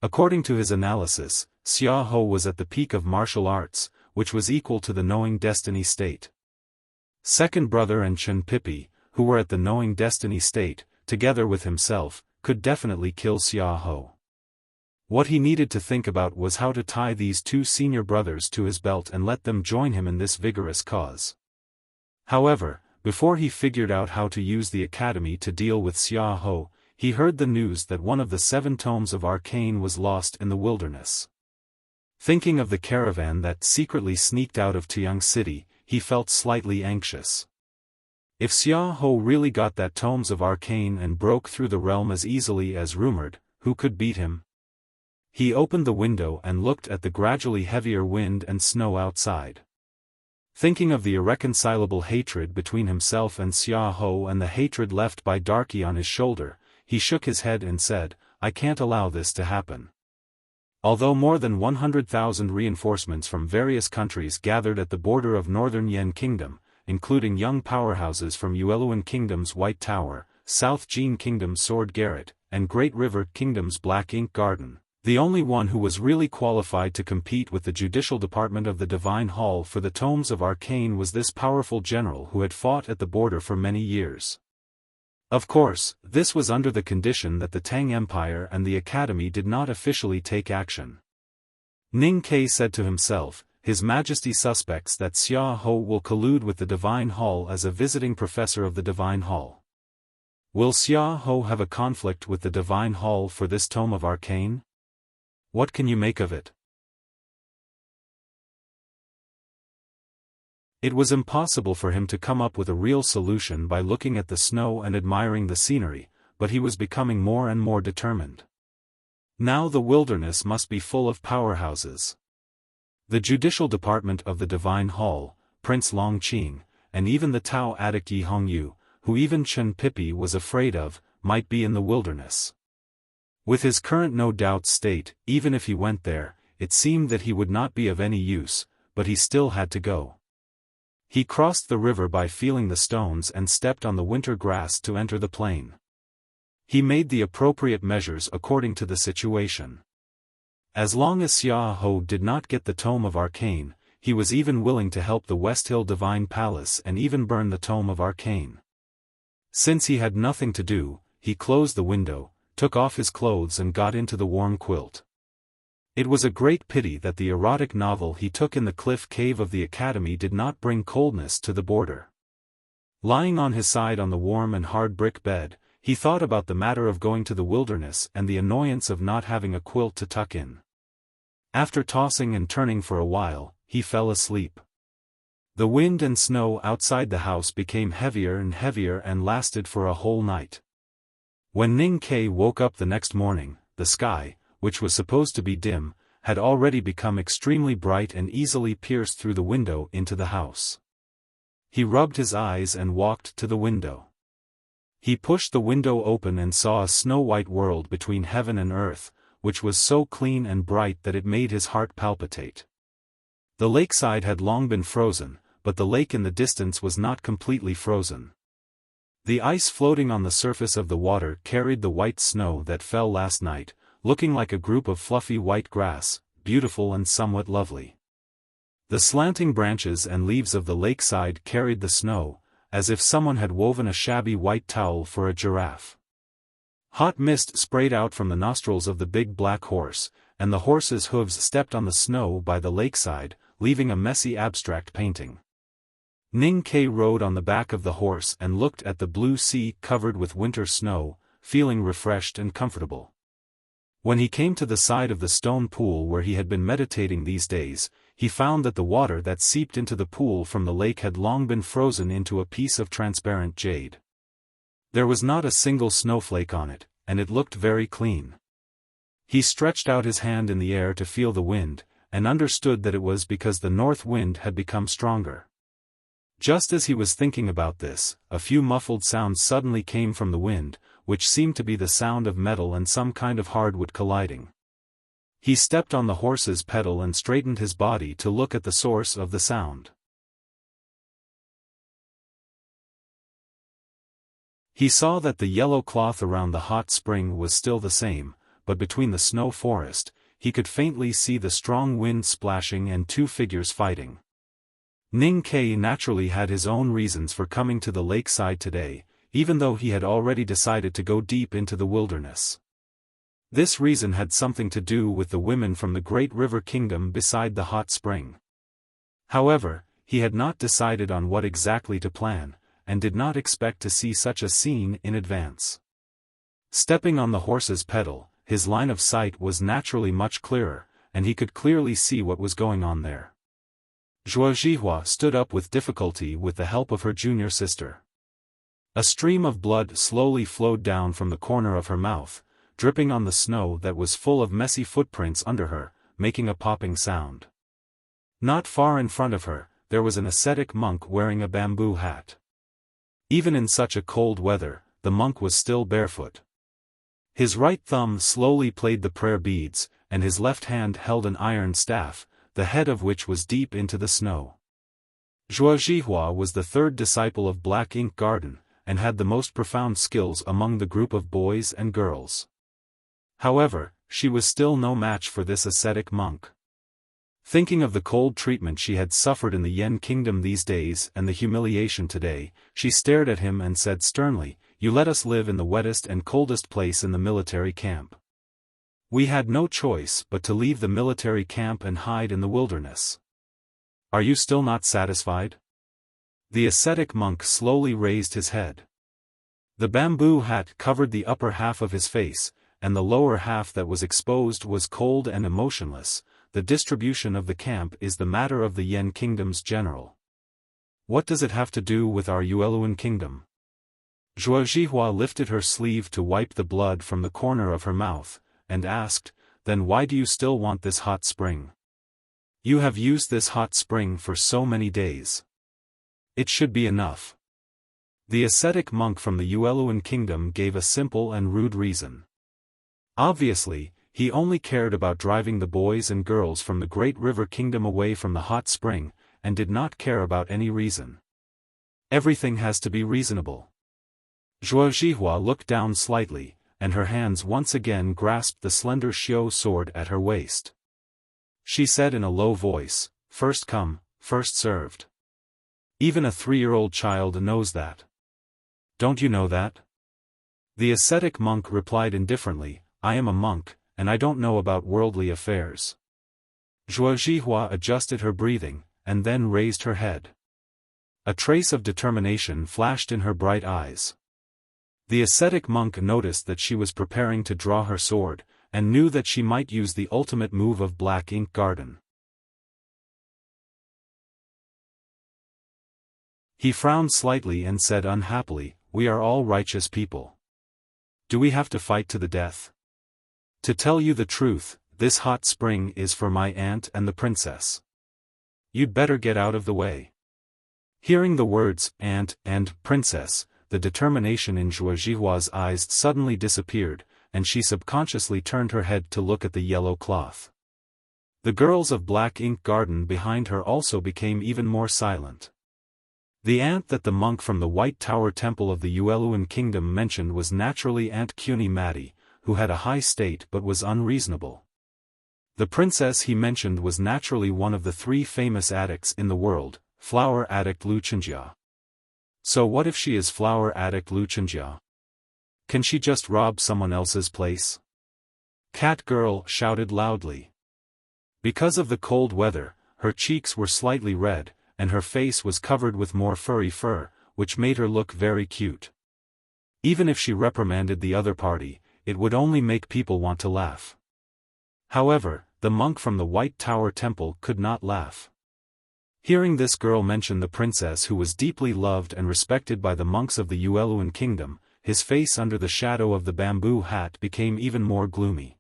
According to his analysis, Xiaofan was at the peak of martial arts, which was equal to the knowing destiny state. Second brother and Chun Pippi, who were at the knowing destiny state, together with himself, could definitely kill Xiaofan. What he needed to think about was how to tie these 2 senior brothers to his belt and let them join him in this vigorous cause. However, before he figured out how to use the academy to deal with Xiaofan, he heard the news that one of the 7 tomes of Arcane was lost in the wilderness. Thinking of the caravan that secretly sneaked out of Tuyang City, he felt slightly anxious. If Xiaofan really got that tomes of Arcane and broke through the realm as easily as rumored, who could beat him? He opened the window and looked at the gradually heavier wind and snow outside. Thinking of the irreconcilable hatred between himself and Xiaofan and the hatred left by Darky on his shoulder, he shook his head and said, I can't allow this to happen. Although more than 100,000 reinforcements from various countries gathered at the border of Northern Yan Kingdom, including young powerhouses from Yueluan Kingdom's White Tower, South Jin Kingdom's Sword Garret, and Great River Kingdom's Black Ink Garden, the only one who was really qualified to compete with the judicial department of the Divine Hall for the Tomes of Arcane was this powerful general who had fought at the border for many years. Of course, this was under the condition that the Tang Empire and the Academy did not officially take action. Ning Ke said to himself, His Majesty suspects that Xiaofan will collude with the Divine Hall as a visiting professor of the Divine Hall. Will Xiaofan have a conflict with the Divine Hall for this Tome of Arcane? What can you make of it? It was impossible for him to come up with a real solution by looking at the snow and admiring the scenery, but he was becoming more and more determined. Now the wilderness must be full of powerhouses. The judicial department of the Divine Hall, Prince Long Qing, and even the Tao addict Yi Hongyu, who even Chen Pipi was afraid of, might be in the wilderness. With his current no-doubt state, even if he went there, it seemed that he would not be of any use, but he still had to go. He crossed the river by feeling the stones and stepped on the winter grass to enter the plain. He made the appropriate measures according to the situation. As long as Xiaofan did not get the Tome of Arcane, he was even willing to help the West Hill Divine Palace and even burn the Tome of Arcane. Since he had nothing to do, he closed the window, took off his clothes and got into the warm quilt. It was a great pity that the erotic novel he took in the cliff cave of the academy did not bring coldness to the border. Lying on his side on the warm and hard brick bed, he thought about the matter of going to the wilderness and the annoyance of not having a quilt to tuck in. After tossing and turning for a while, he fell asleep. The wind and snow outside the house became heavier and lasted for a whole night. When Ning Ke woke up the next morning, the sky, which was supposed to be dim, had already become extremely bright and easily pierced through the window into the house. He rubbed his eyes and walked to the window. He pushed the window open and saw a snow-white world between heaven and earth, which was so clean and bright that it made his heart palpitate. The lakeside had long been frozen, but the lake in the distance was not completely frozen. The ice floating on the surface of the water carried the white snow that fell last night, looking like a group of fluffy white grass, beautiful and somewhat lovely. The slanting branches and leaves of the lakeside carried the snow, as if someone had woven a shabby white towel for a giraffe. Hot mist sprayed out from the nostrils of the big black horse, and the horse's hooves stepped on the snow by the lakeside, leaving a messy abstract painting. Ning Ke rode on the back of the horse and looked at the blue sea covered with winter snow, feeling refreshed and comfortable. When he came to the side of the stone pool where he had been meditating these days, he found that the water that seeped into the pool from the lake had long been frozen into a piece of transparent jade. There was not a single snowflake on it, and it looked very clean. He stretched out his hand in the air to feel the wind, and understood that it was because the north wind had become stronger. Just as he was thinking about this, a few muffled sounds suddenly came from the wind, which seemed to be the sound of metal and some kind of hardwood colliding. He stepped on the horse's pedal and straightened his body to look at the source of the sound. He saw that the yellow cloth around the hot spring was still the same, but between the snow forest, he could faintly see the strong wind splashing and two figures fighting. Ning Ke naturally had his own reasons for coming to the lakeside today, even though he had already decided to go deep into the wilderness. This reason had something to do with the women from the great river kingdom beside the hot spring. However, he had not decided on what exactly to plan, and did not expect to see such a scene in advance. Stepping on the horse's pedal, his line of sight was naturally much clearer, and he could clearly see what was going on there. Zhuo Zhihua stood up with difficulty with the help of her junior sister. A stream of blood slowly flowed down from the corner of her mouth, dripping on the snow that was full of messy footprints under her, making a popping sound. Not far in front of her, there was an ascetic monk wearing a bamboo hat. Even in such a cold weather, the monk was still barefoot. His right thumb slowly played the prayer beads, and his left hand held an iron staff, the head of which was deep into the snow. Zhuo Zhihua was the third disciple of Black Ink Garden, and had the most profound skills among the group of boys and girls. However, she was still no match for this ascetic monk. Thinking of the cold treatment she had suffered in the Yen kingdom these days and the humiliation today, she stared at him and said sternly, "You let us live in the wettest and coldest place in the military camp. We had no choice but to leave the military camp and hide in the wilderness. Are you still not satisfied?" The ascetic monk slowly raised his head. The bamboo hat covered the upper half of his face, and the lower half that was exposed was cold and emotionless. The distribution of the camp is the matter of the Yen kingdom's general. What does it have to do with our Yueluan kingdom? Zhuo Zhihua lifted her sleeve to wipe the blood from the corner of her mouth, and asked, then why do you still want this hot spring? You have used this hot spring for so many days. It should be enough. The ascetic monk from the Yueluan kingdom gave a simple and rude reason. Obviously, he only cared about driving the boys and girls from the great river kingdom away from the hot spring, and did not care about any reason. Everything has to be reasonable. Zhuo Zhihua looked down slightly, and her hands once again grasped the slender Xiao sword at her waist. She said in a low voice, first come, first served. Even a 3-year-old child knows that. Don't you know that? The ascetic monk replied indifferently, I am a monk, and I don't know about worldly affairs. Zhuo Zhihua adjusted her breathing, and then raised her head. A trace of determination flashed in her bright eyes. The ascetic monk noticed that she was preparing to draw her sword, and knew that she might use the ultimate move of Black Ink Garden. He frowned slightly and said unhappily, we are all righteous people. Do we have to fight to the death? To tell you the truth, this hot spring is for my aunt and the princess. You'd better get out of the way. Hearing the words, aunt, and princess, the determination in Zhuo Zhihua's eyes suddenly disappeared, and she subconsciously turned her head to look at the yellow cloth. The girls of Black Ink Garden behind her also became even more silent. The aunt that the monk from the White Tower Temple of the Yueluan Kingdom mentioned was naturally Aunt Cuny Matty, who had a high state but was unreasonable. The princess he mentioned was naturally one of the 3 famous addicts in the world, flower addict Lu Chenjia. So what if she is flower addict Lu Chenjia? Can she just rob someone else's place? Cat Girl shouted loudly. Because of the cold weather, her cheeks were slightly red, and her face was covered with more furry fur, which made her look very cute. Even if she reprimanded the other party, it would only make people want to laugh. However, the monk from the White Tower Temple could not laugh. Hearing this girl mention the princess who was deeply loved and respected by the monks of the Yueluan Kingdom, his face under the shadow of the bamboo hat became even more gloomy.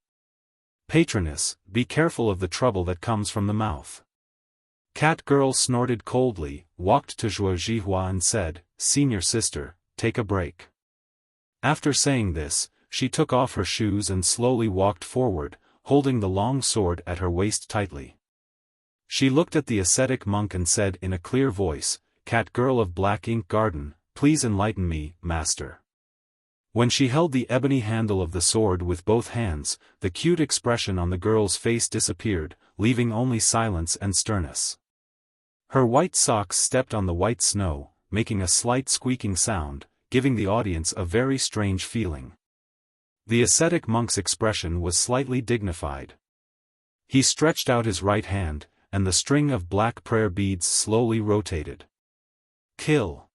Patroness, be careful of the trouble that comes from the mouth. Cat Girl snorted coldly, walked to Zhuo Zhihua and said, Senior sister, take a break. After saying this, she took off her shoes and slowly walked forward, holding the long sword at her waist tightly. She looked at the ascetic monk and said in a clear voice, Cat Girl of Black Ink Garden, please enlighten me, master. When she held the ebony handle of the sword with both hands, the cute expression on the girl's face disappeared, leaving only silence and sternness. Her white socks stepped on the white snow, making a slight squeaking sound, giving the audience a very strange feeling. The ascetic monk's expression was slightly dignified. He stretched out his right hand, and the string of black prayer beads slowly rotated. Kill!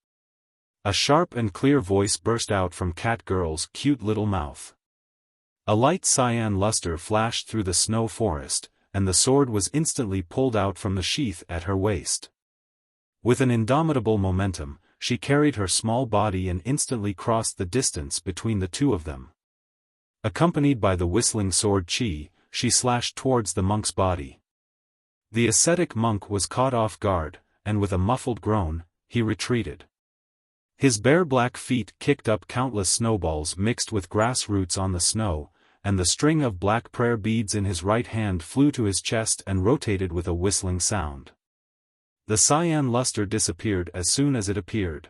A sharp and clear voice burst out from Cat Girl's cute little mouth. A light cyan luster flashed through the snow forest, and the sword was instantly pulled out from the sheath at her waist. With an indomitable momentum, she carried her small body and instantly crossed the distance between the two of them. Accompanied by the whistling sword Qi, she slashed towards the monk's body. The ascetic monk was caught off guard, and with a muffled groan, he retreated. His bare black feet kicked up countless snowballs mixed with grass roots on the snow, and the string of black prayer beads in his right hand flew to his chest and rotated with a whistling sound. The cyan luster disappeared as soon as it appeared.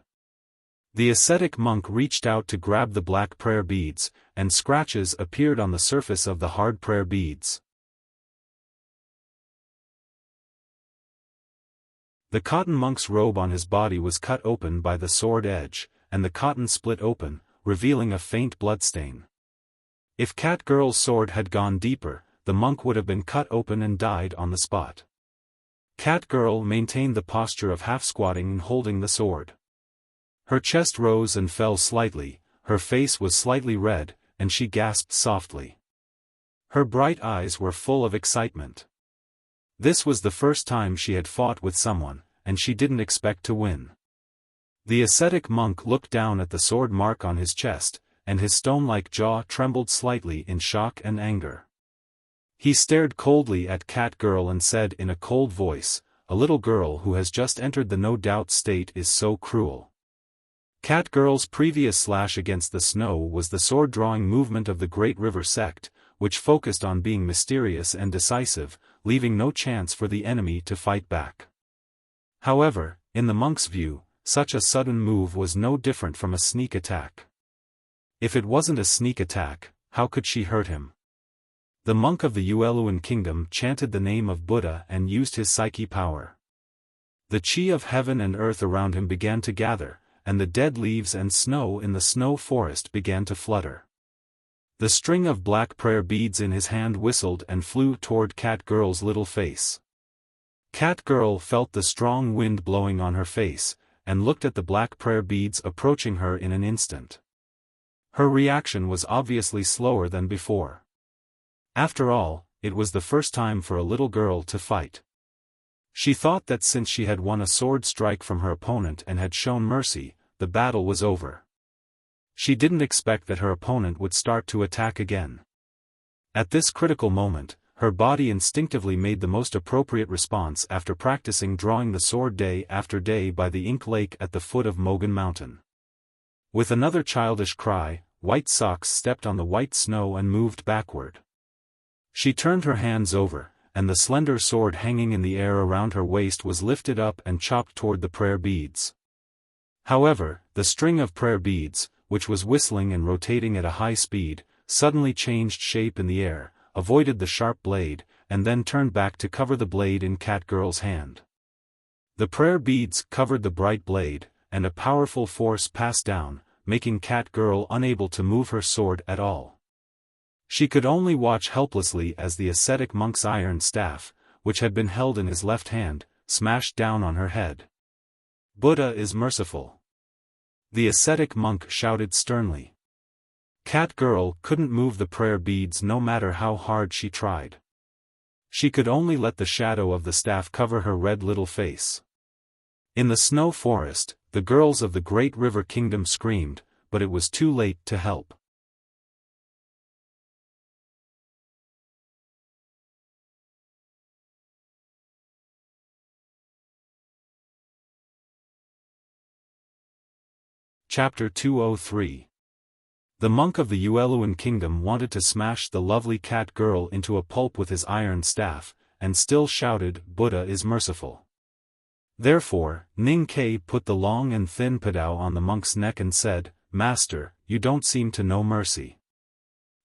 The ascetic monk reached out to grab the black prayer beads, and scratches appeared on the surface of the hard prayer beads. The cotton monk's robe on his body was cut open by the sword edge, and the cotton split open, revealing a faint bloodstain. If Cat Girl's sword had gone deeper, the monk would have been cut open and died on the spot. Cat Girl maintained the posture of half-squatting and holding the sword. Her chest rose and fell slightly, her face was slightly red, and she gasped softly. Her bright eyes were full of excitement. This was the first time she had fought with someone, and she didn't expect to win. The ascetic monk looked down at the sword mark on his chest, and his stone-like jaw trembled slightly in shock and anger. He stared coldly at Cat Girl and said in a cold voice, "A little girl who has just entered the no-doubt state is so cruel." Cat Girl's previous slash against the snow was the sword-drawing movement of the Great River sect, which focused on being mysterious and decisive, leaving no chance for the enemy to fight back. However, in the monk's view, such a sudden move was no different from a sneak attack. If it wasn't a sneak attack, how could she hurt him? The monk of the Yueluan kingdom chanted the name of Buddha and used his psyche power. The chi of heaven and earth around him began to gather, and the dead leaves and snow in the snow forest began to flutter. The string of black prayer beads in his hand whistled and flew toward Cat Girl's little face. Cat Girl felt the strong wind blowing on her face, and looked at the black prayer beads approaching her in an instant. Her reaction was obviously slower than before. After all, it was the first time for a little girl to fight. She thought that since she had won a sword strike from her opponent and had shown mercy, the battle was over. She didn't expect that her opponent would start to attack again. At this critical moment, her body instinctively made the most appropriate response after practicing drawing the sword day after day by the ink lake at the foot of Mogan Mountain. With another childish cry, White Socks stepped on the white snow and moved backward. She turned her hands over, and the slender sword hanging in the air around her waist was lifted up and chopped toward the prayer beads. However, the string of prayer beads, which was whistling and rotating at a high speed, suddenly changed shape in the air, avoided the sharp blade, and then turned back to cover the blade in Cat Girl's hand. The prayer beads covered the bright blade, and a powerful force passed down, making Cat Girl unable to move her sword at all. She could only watch helplessly as the ascetic monk's iron staff, which had been held in his left hand, smashed down on her head. "Buddha is merciful," the ascetic monk shouted sternly. Cat Girl couldn't move the prayer beads no matter how hard she tried. She could only let the shadow of the staff cover her red little face. In the snow forest, the girls of the Great River Kingdom screamed, but it was too late to help. Chapter 203. The monk of the Yueluan kingdom wanted to smash the lovely Cat Girl into a pulp with his iron staff, and still shouted, "Buddha is merciful." Therefore, Ning Ke put the long and thin padao on the monk's neck and said, "Master, you don't seem to know mercy."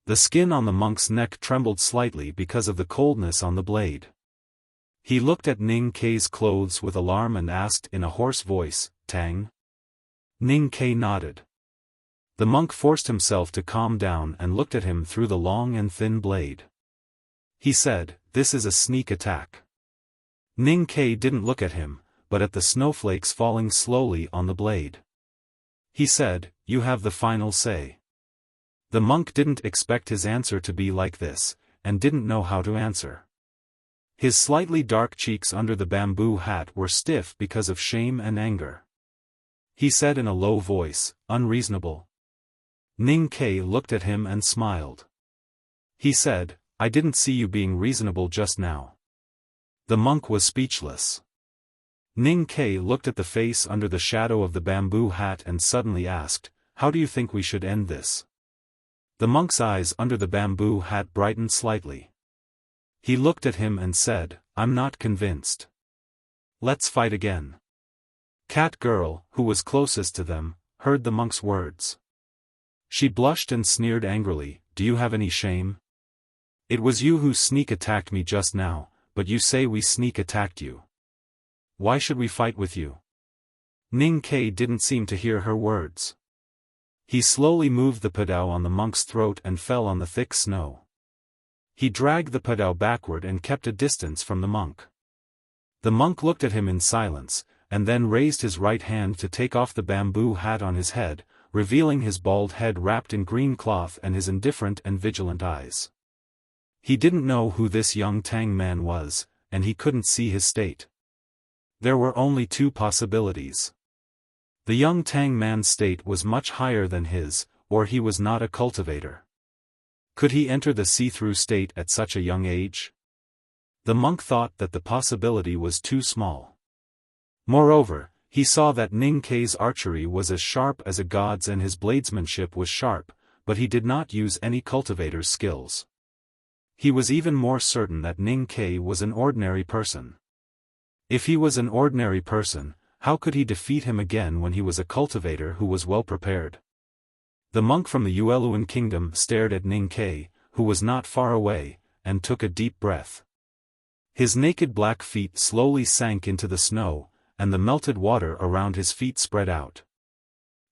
The skin on the monk's neck trembled slightly because of the coldness on the blade. He looked at Ning Ke's clothes with alarm and asked in a hoarse voice, "Tang?" Ning Ke nodded. The monk forced himself to calm down and looked at him through the long and thin blade. He said, "This is a sneak attack." Ning Ke didn't look at him, but at the snowflakes falling slowly on the blade. He said, "You have the final say." The monk didn't expect his answer to be like this, and didn't know how to answer. His slightly dark cheeks under the bamboo hat were stiff because of shame and anger. He said in a low voice, "Unreasonable." Ning Ke looked at him and smiled. He said, "I didn't see you being reasonable just now." The monk was speechless. Ning Ke looked at the face under the shadow of the bamboo hat and suddenly asked, "How do you think we should end this?" The monk's eyes under the bamboo hat brightened slightly. He looked at him and said, "I'm not convinced. Let's fight again." Cat Girl, who was closest to them, heard the monk's words. She blushed and sneered angrily, "Do you have any shame? It was you who sneak attacked me just now, but you say we sneak attacked you. Why should we fight with you?" Ning Ke didn't seem to hear her words. He slowly moved the padao on the monk's throat and fell on the thick snow. He dragged the padao backward and kept a distance from the monk. The monk looked at him in silence, and then raised his right hand to take off the bamboo hat on his head, revealing his bald head wrapped in green cloth and his indifferent and vigilant eyes. He didn't know who this young Tang man was, and he couldn't see his state. There were only two possibilities. The young Tang man's state was much higher than his, or he was not a cultivator. Could he enter the see-through state at such a young age? The monk thought that the possibility was too small. Moreover, he saw that Ning Kei's archery was as sharp as a god's and his bladesmanship was sharp, but he did not use any cultivator's skills. He was even more certain that Ning Kei was an ordinary person. If he was an ordinary person, how could he defeat him again when he was a cultivator who was well prepared? The monk from the Yueluan kingdom stared at Ning Kei, who was not far away, and took a deep breath. His naked black feet slowly sank into the snow, and the melted water around his feet spread out.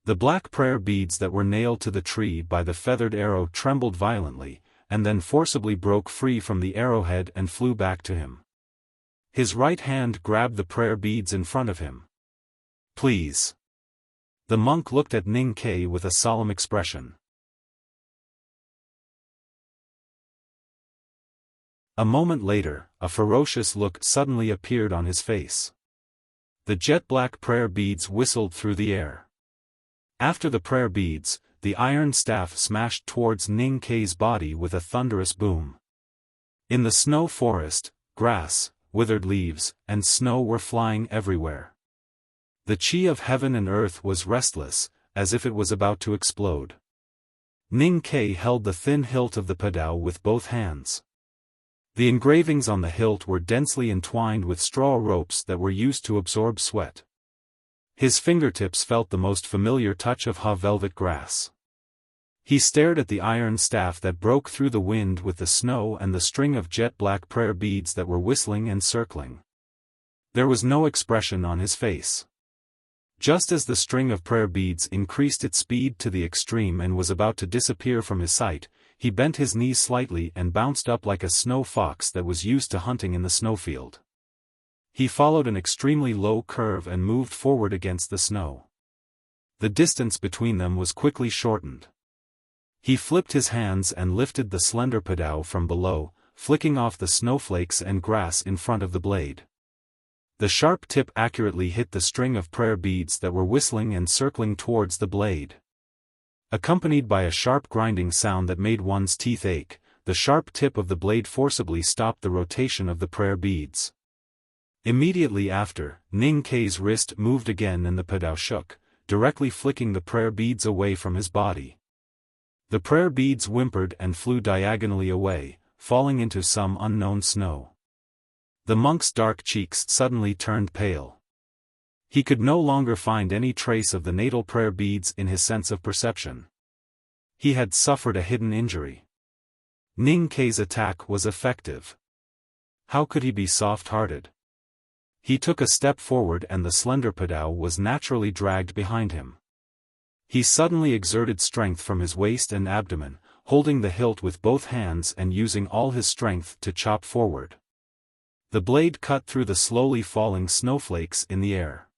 The black prayer beads that were nailed to the tree by the feathered arrow trembled violently, and then forcibly broke free from the arrowhead and flew back to him. His right hand grabbed the prayer beads in front of him. "Please." The monk looked at Ning Kei with a solemn expression. A moment later, a ferocious look suddenly appeared on his face. The jet-black prayer beads whistled through the air. After the prayer beads, the iron staff smashed towards Ning Kei's body with a thunderous boom. In the snow forest, grass, withered leaves, and snow were flying everywhere. The chi of heaven and earth was restless, as if it was about to explode. Ning Kei held the thin hilt of the padao with both hands. The engravings on the hilt were densely entwined with straw ropes that were used to absorb sweat. His fingertips felt the most familiar touch of velvet grass. He stared at the iron staff that broke through the wind with the snow and the string of jet-black prayer beads that were whistling and circling. There was no expression on his face. Just as the string of prayer beads increased its speed to the extreme and was about to disappear from his sight, he bent his knees slightly and bounced up like a snow fox that was used to hunting in the snowfield. He followed an extremely low curve and moved forward against the snow. The distance between them was quickly shortened. He flipped his hands and lifted the slender padao from below, flicking off the snowflakes and grass in front of the blade. The sharp tip accurately hit the string of prayer beads that were whistling and circling towards the blade. Accompanied by a sharp grinding sound that made one's teeth ache, the sharp tip of the blade forcibly stopped the rotation of the prayer beads. Immediately after, Ning Kei's wrist moved again and the padao shook, directly flicking the prayer beads away from his body. The prayer beads whimpered and flew diagonally away, falling into some unknown snow. The monk's dark cheeks suddenly turned pale. He could no longer find any trace of the natal prayer beads in his sense of perception. He had suffered a hidden injury. Ning Kei's attack was effective. How could he be soft-hearted? He took a step forward and the slender padao was naturally dragged behind him. He suddenly exerted strength from his waist and abdomen, holding the hilt with both hands and using all his strength to chop forward. The blade cut through the slowly falling snowflakes in the air.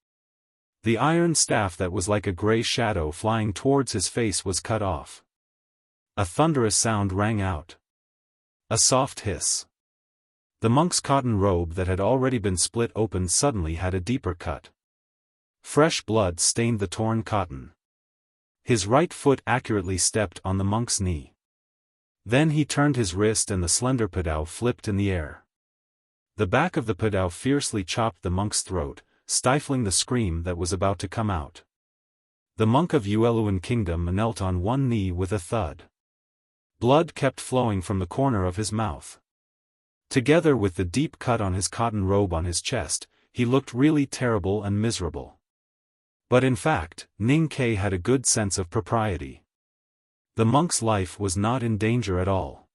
The iron staff that was like a gray shadow flying towards his face was cut off. A thunderous sound rang out. A soft hiss. The monk's cotton robe that had already been split open suddenly had a deeper cut. Fresh blood stained the torn cotton. His right foot accurately stepped on the monk's knee. Then he turned his wrist and the slender padao flipped in the air. The back of the padao fiercely chopped the monk's throat, stifling the scream that was about to come out. The monk of Yueluan kingdom knelt on one knee with a thud. Blood kept flowing from the corner of his mouth. Together with the deep cut on his cotton robe on his chest, he looked really terrible and miserable. But in fact, Ning Kei had a good sense of propriety. The monk's life was not in danger at all.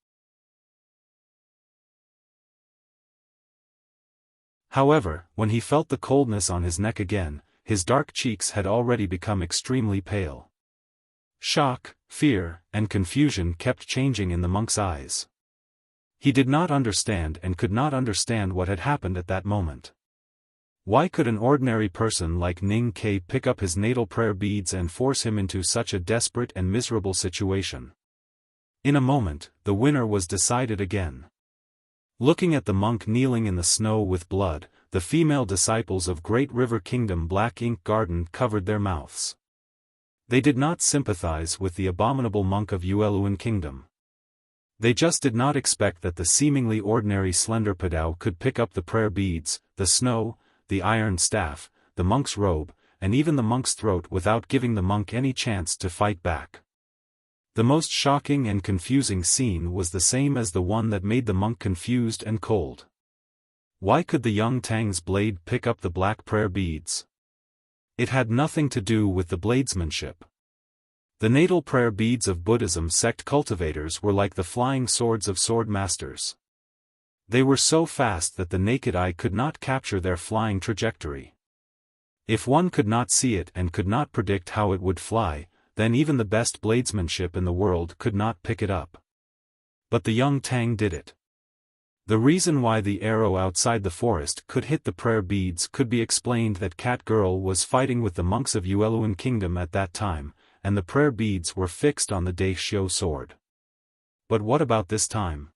However, when he felt the coldness on his neck again, his dark cheeks had already become extremely pale. Shock, fear, and confusion kept changing in the monk's eyes. He did not understand and could not understand what had happened at that moment. Why could an ordinary person like Ning Kei pick up his natal prayer beads and force him into such a desperate and miserable situation? In a moment, the winner was decided again. Looking at the monk kneeling in the snow with blood, the female disciples of Great River Kingdom Black Ink Garden covered their mouths. They did not sympathize with the abominable monk of Yueluan Kingdom. They just did not expect that the seemingly ordinary slender Padao could pick up the prayer beads, the snow, the iron staff, the monk's robe, and even the monk's throat without giving the monk any chance to fight back. The most shocking and confusing scene was the same as the one that made the monk confused and cold. Why could the young Tang's blade pick up the black prayer beads? It had nothing to do with the bladesmanship. The natal prayer beads of Buddhism sect cultivators were like the flying swords of sword masters. They were so fast that the naked eye could not capture their flying trajectory. If one could not see it and could not predict how it would fly, then even the best bladesmanship in the world could not pick it up. But the young Tang did it. The reason why the arrow outside the forest could hit the prayer beads could be explained that Cat Girl was fighting with the monks of Yueluan Kingdom at that time, and the prayer beads were fixed on the Daishio sword. But what about this time?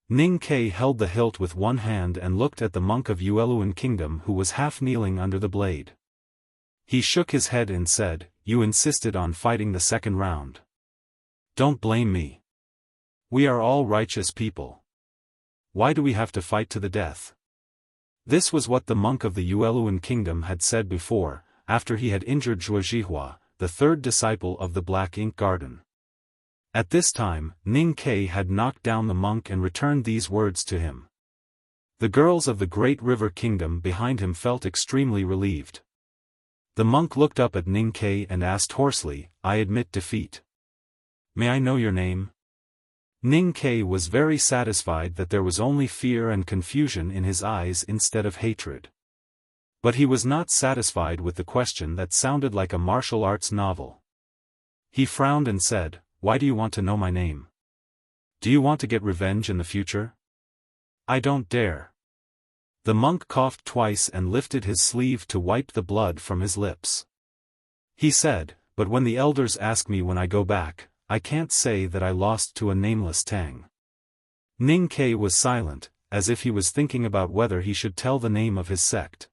Ning Kei held the hilt with one hand and looked at the monk of Yueluan Kingdom who was half kneeling under the blade. He shook his head and said, "You insisted on fighting the second round. Don't blame me. We are all righteous people. Why do we have to fight to the death?" This was what the monk of the Yueluan Kingdom had said before, after he had injured Zhuo Zhihua, the third disciple of the Black Ink Garden. At this time, Ning Kei had knocked down the monk and returned these words to him. The girls of the Great River Kingdom behind him felt extremely relieved. The monk looked up at Ning Kei and asked hoarsely, "I admit defeat. May I know your name?" Ning Kei was very satisfied that there was only fear and confusion in his eyes instead of hatred. But he was not satisfied with the question that sounded like a martial arts novel. He frowned and said, "Why do you want to know my name? Do you want to get revenge in the future?" "I don't dare." The monk coughed twice and lifted his sleeve to wipe the blood from his lips. He said, "But when the elders ask me when I go back, I can't say that I lost to a nameless Tang." Ning Kei was silent, as if he was thinking about whether he should tell the name of his sect.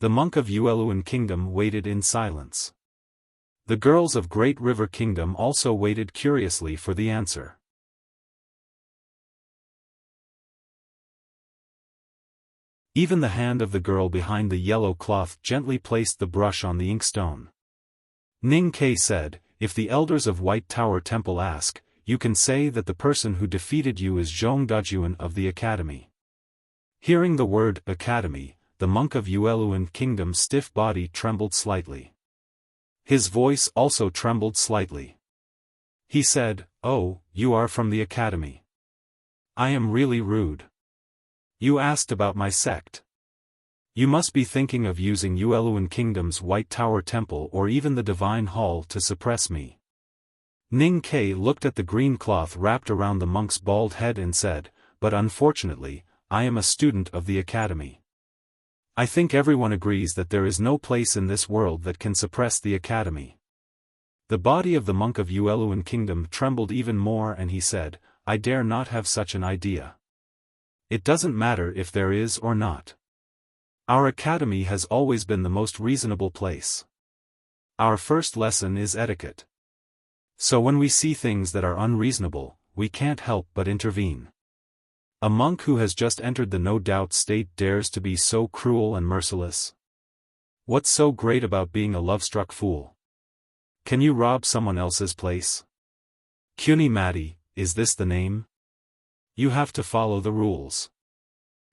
The monk of Yueluan Kingdom waited in silence. The girls of Great River Kingdom also waited curiously for the answer. Even the hand of the girl behind the yellow cloth gently placed the brush on the inkstone. Ning Kei said, "If the elders of White Tower Temple ask, you can say that the person who defeated you is Zhong Dajuan of the Academy." Hearing the word academy, the monk of Yueluan Kingdom's stiff body trembled slightly. His voice also trembled slightly. He said, "Oh, you are from the Academy. I am really rude. You asked about my sect. You must be thinking of using Yueluan Kingdom's White Tower Temple or even the Divine Hall to suppress me." Ning Kei looked at the green cloth wrapped around the monk's bald head and said, "But unfortunately, I am a student of the Academy. I think everyone agrees that there is no place in this world that can suppress the Academy." The body of the monk of Yueluan Kingdom trembled even more and he said, "I dare not have such an idea. It doesn't matter if there is or not. Our academy has always been the most reasonable place. Our first lesson is etiquette. So when we see things that are unreasonable, we can't help but intervene. A monk who has just entered the no-doubt state dares to be so cruel and merciless? What's so great about being a love-struck fool? Can you rob someone else's place? Kuni Mati, is this the name? You have to follow the rules."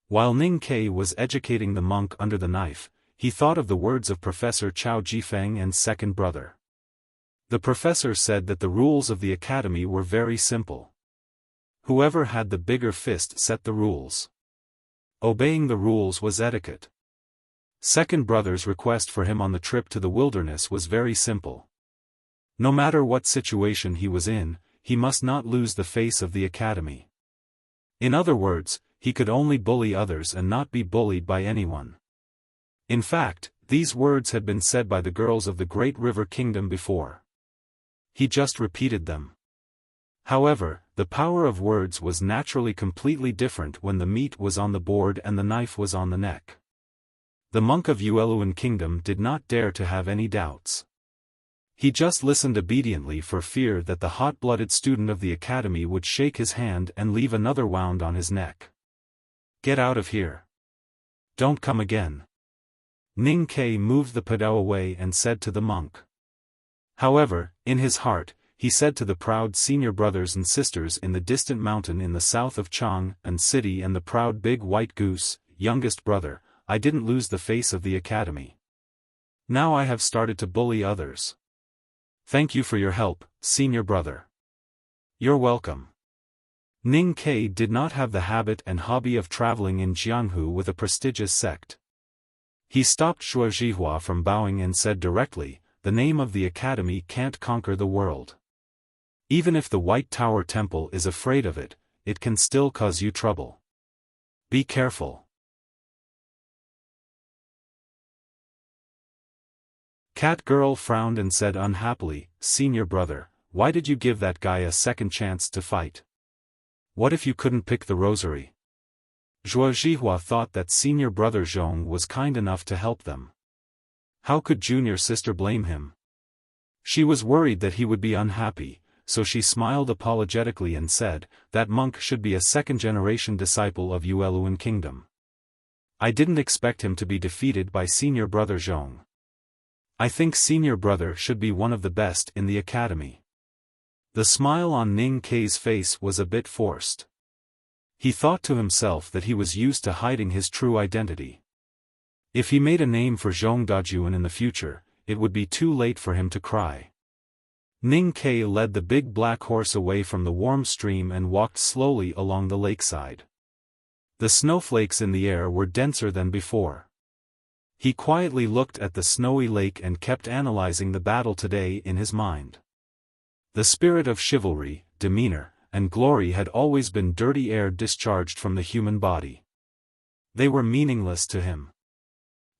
While Ning Kei was educating the monk under the knife, he thought of the words of Professor Chao Jifeng and second brother. The professor said that the rules of the academy were very simple. Whoever had the bigger fist set the rules. Obeying the rules was etiquette. Second brother's request for him on the trip to the wilderness was very simple. No matter what situation he was in, he must not lose the face of the academy. In other words, he could only bully others and not be bullied by anyone. In fact, these words had been said by the girls of the Great River Kingdom before. He just repeated them. However, The power of words was naturally completely different when the meat was on the board and the knife was on the neck. The monk of Yueluan Kingdom did not dare to have any doubts. He just listened obediently for fear that the hot-blooded student of the academy would shake his hand and leave another wound on his neck. "Get out of here. Don't come again." Ning Ke moved the padao away and said to the monk. However, in his heart, he said to the proud senior brothers and sisters in the distant mountain in the south of Chang'an City and the proud big white goose, youngest brother, I didn't lose the face of the academy. Now I have started to bully others. Thank you for your help, senior brother. You're welcome. Ning Ke did not have the habit and hobby of traveling in Jianghu with a prestigious sect. He stopped Shuo Zhihua from bowing and said directly, "The name of the academy can't conquer the world. Even if the White Tower Temple is afraid of it, it can still cause you trouble. Be careful." Cat Girl frowned and said unhappily, "Senior brother, why did you give that guy a second chance to fight? What if you couldn't pick the rosary?" Zhuo Zhihua thought that senior brother Zhong was kind enough to help them. How could junior sister blame him? She was worried that he would be unhappy, so she smiled apologetically and said, "That monk should be a second-generation disciple of Yueluan Kingdom. I didn't expect him to be defeated by senior brother Zhong. I think senior brother should be one of the best in the academy." The smile on Ning Ke's face was a bit forced. He thought to himself that he was used to hiding his true identity. If he made a name for Zhong Dajuan in the future, it would be too late for him to cry. Ning Ke led the big black horse away from the warm stream and walked slowly along the lakeside. The snowflakes in the air were denser than before. He quietly looked at the snowy lake and kept analyzing the battle today in his mind. The spirit of chivalry, demeanor, and glory had always been dirty air discharged from the human body. They were meaningless to him.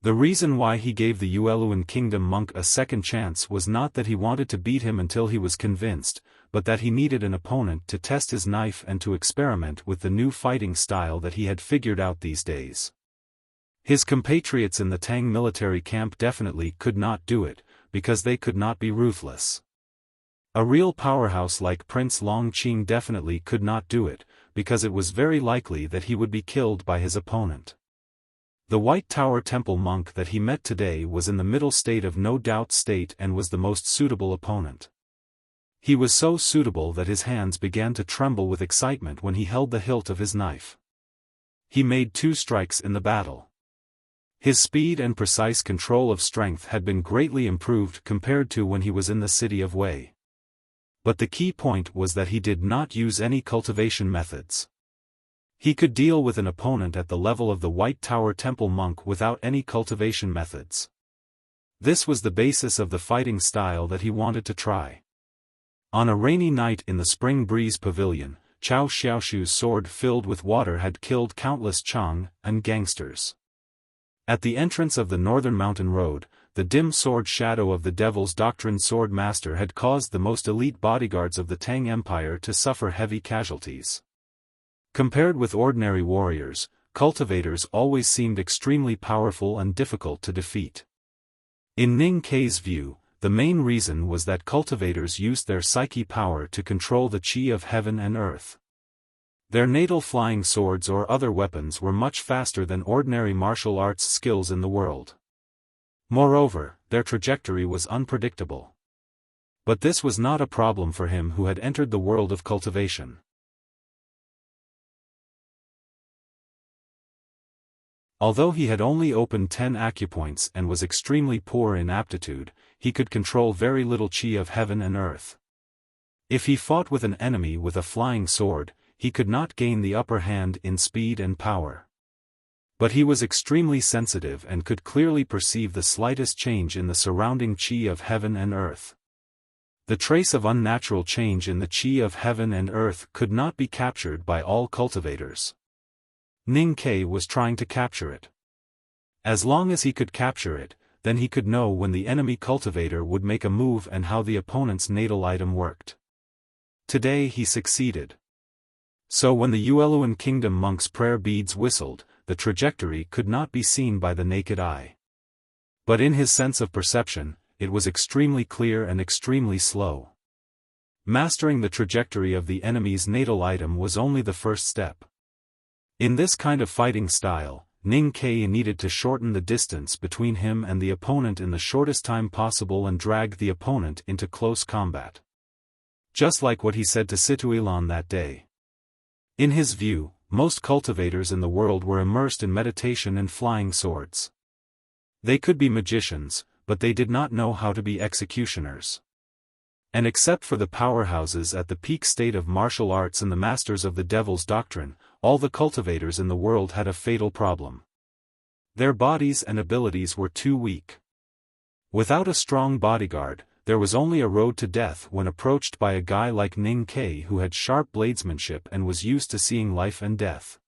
The reason why he gave the Yueluan Kingdom monk a second chance was not that he wanted to beat him until he was convinced, but that he needed an opponent to test his knife and to experiment with the new fighting style that he had figured out these days. His compatriots in the Tang military camp definitely could not do it, because they could not be ruthless. A real powerhouse like Prince Longqing definitely could not do it, because it was very likely that he would be killed by his opponent. The White Tower Temple monk that he met today was in the middle state of no doubt state and was the most suitable opponent. He was so suitable that his hands began to tremble with excitement when he held the hilt of his knife. He made 2 strikes in the battle. His speed and precise control of strength had been greatly improved compared to when he was in the city of Wei. But the key point was that he did not use any cultivation methods. He could deal with an opponent at the level of the White Tower Temple monk without any cultivation methods. This was the basis of the fighting style that he wanted to try. On a rainy night in the Spring Breeze Pavilion, Chao Xiaoshu's sword filled with water had killed countless Chang'an gangsters. At the entrance of the northern mountain road, the dim sword shadow of the Devil's Doctrine sword master had caused the most elite bodyguards of the Tang Empire to suffer heavy casualties. Compared with ordinary warriors, cultivators always seemed extremely powerful and difficult to defeat. In Ning Ke's view, the main reason was that cultivators used their psyche power to control the qi of heaven and earth. Their natal flying swords or other weapons were much faster than ordinary martial arts skills in the world. Moreover, their trajectory was unpredictable. But this was not a problem for him who had entered the world of cultivation. Although he had only opened 10 acupoints and was extremely poor in aptitude, he could control very little qi of heaven and earth. If he fought with an enemy with a flying sword, he could not gain the upper hand in speed and power. But he was extremely sensitive and could clearly perceive the slightest change in the surrounding qi of heaven and earth. The trace of unnatural change in the qi of heaven and earth could not be captured by all cultivators. Ning Ke was trying to capture it. As long as he could capture it, then he could know when the enemy cultivator would make a move and how the opponent's natal item worked. Today he succeeded. So when the Yueluan Kingdom monk's prayer beads whistled, the trajectory could not be seen by the naked eye. But in his sense of perception, it was extremely clear and extremely slow. Mastering the trajectory of the enemy's natal item was only the first step. In this kind of fighting style, Ning Kai needed to shorten the distance between him and the opponent in the shortest time possible and drag the opponent into close combat. Just like what he said to Situilan that day. In his view, most cultivators in the world were immersed in meditation and flying swords. They could be magicians, but they did not know how to be executioners. And except for the powerhouses at the peak state of martial arts and the masters of the devil's doctrine, all the cultivators in the world had a fatal problem. Their bodies and abilities were too weak. Without a strong bodyguard, there was only a road to death when approached by a guy like Ning Kai who had sharp bladesmanship and was used to seeing life and death.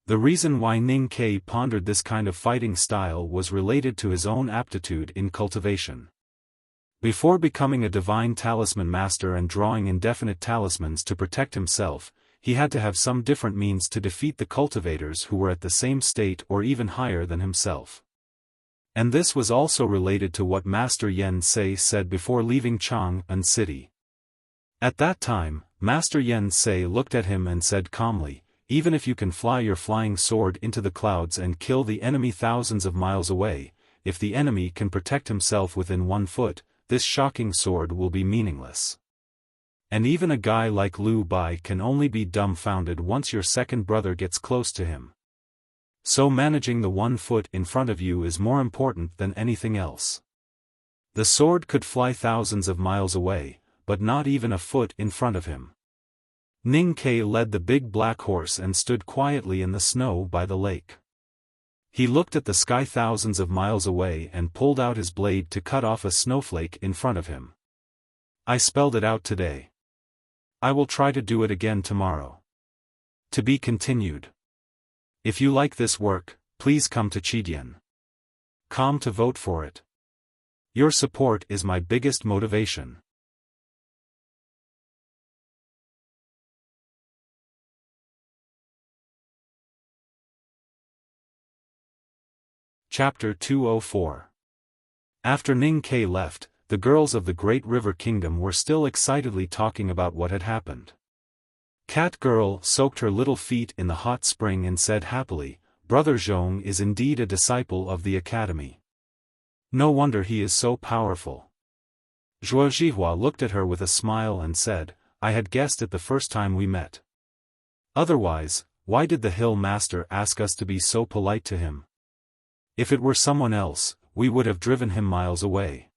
The reason why Ning Kai pondered this kind of fighting style was related to his own aptitude in cultivation. Before becoming a divine talisman master and drawing indefinite talismans to protect himself, he had to have some different means to defeat the cultivators who were at the same state or even higher than himself. And this was also related to what Master Yen Sei said before leaving Chang'an City. At that time, Master Yen Sei looked at him and said calmly, "Even if you can fly your flying sword into the clouds and kill the enemy thousands of miles away, if the enemy can protect himself within 1 foot, this shocking sword will be meaningless. And even a guy like Liu Bai can only be dumbfounded once your second brother gets close to him. So managing the 1 foot in front of you is more important than anything else." The sword could fly thousands of miles away, but not even a foot in front of him. Ning Kai led the big black horse and stood quietly in the snow by the lake. He looked at the sky thousands of miles away and pulled out his blade to cut off a snowflake in front of him. "I spelled it out today. I will try to do it again tomorrow." To be continued. If you like this work, please come to Chidian.com to vote for it. Your support is my biggest motivation. Chapter 204. After Ning Kai left, the girls of the Great River Kingdom were still excitedly talking about what had happened. Cat Girl soaked her little feet in the hot spring and said happily, "Brother Zhong is indeed a disciple of the academy. No wonder he is so powerful." Zhuo Zhihua looked at her with a smile and said, "I had guessed it the first time we met. Otherwise, why did the Hill Master ask us to be so polite to him? If it were someone else, we would have driven him miles away."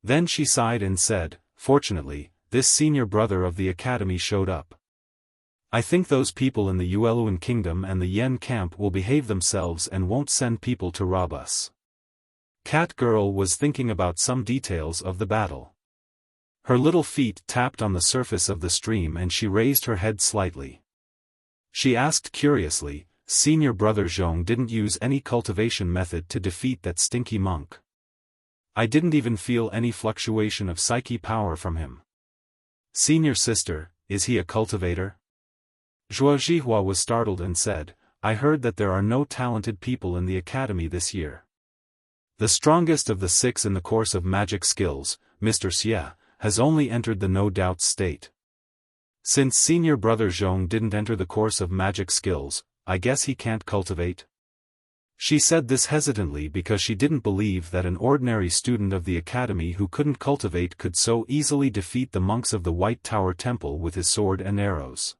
Then she sighed and said, "Fortunately, this senior brother of the academy showed up. I think those people in the Yueluan Kingdom and the Yen camp will behave themselves and won't send people to rob us." Cat Girl was thinking about some details of the battle. Her little feet tapped on the surface of the stream and she raised her head slightly. She asked curiously, "Senior brother Zhong didn't use any cultivation method to defeat that stinky monk. I didn't even feel any fluctuation of psyche power from him. Senior sister, is he a cultivator?" Zhuo Zhihua was startled and said, "I heard that there are no talented people in the academy this year. The strongest of the 6 in the course of magic skills, Mr. Xie, has only entered the no doubt state. Since senior brother Zhong didn't enter the course of magic skills, I guess he can't cultivate." She said this hesitantly because she didn't believe that an ordinary student of the academy who couldn't cultivate could so easily defeat the monks of the White Tower Temple with his sword and arrows.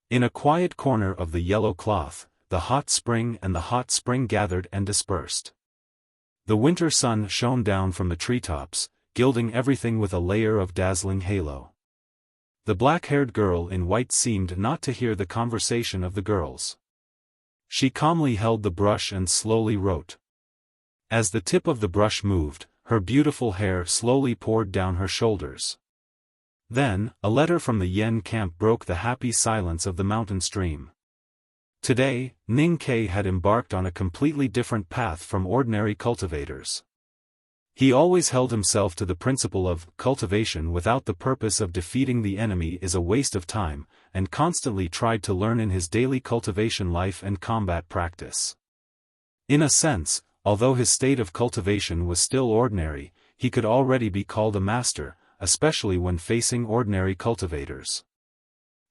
In a quiet corner of the yellow cloth, the hot spring gathered and dispersed. The winter sun shone down from the treetops, gilding everything with a layer of dazzling halo. The black-haired girl in white seemed not to hear the conversation of the girls. She calmly held the brush and slowly wrote. As the tip of the brush moved, her beautiful hair slowly poured down her shoulders. Then, a letter from the Yen camp broke the happy silence of the mountain stream. Today, Ning Kai had embarked on a completely different path from ordinary cultivators. He always held himself to the principle of cultivation without the purpose of defeating the enemy is a waste of time, and constantly tried to learn in his daily cultivation life and combat practice. In a sense, although his state of cultivation was still ordinary, he could already be called a master, especially when facing ordinary cultivators.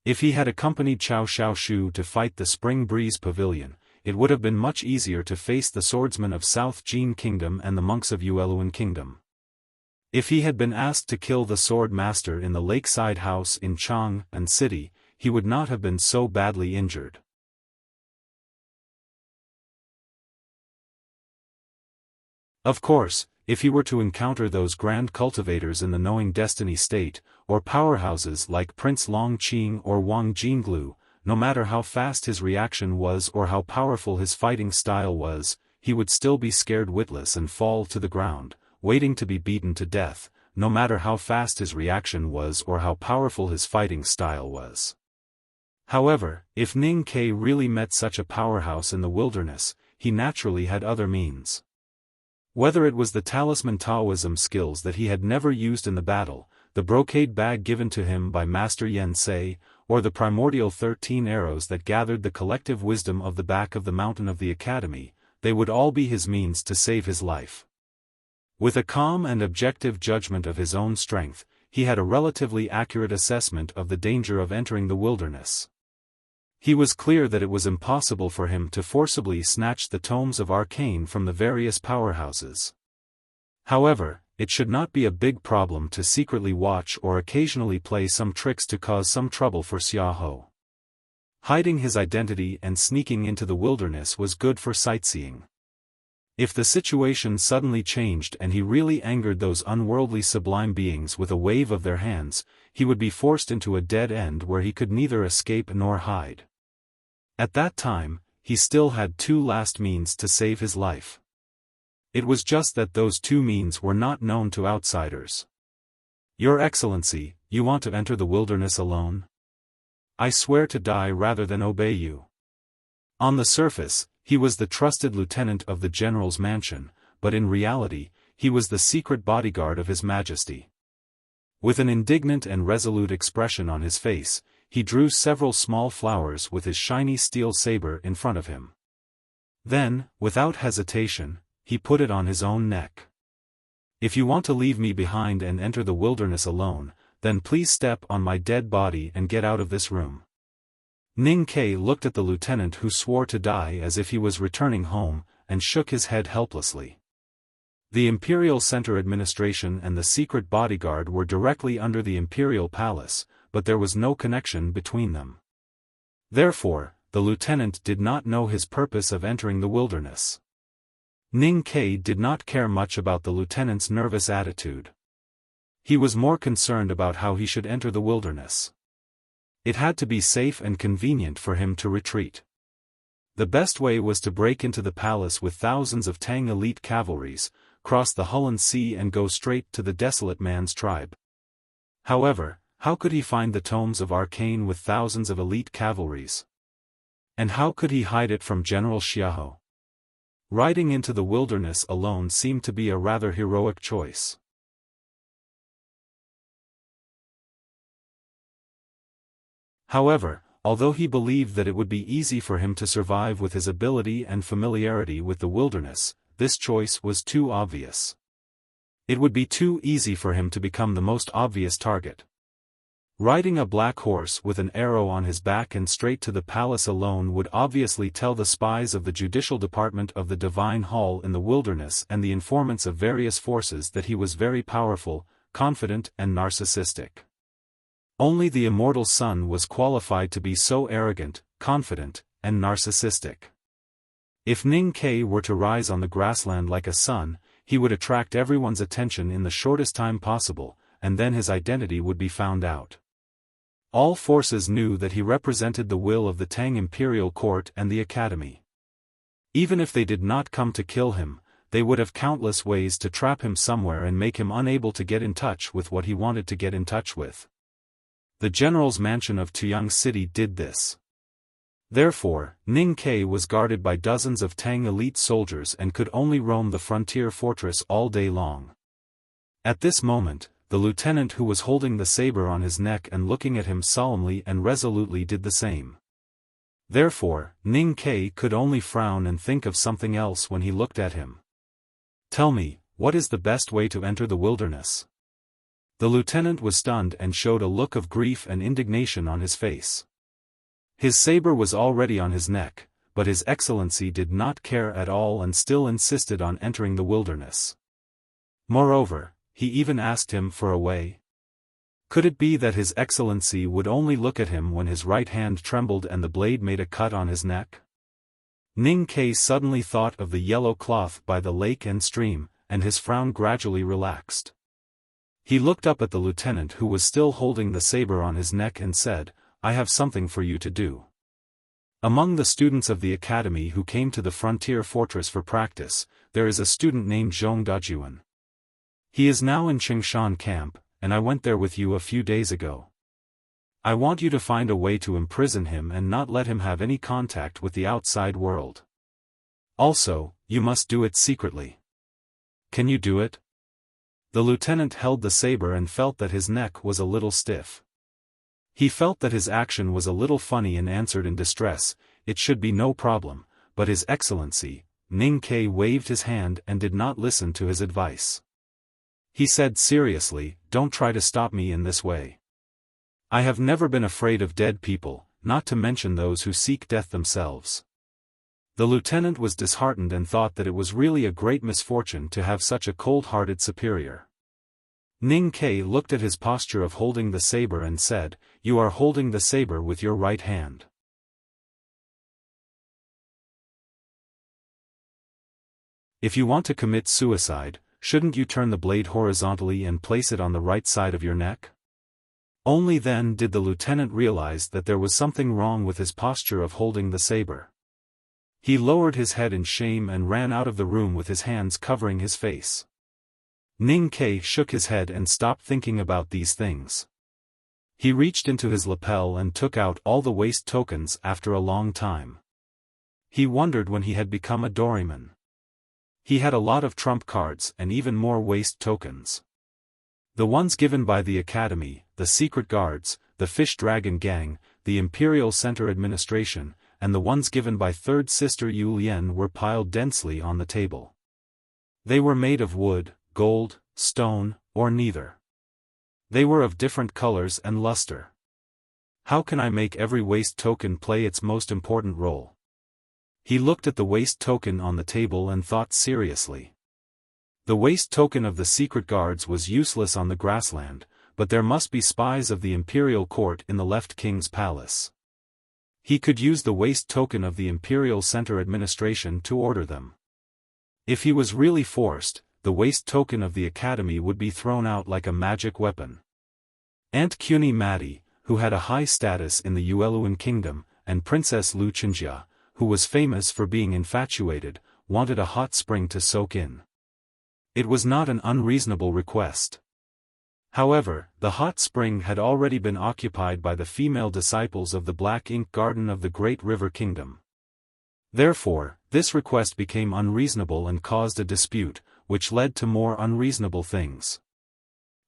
If he had accompanied Cao Xiaoshu to fight the Spring Breeze Pavilion, it would have been much easier to face the swordsmen of South Jin Kingdom and the monks of Yueluan Kingdom. If he had been asked to kill the sword master in the lakeside house in Chang'an City, he would not have been so badly injured. Of course, if he were to encounter those grand cultivators in the Knowing Destiny state, or powerhouses like Prince Long Qing or Wang Jinglu, no matter how fast his reaction was or how powerful his fighting style was, he would still be scared witless and fall to the ground, waiting to be beaten to death, no matter how fast his reaction was or how powerful his fighting style was. However, if Ning Ke really met such a powerhouse in the wilderness, he naturally had other means. Whether it was the talisman Taoism skills that he had never used in the battle, the brocade bag given to him by Master Yen Sei, or the primordial 13 arrows that gathered the collective wisdom of the back of the mountain of the academy, they would all be his means to save his life. With a calm and objective judgment of his own strength, he had a relatively accurate assessment of the danger of entering the wilderness. He was clear that it was impossible for him to forcibly snatch the tomes of arcane from the various powerhouses. However, it should not be a big problem to secretly watch or occasionally play some tricks to cause some trouble for Xiaoho. Hiding his identity and sneaking into the wilderness was good for sightseeing. If the situation suddenly changed and he really angered those unworldly sublime beings with a wave of their hands, he would be forced into a dead end where he could neither escape nor hide. At that time, he still had two last means to save his life. It was just that those two means were not known to outsiders. "Your Excellency, you want to enter the wilderness alone? I swear to die rather than obey you." On the surface, he was the trusted lieutenant of the general's mansion, but in reality, he was the secret bodyguard of His Majesty. With an indignant and resolute expression on his face, he drew several small flowers with his shiny steel saber in front of him. Then, without hesitation, he put it on his own neck. "If you want to leave me behind and enter the wilderness alone, then please step on my dead body and get out of this room." Ning Ke looked at the lieutenant who swore to die as if he was returning home, and shook his head helplessly. The Imperial Center Administration and the secret bodyguard were directly under the Imperial Palace, but there was no connection between them. Therefore, the lieutenant did not know his purpose of entering the wilderness. Ning Ke did not care much about the lieutenant's nervous attitude. He was more concerned about how he should enter the wilderness. It had to be safe and convenient for him to retreat. The best way was to break into the palace with thousands of Tang elite cavalries, cross the Hulun Sea and go straight to the Desolate Man's tribe. However, how could he find the tomes of arcane with thousands of elite cavalries? And how could he hide it from General Xiaoho? Riding into the wilderness alone seemed to be a rather heroic choice. However, although he believed that it would be easy for him to survive with his ability and familiarity with the wilderness, this choice was too obvious. It would be too easy for him to become the most obvious target. Riding a black horse with an arrow on his back and straight to the palace alone would obviously tell the spies of the Judicial Department of the Divine Hall in the wilderness and the informants of various forces that he was very powerful, confident and narcissistic. Only the immortal sun was qualified to be so arrogant, confident, and narcissistic. If Ning Ke were to rise on the grassland like a sun, he would attract everyone's attention in the shortest time possible, and then his identity would be found out. All forces knew that he represented the will of the Tang Imperial Court and the Academy. Even if they did not come to kill him, they would have countless ways to trap him somewhere and make him unable to get in touch with what he wanted to get in touch with. The general's mansion of Tuyang City did this. Therefore, Ning Ke was guarded by dozens of Tang elite soldiers and could only roam the frontier fortress all day long. At this moment, the lieutenant who was holding the saber on his neck and looking at him solemnly and resolutely did the same. Therefore, Ning Kai could only frown and think of something else when he looked at him. "Tell me, what is the best way to enter the wilderness?" The lieutenant was stunned and showed a look of grief and indignation on his face. His saber was already on his neck, but His Excellency did not care at all and still insisted on entering the wilderness. Moreover, he even asked him for a way. Could it be that His Excellency would only look at him when his right hand trembled and the blade made a cut on his neck? Ning Kai suddenly thought of the yellow cloth by the lake and stream, and his frown gradually relaxed. He looked up at the lieutenant who was still holding the saber on his neck and said, "I have something for you to do." Among the students of the academy who came to the frontier fortress for practice, there is a student named Zhong Dajuan. He is now in Qingshan camp, and I went there with you a few days ago. I want you to find a way to imprison him and not let him have any contact with the outside world. Also, you must do it secretly. Can you do it? The lieutenant held the saber and felt that his neck was a little stiff. He felt that his action was a little funny and answered in distress, "It should be no problem," but His Excellency, Ning Kai waved his hand and did not listen to his advice. He said seriously, "Don't try to stop me in this way. I have never been afraid of dead people, not to mention those who seek death themselves." The lieutenant was disheartened and thought that it was really a great misfortune to have such a cold-hearted superior. Ning Kai looked at his posture of holding the saber and said, "You are holding the saber with your right hand. If you want to commit suicide, shouldn't you turn the blade horizontally and place it on the right side of your neck?" Only then did the lieutenant realize that there was something wrong with his posture of holding the saber. He lowered his head in shame and ran out of the room with his hands covering his face. Ning Kai shook his head and stopped thinking about these things. He reached into his lapel and took out all the waste tokens after a long time. He wondered when he had become a doryman. He had a lot of trump cards and even more waste tokens. The ones given by the Academy, the Secret Guards, the Fish Dragon Gang, the Imperial Center Administration, and the ones given by Third Sister Yu Lian were piled densely on the table. They were made of wood, gold, stone, or neither. They were of different colors and luster. How can I make every waste token play its most important role? He looked at the waste token on the table and thought seriously. The waste token of the Secret Guards was useless on the grassland, but there must be spies of the imperial court in the left king's palace. He could use the waste token of the Imperial Center Administration to order them. If he was really forced, the waste token of the Academy would be thrown out like a magic weapon. Aunt Kuni Madi, who had a high status in the Yueluan kingdom, and Princess Lu Qinjia, who was famous for being infatuated, wanted a hot spring to soak in. It was not an unreasonable request. However, the hot spring had already been occupied by the female disciples of the Black Ink Garden of the Great River Kingdom. Therefore, this request became unreasonable and caused a dispute, which led to more unreasonable things.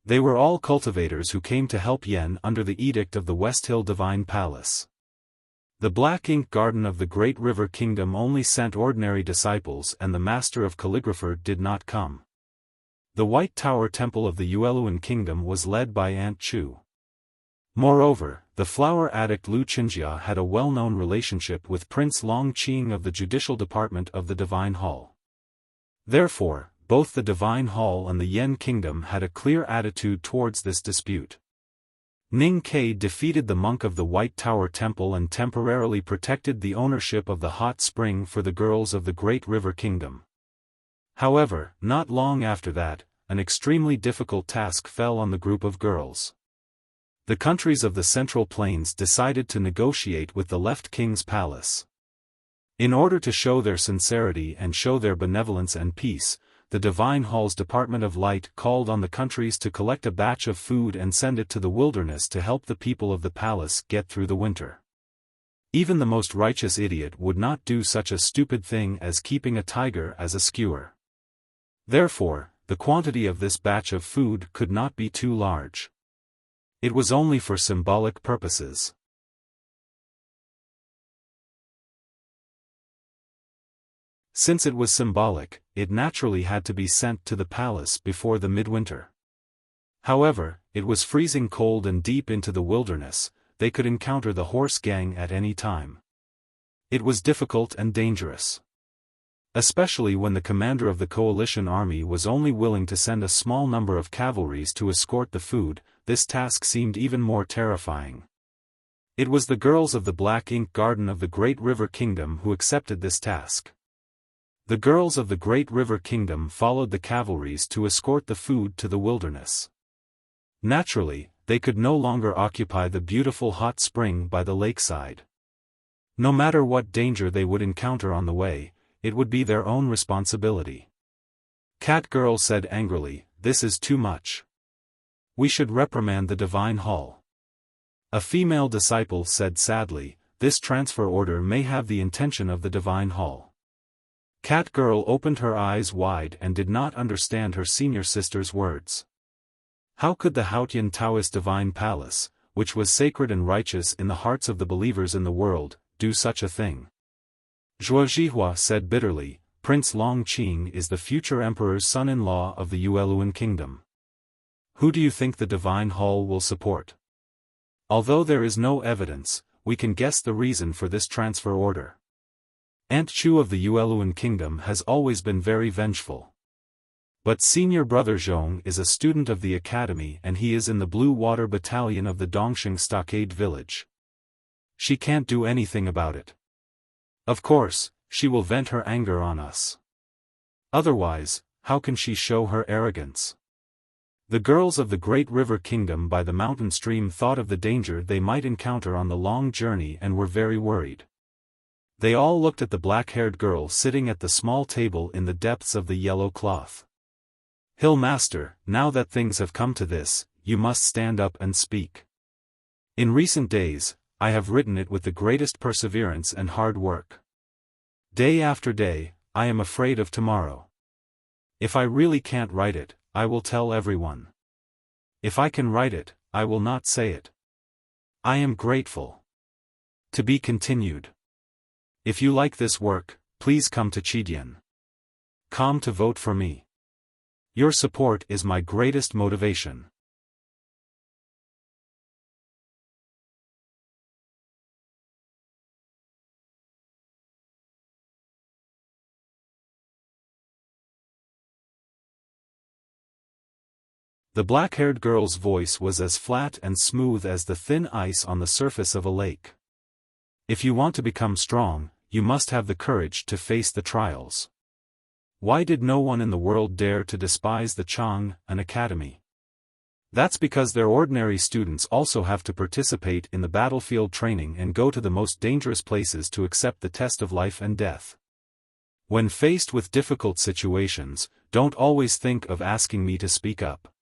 They were all cultivators who came to help Yen under the edict of the West Hill Divine Palace. The Black Ink Garden of the Great River Kingdom only sent ordinary disciples and the Master of Calligrapher did not come. The White Tower Temple of the Yueluan Kingdom was led by Aunt Chu. Moreover, the flower addict Lu Qinjia had a well-known relationship with Prince Long Qing of the Judicial Department of the Divine Hall. Therefore, both the Divine Hall and the Yen Kingdom had a clear attitude towards this dispute. Ning Kai defeated the monk of the White Tower Temple and temporarily protected the ownership of the hot spring for the girls of the Great River Kingdom. However, not long after that, an extremely difficult task fell on the group of girls. The countries of the Central Plains decided to negotiate with the Left King's palace. In order to show their sincerity and show their benevolence and peace, the Divine Hall's Department of Light called on the countries to collect a batch of food and send it to the wilderness to help the people of the palace get through the winter. Even the most righteous idiot would not do such a stupid thing as keeping a tiger as a skewer. Therefore, the quantity of this batch of food could not be too large. It was only for symbolic purposes. Since it was symbolic, it naturally had to be sent to the palace before the midwinter. However, it was freezing cold and deep into the wilderness, they could encounter the horse gang at any time. It was difficult and dangerous. Especially when the commander of the coalition army was only willing to send a small number of cavalries to escort the food, this task seemed even more terrifying. It was the girls of the Black Ink Garden of the Great River Kingdom who accepted this task. The girls of the Great River Kingdom followed the cavalries to escort the food to the wilderness. Naturally, they could no longer occupy the beautiful hot spring by the lakeside. No matter what danger they would encounter on the way, it would be their own responsibility. Cat Girl said angrily, "This is too much. We should reprimand the Divine Hall." A female disciple said sadly, "This transfer order may have the intention of the Divine Hall." Cat Girl opened her eyes wide and did not understand her senior sister's words. How could the Haotian Taoist Divine Palace, which was sacred and righteous in the hearts of the believers in the world, do such a thing? Zhuo Zhihua said bitterly, "Prince Long Qing is the future emperor's son-in-law of the Yueluan kingdom. Who do you think the Divine Hall will support?" Although there is no evidence, we can guess the reason for this transfer order. Aunt Chu of the Yueluan kingdom has always been very vengeful. But senior brother Zhong is a student of the academy and he is in the Blue Water Battalion of the Dongxing Stockade Village. She can't do anything about it. Of course, she will vent her anger on us. Otherwise, how can she show her arrogance? The girls of the Great River Kingdom by the mountain stream thought of the danger they might encounter on the long journey and were very worried. They all looked at the black-haired girl sitting at the small table in the depths of the yellow cloth. "Hill Master, now that things have come to this, you must stand up and speak. In recent days, I have written it with the greatest perseverance and hard work. Day after day, I am afraid of tomorrow. If I really can't write it, I will tell everyone. If I can write it, I will not say it. I am grateful." To be continued. If you like this work, please come to Chidian. Come to vote for me. Your support is my greatest motivation. The black-haired girl's voice was as flat and smooth as the thin ice on the surface of a lake. If you want to become strong, you must have the courage to face the trials. Why did no one in the world dare to despise the Chang, an academy? That's because their ordinary students also have to participate in the battlefield training and go to the most dangerous places to accept the test of life and death. When faced with difficult situations, don't always think of asking me to speak up.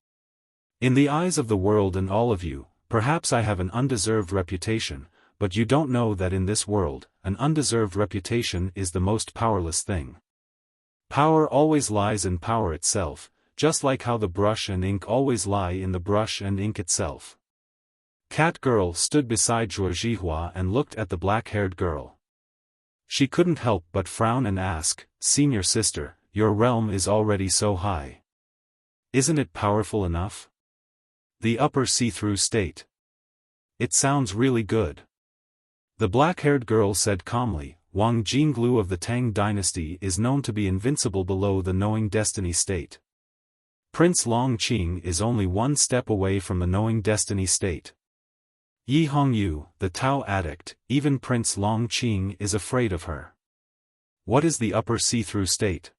In the eyes of the world and all of you, perhaps I have an undeserved reputation, but you don't know that in this world, an undeserved reputation is the most powerless thing. Power always lies in power itself, just like how the brush and ink always lie in the brush and ink itself. Cat Girl stood beside Zhuo Zhihua and looked at the black-haired girl. She couldn't help but frown and ask, "Senior sister, your realm is already so high. Isn't it powerful enough? The upper see-through state. It sounds really good." The black-haired girl said calmly, "Wang Jinglu of the Tang dynasty is known to be invincible below the knowing destiny state. Prince Long Qing is only one step away from the knowing destiny state. Yi Hongyu, the Tao addict, even Prince Long Qing is afraid of her. What is the upper see-through state?"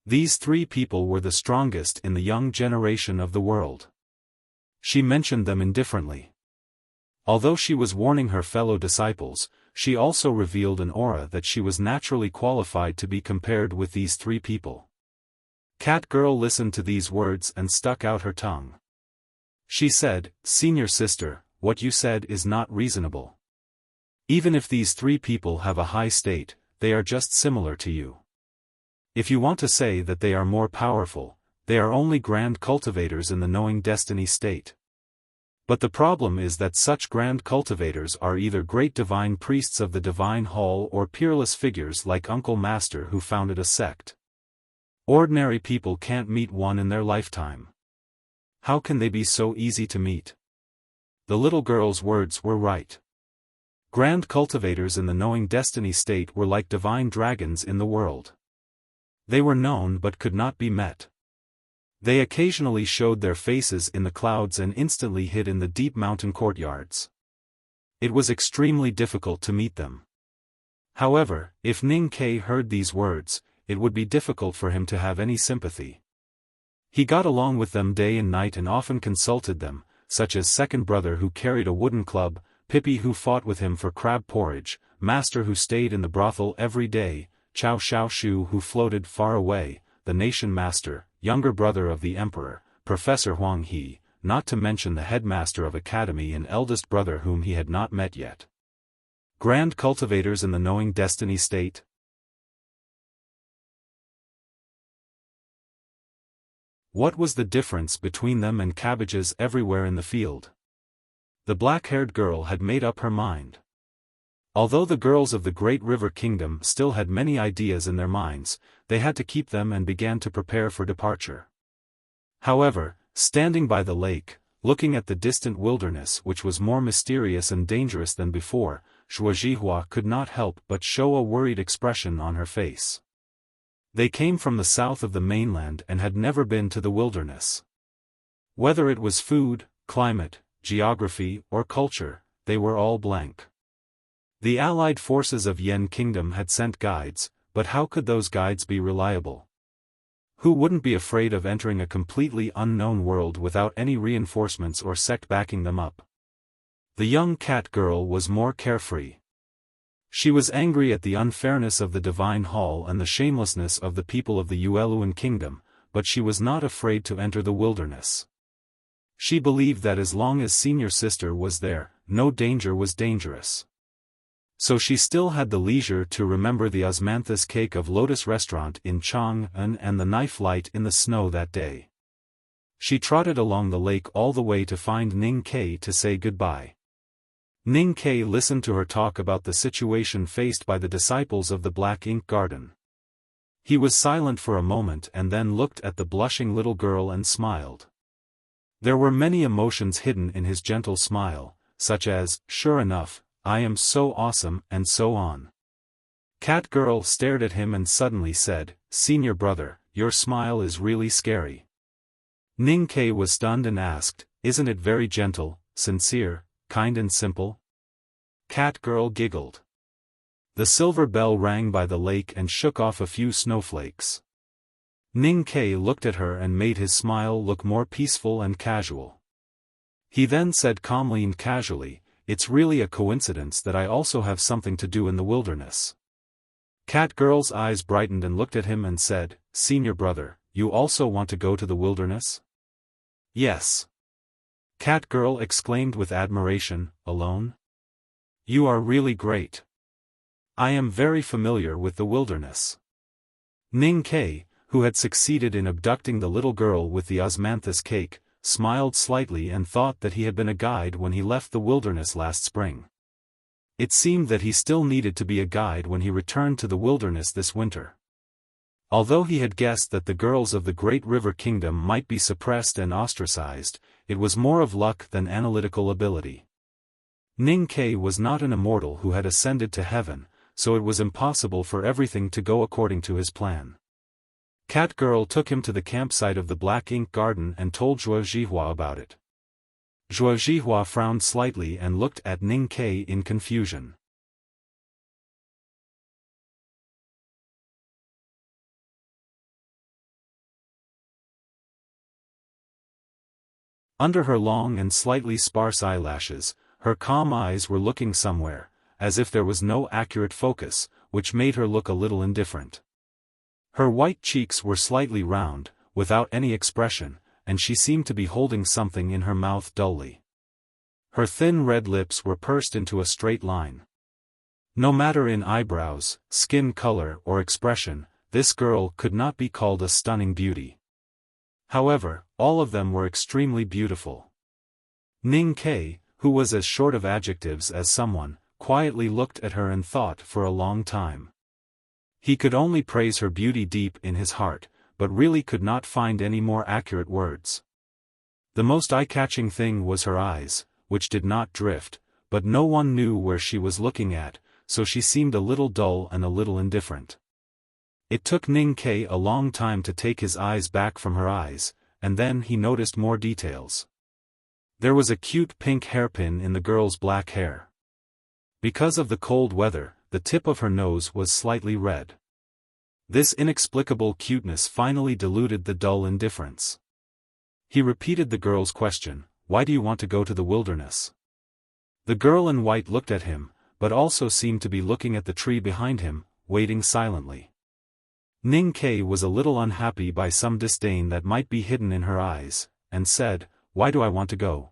These three people were the strongest in the young generation of the world. She mentioned them indifferently. Although she was warning her fellow disciples, she also revealed an aura that she was naturally qualified to be compared with these three people. Cat Girl listened to these words and stuck out her tongue. She said, "Senior sister, what you said is not reasonable. Even if these three people have a high state, they are just similar to you. If you want to say that they are more powerful, they are only grand cultivators in the knowing destiny state. But the problem is that such grand cultivators are either great divine priests of the divine hall or peerless figures like Uncle Master who founded a sect. Ordinary people can't meet one in their lifetime. How can they be so easy to meet? The little girl's words were right. Grand cultivators in the knowing destiny state were like divine dragons in the world. They were known but could not be met. They occasionally showed their faces in the clouds and instantly hid in the deep mountain courtyards. It was extremely difficult to meet them. However, if Ning Ke heard these words, it would be difficult for him to have any sympathy. He got along with them day and night and often consulted them, such as Second Brother who carried a wooden club, Pippi who fought with him for crab porridge, Master who stayed in the brothel every day, Chao Xiaoshu who floated far away, the Nation Master, younger brother of the Emperor, Professor Huang He, not to mention the headmaster of academy and eldest brother whom he had not met yet. Grand cultivators in the knowing destiny state. What was the difference between them and cabbages everywhere in the field? The black-haired girl had made up her mind. Although the girls of the Great River Kingdom still had many ideas in their minds, they had to keep them and began to prepare for departure. However, standing by the lake, looking at the distant wilderness which was more mysterious and dangerous than before, Zhuozhihua could not help but show a worried expression on her face. They came from the south of the mainland and had never been to the wilderness. Whether it was food, climate, geography, or culture, they were all blank. The allied forces of Yen Kingdom had sent guides, but how could those guides be reliable? Who wouldn't be afraid of entering a completely unknown world without any reinforcements or sect backing them up? The young cat girl was more carefree. She was angry at the unfairness of the Divine Hall and the shamelessness of the people of the Yueluan Kingdom, but she was not afraid to enter the wilderness. She believed that as long as senior sister was there, no danger was dangerous. So she still had the leisure to remember the osmanthus cake of Lotus restaurant in Chang'an and the knife light in the snow that day. She trotted along the lake all the way to find Ning Ke to say goodbye. Ning Ke listened to her talk about the situation faced by the disciples of the Black Ink Garden. He was silent for a moment and then looked at the blushing little girl and smiled. There were many emotions hidden in his gentle smile, such as, "Sure enough, I am so awesome," and so on. Cat girl stared at him and suddenly said, "Senior brother, your smile is really scary." Ning Ke was stunned and asked, "Isn't it very gentle, sincere, kind and simple?" Cat girl giggled. The silver bell rang by the lake and shook off a few snowflakes. Ning Ke looked at her and made his smile look more peaceful and casual. He then said calmly and casually, "It's really a coincidence that I also have something to do in the wilderness." Cat girl's eyes brightened and looked at him and said, "Senior brother, you also want to go to the wilderness?" "Yes." Cat girl exclaimed with admiration, "Alone? You are really great. I am very familiar with the wilderness." Ning Ke, who had succeeded in abducting the little girl with the osmanthus cake, smiled slightly and thought that he had been a guide when he left the wilderness last spring. It seemed that he still needed to be a guide when he returned to the wilderness this winter. Although he had guessed that the girls of the Great River Kingdom might be suppressed and ostracized, it was more of luck than analytical ability. Ning Ke was not an immortal who had ascended to heaven, so it was impossible for everything to go according to his plan. Cat girl took him to the campsite of the Black Ink Garden and told Zhuozhihua about it. Zhuozhihua frowned slightly and looked at Ning Ke in confusion. Under her long and slightly sparse eyelashes, her calm eyes were looking somewhere, as if there was no accurate focus, which made her look a little indifferent. Her white cheeks were slightly round, without any expression, and she seemed to be holding something in her mouth dully. Her thin red lips were pursed into a straight line. No matter in eyebrows, skin color or expression, this girl could not be called a stunning beauty. However, all of them were extremely beautiful. Ning Ke, who was as short of adjectives as someone, quietly looked at her and thought for a long time. He could only praise her beauty deep in his heart, but really could not find any more accurate words. The most eye-catching thing was her eyes, which did not drift, but no one knew where she was looking at, so she seemed a little dull and a little indifferent. It took Ning Ke a long time to take his eyes back from her eyes, and then he noticed more details. There was a cute pink hairpin in the girl's black hair. Because of the cold weather, the tip of her nose was slightly red. This inexplicable cuteness finally diluted the dull indifference. He repeated the girl's question, "Why do you want to go to the wilderness?" The girl in white looked at him, but also seemed to be looking at the tree behind him, waiting silently. Ning Ke was a little unhappy by some disdain that might be hidden in her eyes, and said, "Why do I want to go?"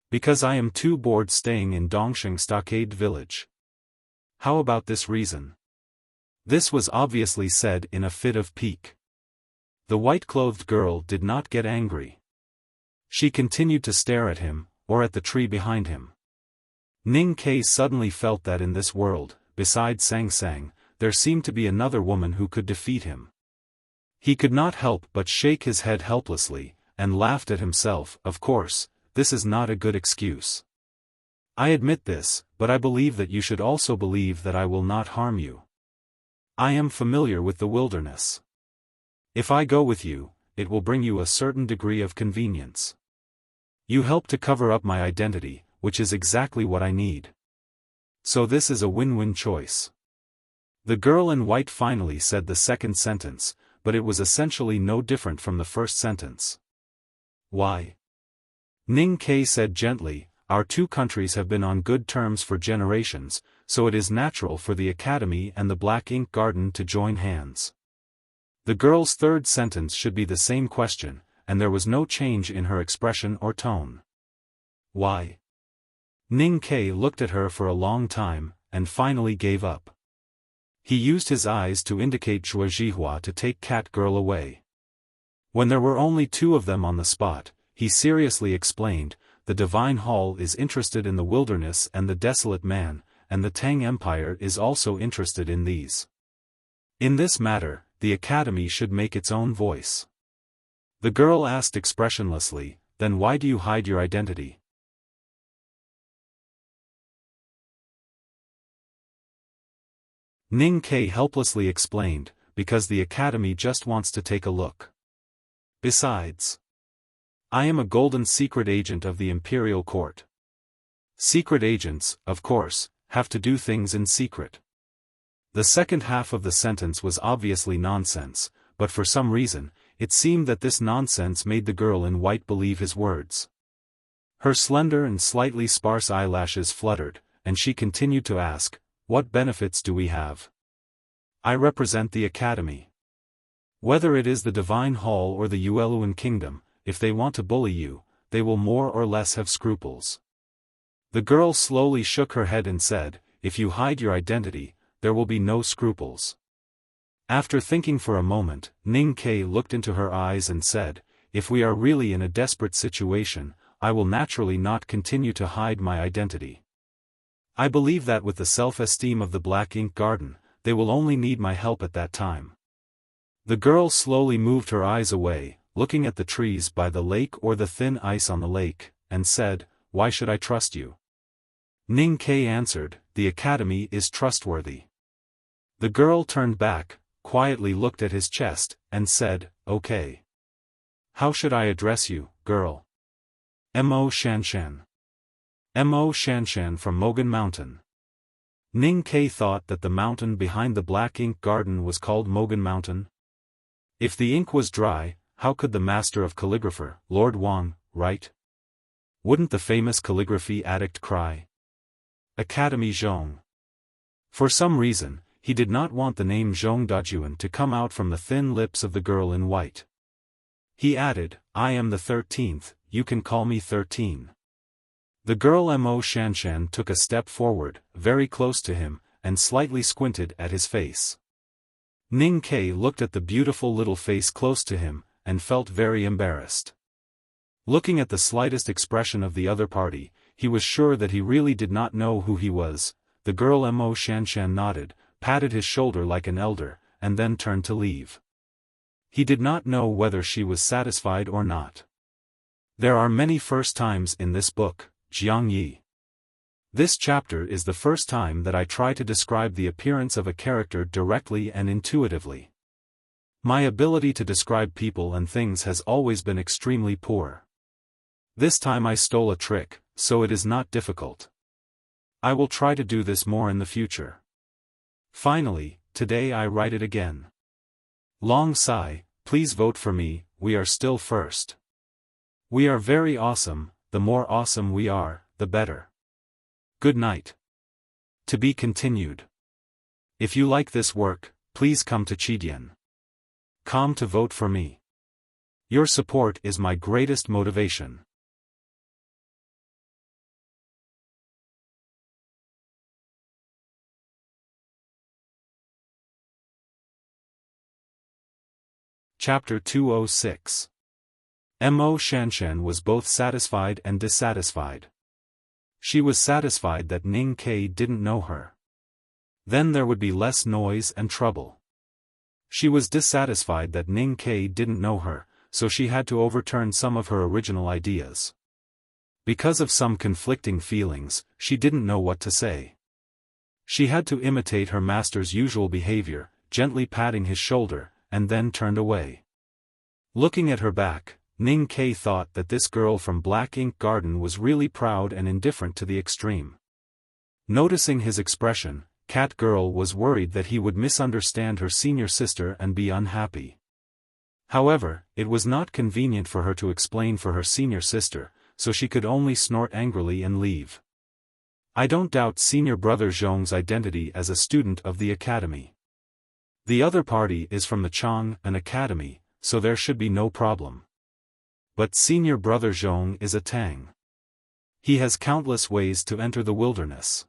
"Because I am too bored staying in Dongsheng Stockade Village." "How about this reason?" This was obviously said in a fit of pique. The white-clothed girl did not get angry. She continued to stare at him, or at the tree behind him. Ning Ke suddenly felt that in this world, besides Sang Sang, there seemed to be another woman who could defeat him. He could not help but shake his head helplessly, and laughed at himself. Of course, this is not a good excuse. I admit this, but I believe that you should also believe that I will not harm you. I am familiar with the wilderness. If I go with you, it will bring you a certain degree of convenience. You help to cover up my identity, which is exactly what I need. So this is a win-win choice. The girl in white finally said the second sentence, but it was essentially no different from the first sentence. Why? Ning Ke said gently, "Our two countries have been on good terms for generations, so it is natural for the Academy and the Black Ink Garden to join hands." The girl's third sentence should be the same question, and there was no change in her expression or tone. Why? Ning Ke looked at her for a long time, and finally gave up. He used his eyes to indicate Zhuo Zhihua to take Cat Girl away. When there were only two of them on the spot, he seriously explained, "The Divine Hall is interested in the wilderness and the desolate man, and the Tang Empire is also interested in these. In this matter, the Academy should make its own voice." The girl asked expressionlessly, "Then why do you hide your identity?" Ning Ke helplessly explained, "Because the Academy just wants to take a look. Besides, I am a golden secret agent of the Imperial Court. Secret agents, of course, have to do things in secret." The second half of the sentence was obviously nonsense, but for some reason, it seemed that this nonsense made the girl in white believe his words. Her slender and slightly sparse eyelashes fluttered, and she continued to ask, "What benefits do we have? I represent the Academy. Whether it is the Divine Hall or the Yueluan Kingdom, if they want to bully you, they will more or less have scruples." The girl slowly shook her head and said, "If you hide your identity, there will be no scruples." After thinking for a moment, Ning Ke looked into her eyes and said, "If we are really in a desperate situation, I will naturally not continue to hide my identity. I believe that with the self-esteem of the Black Ink Garden, they will only need my help at that time." The girl slowly moved her eyes away, looking at the trees by the lake or the thin ice on the lake, and said, "Why should I trust you?" Ning Ke answered, "The Academy is trustworthy." The girl turned back, quietly looked at his chest, and said, "Okay. How should I address you, girl?" "Mo Shanshan." Mo Shanshan from Mogan Mountain. Ning Ke thought that the mountain behind the Black Ink Garden was called Mogan Mountain. If the ink was dry, how could the master of calligrapher, Lord Wang, write? Wouldn't the famous calligraphy addict cry? Academy Zhong. For some reason, he did not want the name Zhong Dajuan to come out from the thin lips of the girl in white. He added, "I am the 13th, you can call me 13. The girl Mo Shanshan took a step forward, very close to him, and slightly squinted at his face. Ning Ke looked at the beautiful little face close to him, and felt very embarrassed. Looking at the slightest expression of the other party, he was sure that he really did not know who he was. The girl Mo Shanshan nodded, patted his shoulder like an elder, and then turned to leave. He did not know whether she was satisfied or not. There are many first times in this book, Jiang Yi. This chapter is the first time that I try to describe the appearance of a character directly and intuitively. My ability to describe people and things has always been extremely poor. This time I stole a trick, so it is not difficult. I will try to do this more in the future. Finally, today I write it again. Long sigh, please vote for me, we are still first. We are very awesome, the more awesome we are, the better. Good night. To be continued. If you like this work, please come to Chidian.com to vote for me. Your support is my greatest motivation. Chapter 206. Mo Shanshan was both satisfied and dissatisfied. She was satisfied that Ning Ke didn't know her. Then there would be less noise and trouble. She was dissatisfied that Ning Ke didn't know her, so she had to overturn some of her original ideas. Because of some conflicting feelings, she didn't know what to say. She had to imitate her master's usual behavior, gently patting his shoulder, and then turned away. Looking at her back, Ning Ke thought that this girl from Black Ink Garden was really proud and indifferent to the extreme. Noticing his expression, Cat Girl was worried that he would misunderstand her senior sister and be unhappy. However, it was not convenient for her to explain for her senior sister, so she could only snort angrily and leave. I don't doubt senior brother Zhong's identity as a student of the academy. The other party is from the Chang, an academy, so there should be no problem. But senior brother Zhong is a Tang. He has countless ways to enter the wilderness.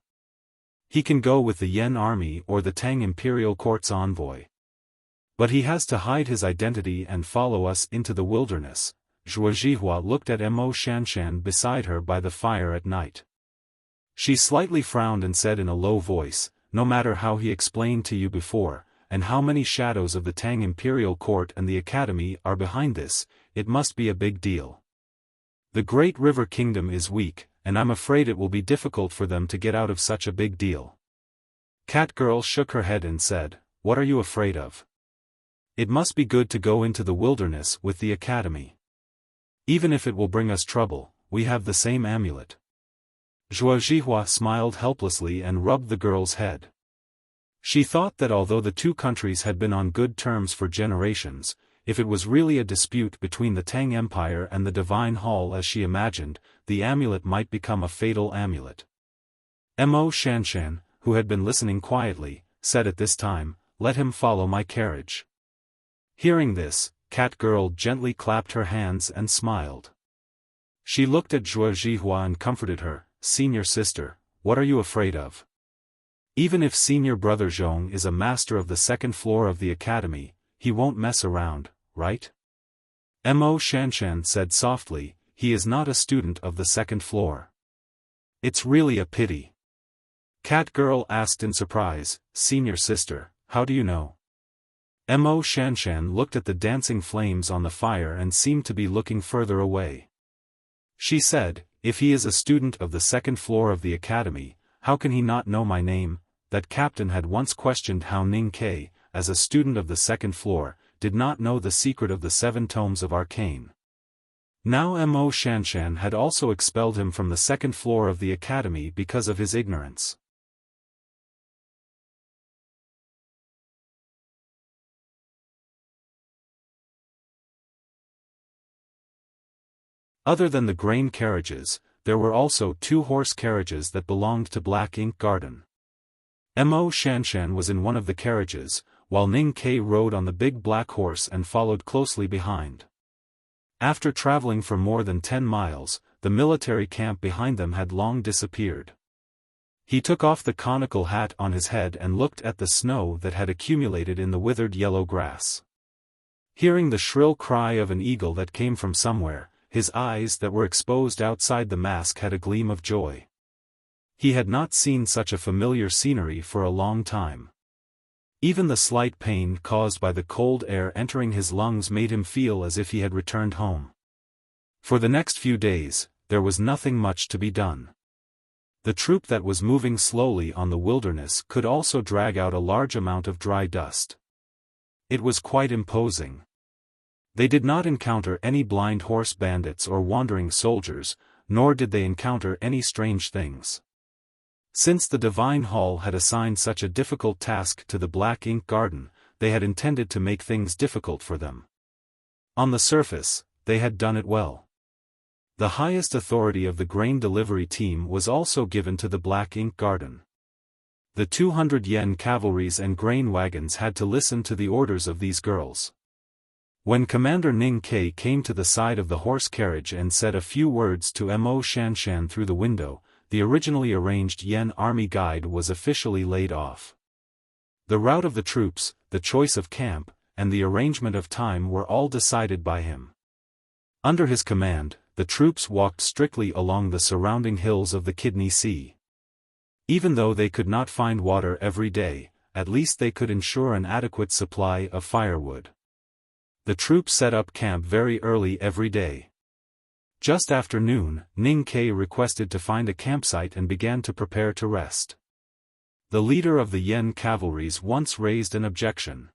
He can go with the Yen army or the Tang imperial court's envoy. But he has to hide his identity and follow us into the wilderness. Zhuo Zhihua looked at Mo Shanshan beside her by the fire at night. She slightly frowned and said in a low voice, no matter how he explained to you before, and how many shadows of the Tang imperial court and the academy are behind this, it must be a big deal. The Great River Kingdom is weak, and I'm afraid it will be difficult for them to get out of such a big deal. Cat Girl shook her head and said, what are you afraid of? It must be good to go into the wilderness with the academy. Even if it will bring us trouble, we have the same amulet. Zhuo Zhihua smiled helplessly and rubbed the girl's head. She thought that although the two countries had been on good terms for generations, if it was really a dispute between the Tang Empire and the Divine Hall as she imagined, the amulet might become a fatal amulet. Mo Shanshan, who had been listening quietly, said at this time, let him follow my carriage. Hearing this, Cat Girl gently clapped her hands and smiled. She looked at Zhuo Zhihua and comforted her, senior sister, what are you afraid of? Even if senior brother Zhong is a master of the second floor of the academy, he won't mess around, right? Mo Shanshan said softly, he is not a student of the second floor. It's really a pity. Cat Girl asked in surprise, senior sister, how do you know? Mo Shanshan looked at the dancing flames on the fire and seemed to be looking further away. She said, if he is a student of the second floor of the academy, how can he not know my name? That captain had once questioned how Ning Ke, as a student of the second floor, did not know the secret of the 7 tomes of arcane. Now Mo Shanshan had also expelled him from the second floor of the academy because of his ignorance. Other than the grain carriages, there were also 2 horse carriages that belonged to Black Ink Garden. Mo Shanshan was in one of the carriages, while Ning Ke rode on the big black horse and followed closely behind. After traveling for more than 10 miles, the military camp behind them had long disappeared. He took off the conical hat on his head and looked at the snow that had accumulated in the withered yellow grass. Hearing the shrill cry of an eagle that came from somewhere, his eyes that were exposed outside the mask had a gleam of joy. He had not seen such a familiar scenery for a long time. Even the slight pain caused by the cold air entering his lungs made him feel as if he had returned home. For the next few days, there was nothing much to be done. The troop that was moving slowly on the wilderness could also drag out a large amount of dry dust. It was quite imposing. They did not encounter any blind horse bandits or wandering soldiers, nor did they encounter any strange things. Since the Divine Hall had assigned such a difficult task to the Black Ink Garden, they had intended to make things difficult for them. On the surface, they had done it well. The highest authority of the grain delivery team was also given to the Black Ink Garden. The 200 yen cavalries and grain wagons had to listen to the orders of these girls. When Commander Ning Kei came to the side of the horse carriage and said a few words to Mo Shanshan through the window, the originally arranged Yen Army Guide was officially laid off. The route of the troops, the choice of camp, and the arrangement of time were all decided by him. Under his command, the troops walked strictly along the surrounding hills of the Kidney Sea. Even though they could not find water every day, at least they could ensure an adequate supply of firewood. The troops set up camp very early every day. Just after noon, Ning Kei requested to find a campsite and began to prepare to rest. The leader of the Yen cavalries once raised an objection.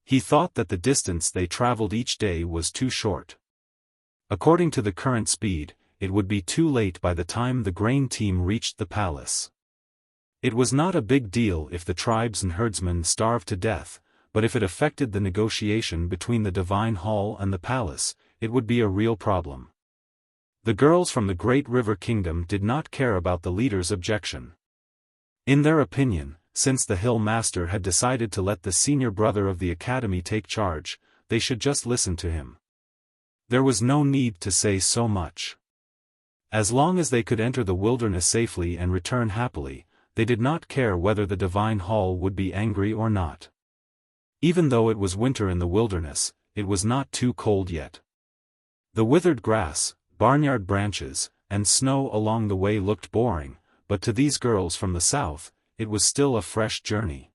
He thought that the distance they traveled each day was too short. According to the current speed, it would be too late by the time the grain team reached the palace. It was not a big deal if the tribes and herdsmen starved to death, but if it affected the negotiation between the Divine Hall and the palace, it would be a real problem. The girls from the Great River Kingdom did not care about the leader's objection. In their opinion, since the Hill Master had decided to let the senior brother of the academy take charge, they should just listen to him. There was no need to say so much. As long as they could enter the wilderness safely and return happily, they did not care whether the Divine Hall would be angry or not. Even though it was winter in the wilderness, it was not too cold yet. The withered grass, barnyard branches, and snow along the way looked boring, but to these girls from the south, it was still a fresh journey.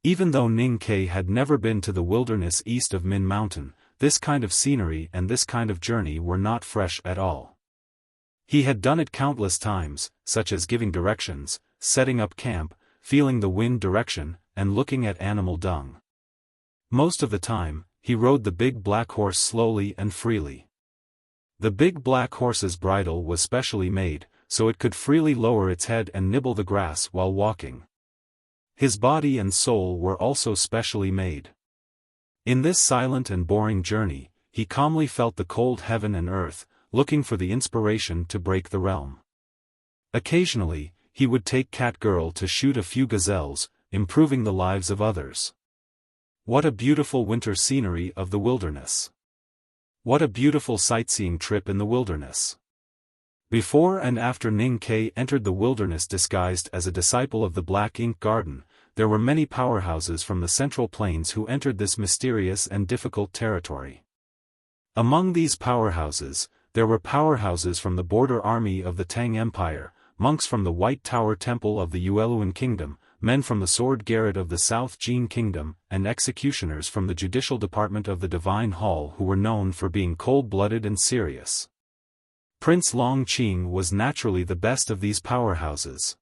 Even though Ning Kei had never been to the wilderness east of Min Mountain, this kind of scenery and this kind of journey were not fresh at all. He had done it countless times, such as giving directions, setting up camp, feeling the wind direction, and looking at animal dung. Most of the time, he rode the big black horse slowly and freely. The big black horse's bridle was specially made, so it could freely lower its head and nibble the grass while walking. His body and soul were also specially made. In this silent and boring journey, he calmly felt the cold heaven and earth, looking for the inspiration to break the realm. Occasionally, he would take Cat Girl to shoot a few gazelles, improving the lives of others. What a beautiful winter scenery of the wilderness. What a beautiful sightseeing trip in the wilderness. Before and after Ning Kei entered the wilderness disguised as a disciple of the Black Ink Garden, there were many powerhouses from the Central Plains who entered this mysterious and difficult territory. Among these powerhouses, there were powerhouses from the border army of the Tang Empire, monks from the White Tower Temple of the Yueluan Kingdom, men from the Sword Garret of the South Jin Kingdom, and executioners from the Judicial Department of the Divine Hall who were known for being cold-blooded and serious. Prince Long Qing was naturally the best of these powerhouses.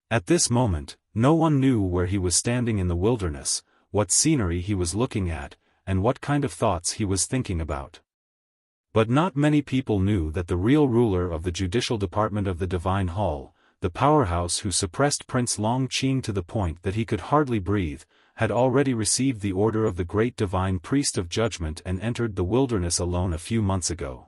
At this moment, no one knew where he was standing in the wilderness, what scenery he was looking at, and what kind of thoughts he was thinking about. But not many people knew that the real ruler of the Judicial Department of the Divine Hall, the powerhouse who suppressed Prince Long Qing to the point that he could hardly breathe, had already received the order of the great divine priest of judgment and entered the wilderness alone a few months ago.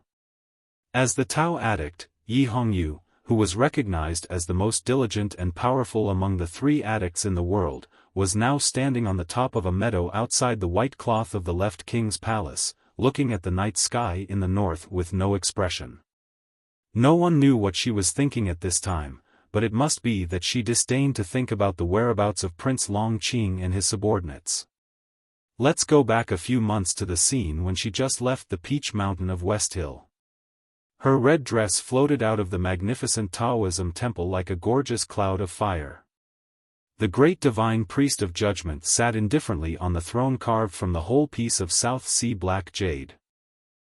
As the Tao addict, Yi Hongyu, who was recognized as the most diligent and powerful among the 3 addicts in the world, was now standing on the top of a meadow outside the white cloth of the left king's palace, looking at the night sky in the north with no expression. No one knew what she was thinking at this time, but it must be that she disdained to think about the whereabouts of Prince Longqing and his subordinates. Let's go back a few months to the scene when she just left the Peach Mountain of West Hill. Her red dress floated out of the magnificent Taoism temple like a gorgeous cloud of fire. The great divine priest of judgment sat indifferently on the throne carved from the whole piece of South Sea black jade.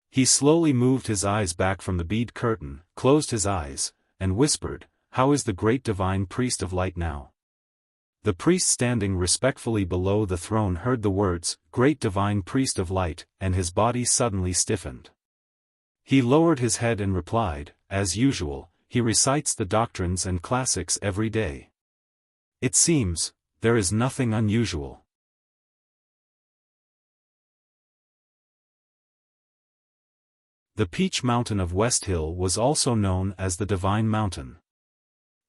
He slowly moved his eyes back from the bead curtain, closed his eyes, and whispered, "How is the great divine priest of light now?" The priest standing respectfully below the throne heard the words, "Great divine priest of light," and his body suddenly stiffened. He lowered his head and replied, "As usual, he recites the doctrines and classics every day. It seems, there is nothing unusual." The Peach Mountain of West Hill was also known as the Divine Mountain.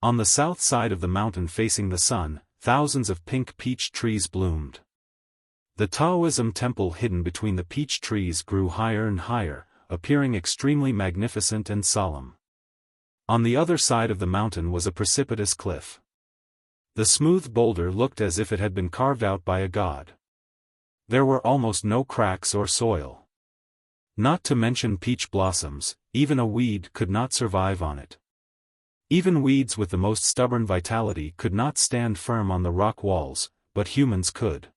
On the south side of the mountain facing the sun, thousands of pink peach trees bloomed. The Taoism temple hidden between the peach trees grew higher and higher, appearing extremely magnificent and solemn. On the other side of the mountain was a precipitous cliff. The smooth boulder looked as if it had been carved out by a god. There were almost no cracks or soil. Not to mention peach blossoms, even a weed could not survive on it. Even weeds with the most stubborn vitality could not stand firm on the rock walls, but humans could.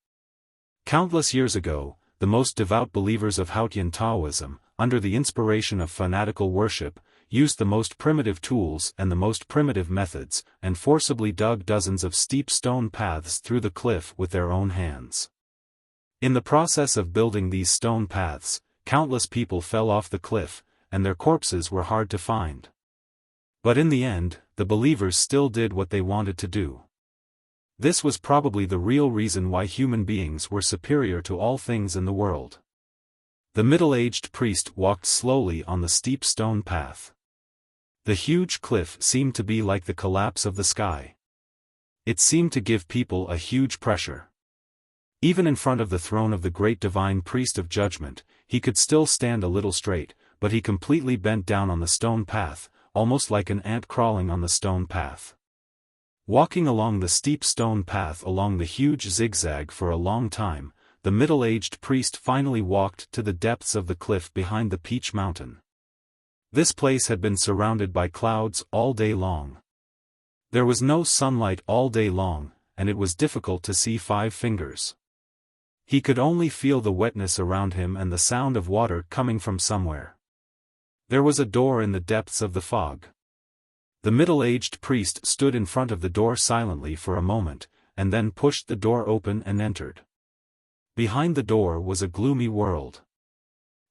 Countless years ago, the most devout believers of Haotian Taoism, under the inspiration of fanatical worship, used the most primitive tools and the most primitive methods, and forcibly dug dozens of steep stone paths through the cliff with their own hands. In the process of building these stone paths, countless people fell off the cliff, and their corpses were hard to find. But in the end, the believers still did what they wanted to do. This was probably the real reason why human beings were superior to all things in the world. The middle-aged priest walked slowly on the steep stone path. The huge cliff seemed to be like the collapse of the sky. It seemed to give people a huge pressure. Even in front of the throne of the great divine priest of judgment, he could still stand a little straight, but he completely bent down on the stone path, almost like an ant crawling on the stone path. Walking along the steep stone path along the huge zigzag for a long time, the middle-aged priest finally walked to the depths of the cliff behind the Peach Mountain. This place had been surrounded by clouds all day long. There was no sunlight all day long, and it was difficult to see 5 fingers. He could only feel the wetness around him and the sound of water coming from somewhere. There was a door in the depths of the fog. The middle-aged priest stood in front of the door silently for a moment, and then pushed the door open and entered. Behind the door was a gloomy world.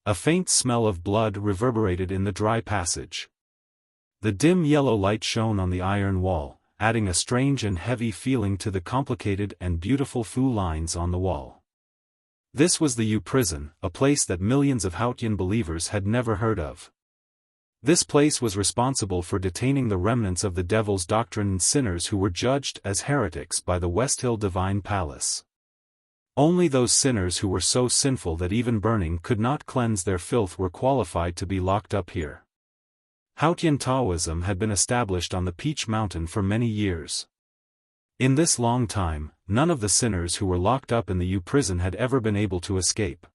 A faint smell of blood reverberated in the dry passage. The dim yellow light shone on the iron wall, adding a strange and heavy feeling to the complicated and beautiful fu lines on the wall. This was the Yu prison, a place that millions of Haotian believers had never heard of. This place was responsible for detaining the remnants of the devil's doctrine and sinners who were judged as heretics by the West Hill Divine Palace. Only those sinners who were so sinful that even burning could not cleanse their filth were qualified to be locked up here. Haotian Taoism had been established on the Peach Mountain for many years. In this long time, none of the sinners who were locked up in the Yu prison had ever been able to escape.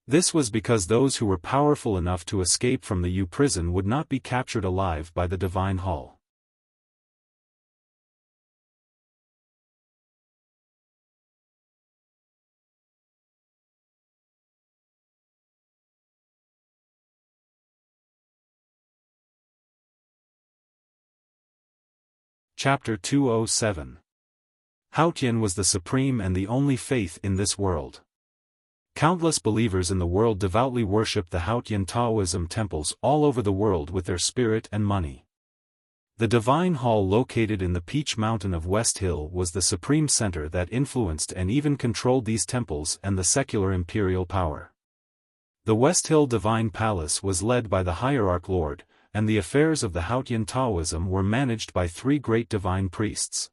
This was because those who were powerful enough to escape from the Yu prison would not be captured alive by the Divine Hall. Chapter 207. Haotian was the supreme and the only faith in this world. Countless believers in the world devoutly worshipped the Haotian Taoism temples all over the world with their spirit and money. The Divine Hall located in the Peach Mountain of West Hill was the supreme center that influenced and even controlled these temples and the secular imperial power. The West Hill Divine Palace was led by the Hierarch Lord, and the affairs of the Haotian Taoism were managed by 3 great divine priests.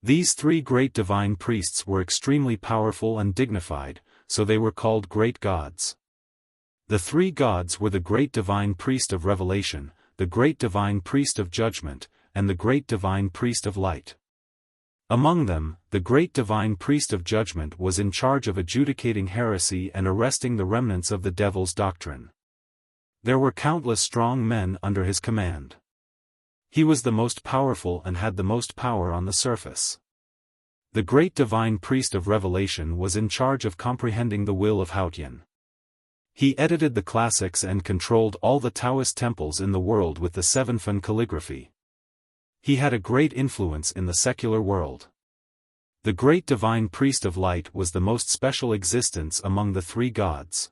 These 3 great divine priests were extremely powerful and dignified, so they were called great gods. The 3 gods were the great divine priest of revelation, the great divine priest of judgment, and the great divine priest of light. Among them, the great divine priest of judgment was in charge of adjudicating heresy and arresting the remnants of the devil's doctrine. There were countless strong men under his command. He was the most powerful and had the most power on the surface. The great divine priest of revelation was in charge of comprehending the will of Haotian. He edited the classics and controlled all the Taoist temples in the world with the Xiaofan calligraphy. He had a great influence in the secular world. The great divine priest of light was the most special existence among the three gods.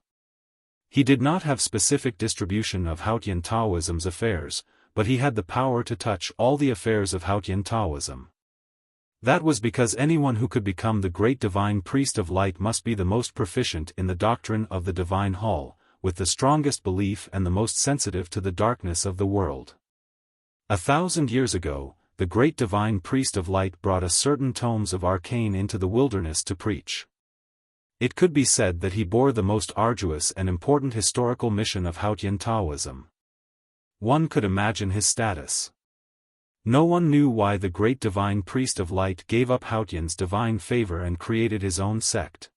He did not have specific distribution of Haotian Taoism's affairs, but he had the power to touch all the affairs of Haotian Taoism. That was because anyone who could become the great divine priest of light must be the most proficient in the doctrine of the divine hall, with the strongest belief and the most sensitive to the darkness of the world. 1,000 years ago, the great divine priest of light brought a certain tomes of arcane into the wilderness to preach. It could be said that he bore the most arduous and important historical mission of Haotian Taoism. One could imagine his status. No one knew why the great divine priest of light gave up Haotian's divine favor and created his own sect.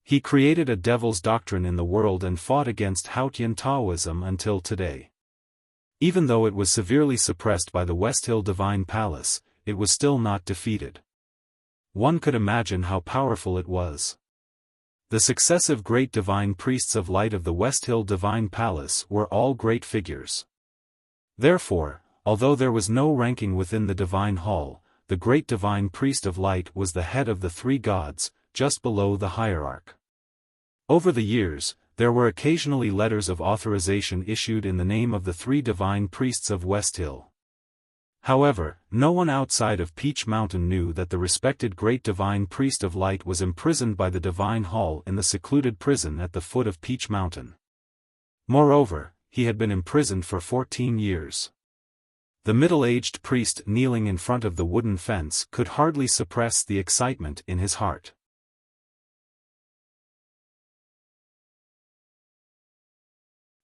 He created a devil's doctrine in the world and fought against Haotian Taoism until today. Even though it was severely suppressed by the West Hill Divine Palace, it was still not defeated. One could imagine how powerful it was. The successive great divine priests of light of the West Hill Divine Palace were all great figures. Therefore, although there was no ranking within the divine hall, the great divine priest of light was the head of the three gods, just below the hierarch. Over the years, there were occasionally letters of authorization issued in the name of the three divine priests of West Hill. However, no one outside of Peach Mountain knew that the respected great divine priest of light was imprisoned by the divine hall in the secluded prison at the foot of Peach Mountain. Moreover, he had been imprisoned for 14 years. The middle-aged priest kneeling in front of the wooden fence could hardly suppress the excitement in his heart.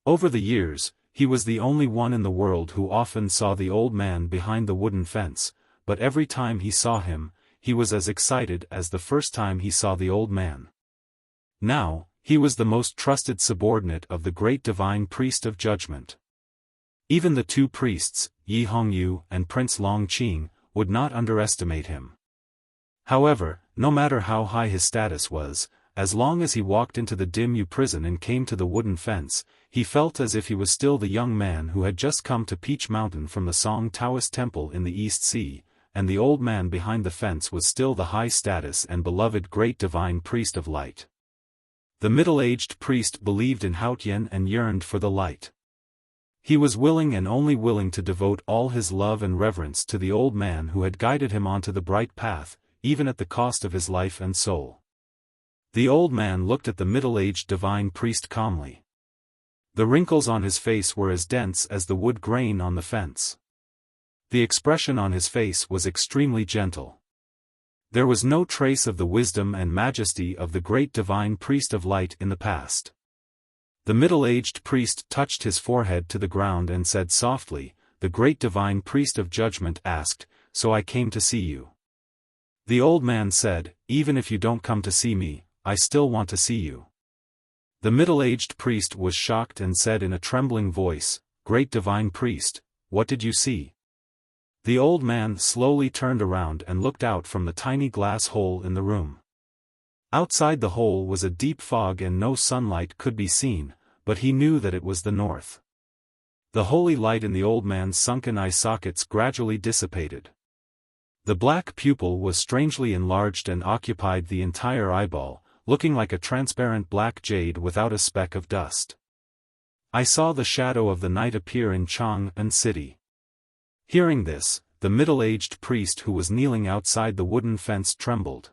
Over the years, he was the only one in the world who often saw the old man behind the wooden fence, but every time he saw him, he was as excited as the first time he saw the old man. Now, he was the most trusted subordinate of the great divine priest of judgment. Even the two priests, Yi Hongyu and Prince Long Qing, would not underestimate him. However, no matter how high his status was, as long as he walked into the dim Yu prison and came to the wooden fence, he felt as if he was still the young man who had just come to Peach Mountain from the Song Taoist Temple in the East Sea, and the old man behind the fence was still the high-status and beloved great divine priest of light. The middle-aged priest believed in Haotian and yearned for the light. He was willing and only willing to devote all his love and reverence to the old man who had guided him onto the bright path, even at the cost of his life and soul. The old man looked at the middle-aged divine priest calmly. The wrinkles on his face were as dense as the wood grain on the fence. The expression on his face was extremely gentle. There was no trace of the wisdom and majesty of the great divine priest of light in the past. The middle-aged priest touched his forehead to the ground and said softly, "The great divine priest of judgment asked, so I came to see you." The old man said, "Even if you don't come to see me, I still want to see you." The middle-aged priest was shocked and said in a trembling voice, "Great divine priest, what did you see?" The old man slowly turned around and looked out from the tiny glass hole in the room. Outside the hole was a deep fog and no sunlight could be seen, but he knew that it was the north. The holy light in the old man's sunken eye sockets gradually dissipated. The black pupil was strangely enlarged and occupied the entire eyeball, looking like a transparent black jade without a speck of dust. "I saw the shadow of the night appear in Chang'an City." Hearing this, the middle-aged priest who was kneeling outside the wooden fence trembled.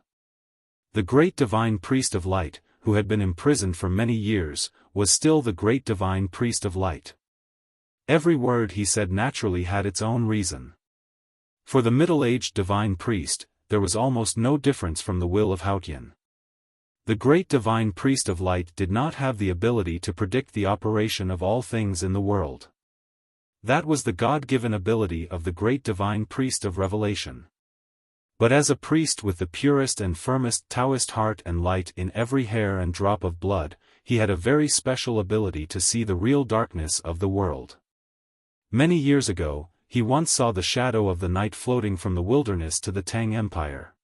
The great divine priest of light, who had been imprisoned for many years, was still the great divine priest of light. Every word he said naturally had its own reason. For the middle-aged divine priest, there was almost no difference from the will of Haotian. The great divine priest of light did not have the ability to predict the operation of all things in the world. That was the God-given ability of the great divine priest of revelation. But as a priest with the purest and firmest Taoist heart and light in every hair and drop of blood, he had a very special ability to see the real darkness of the world. Many years ago, he once saw the shadow of the night floating from the wilderness to the Tang Empire.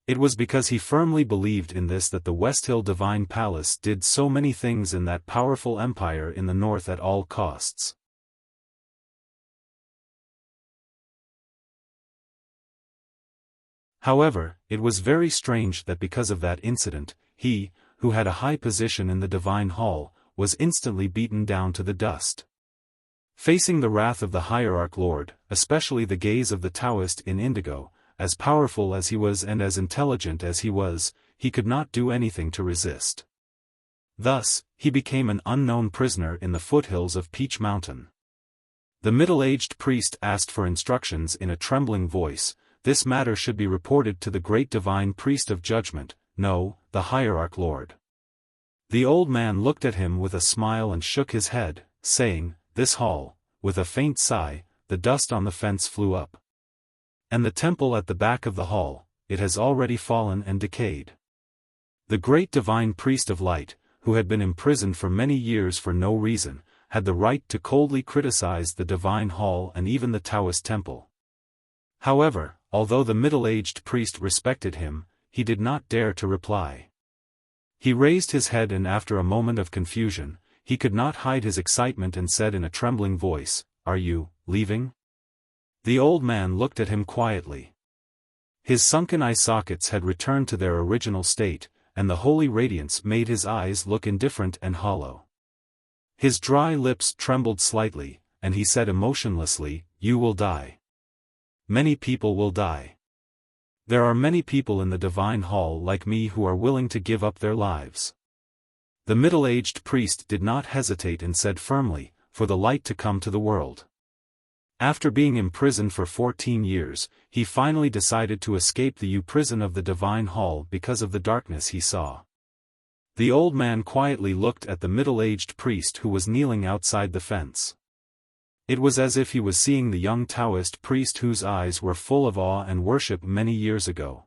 It was because he firmly believed in this that the West Hill Divine Palace did so many things in that powerful empire in the north at all costs. However, it was very strange that because of that incident, he, who had a high position in the Divine Hall, was instantly beaten down to the dust. Facing the wrath of the Hierarch Lord, especially the gaze of the Taoist in indigo, as powerful as he was and as intelligent as he was, he could not do anything to resist. Thus, he became an unknown prisoner in the foothills of Peach Mountain. The middle-aged priest asked for instructions in a trembling voice. This matter should be reported to the great divine priest of judgment, no, the Hierarch Lord. The old man looked at him with a smile and shook his head, saying, "This hall," with a faint sigh, the dust on the fence flew up. "And the temple at the back of the hall, it has already fallen and decayed." The great divine priest of light, who had been imprisoned for many years for no reason, had the right to coldly criticize the divine hall and even the Taoist temple. However, although the middle-aged priest respected him, he did not dare to reply. He raised his head and after a moment of confusion, he could not hide his excitement and said in a trembling voice, "Are you leaving?" The old man looked at him quietly. His sunken eye sockets had returned to their original state, and the holy radiance made his eyes look indifferent and hollow. His dry lips trembled slightly, and he said emotionlessly, "You will die. Many people will die. There are many people in the divine hall like me who are willing to give up their lives." The middle-aged priest did not hesitate and said firmly, "For the light to come to the world." After being imprisoned for 14 years, he finally decided to escape the prison of the divine hall because of the darkness he saw. The old man quietly looked at the middle-aged priest who was kneeling outside the fence. It was as if he was seeing the young Taoist priest whose eyes were full of awe and worship many years ago.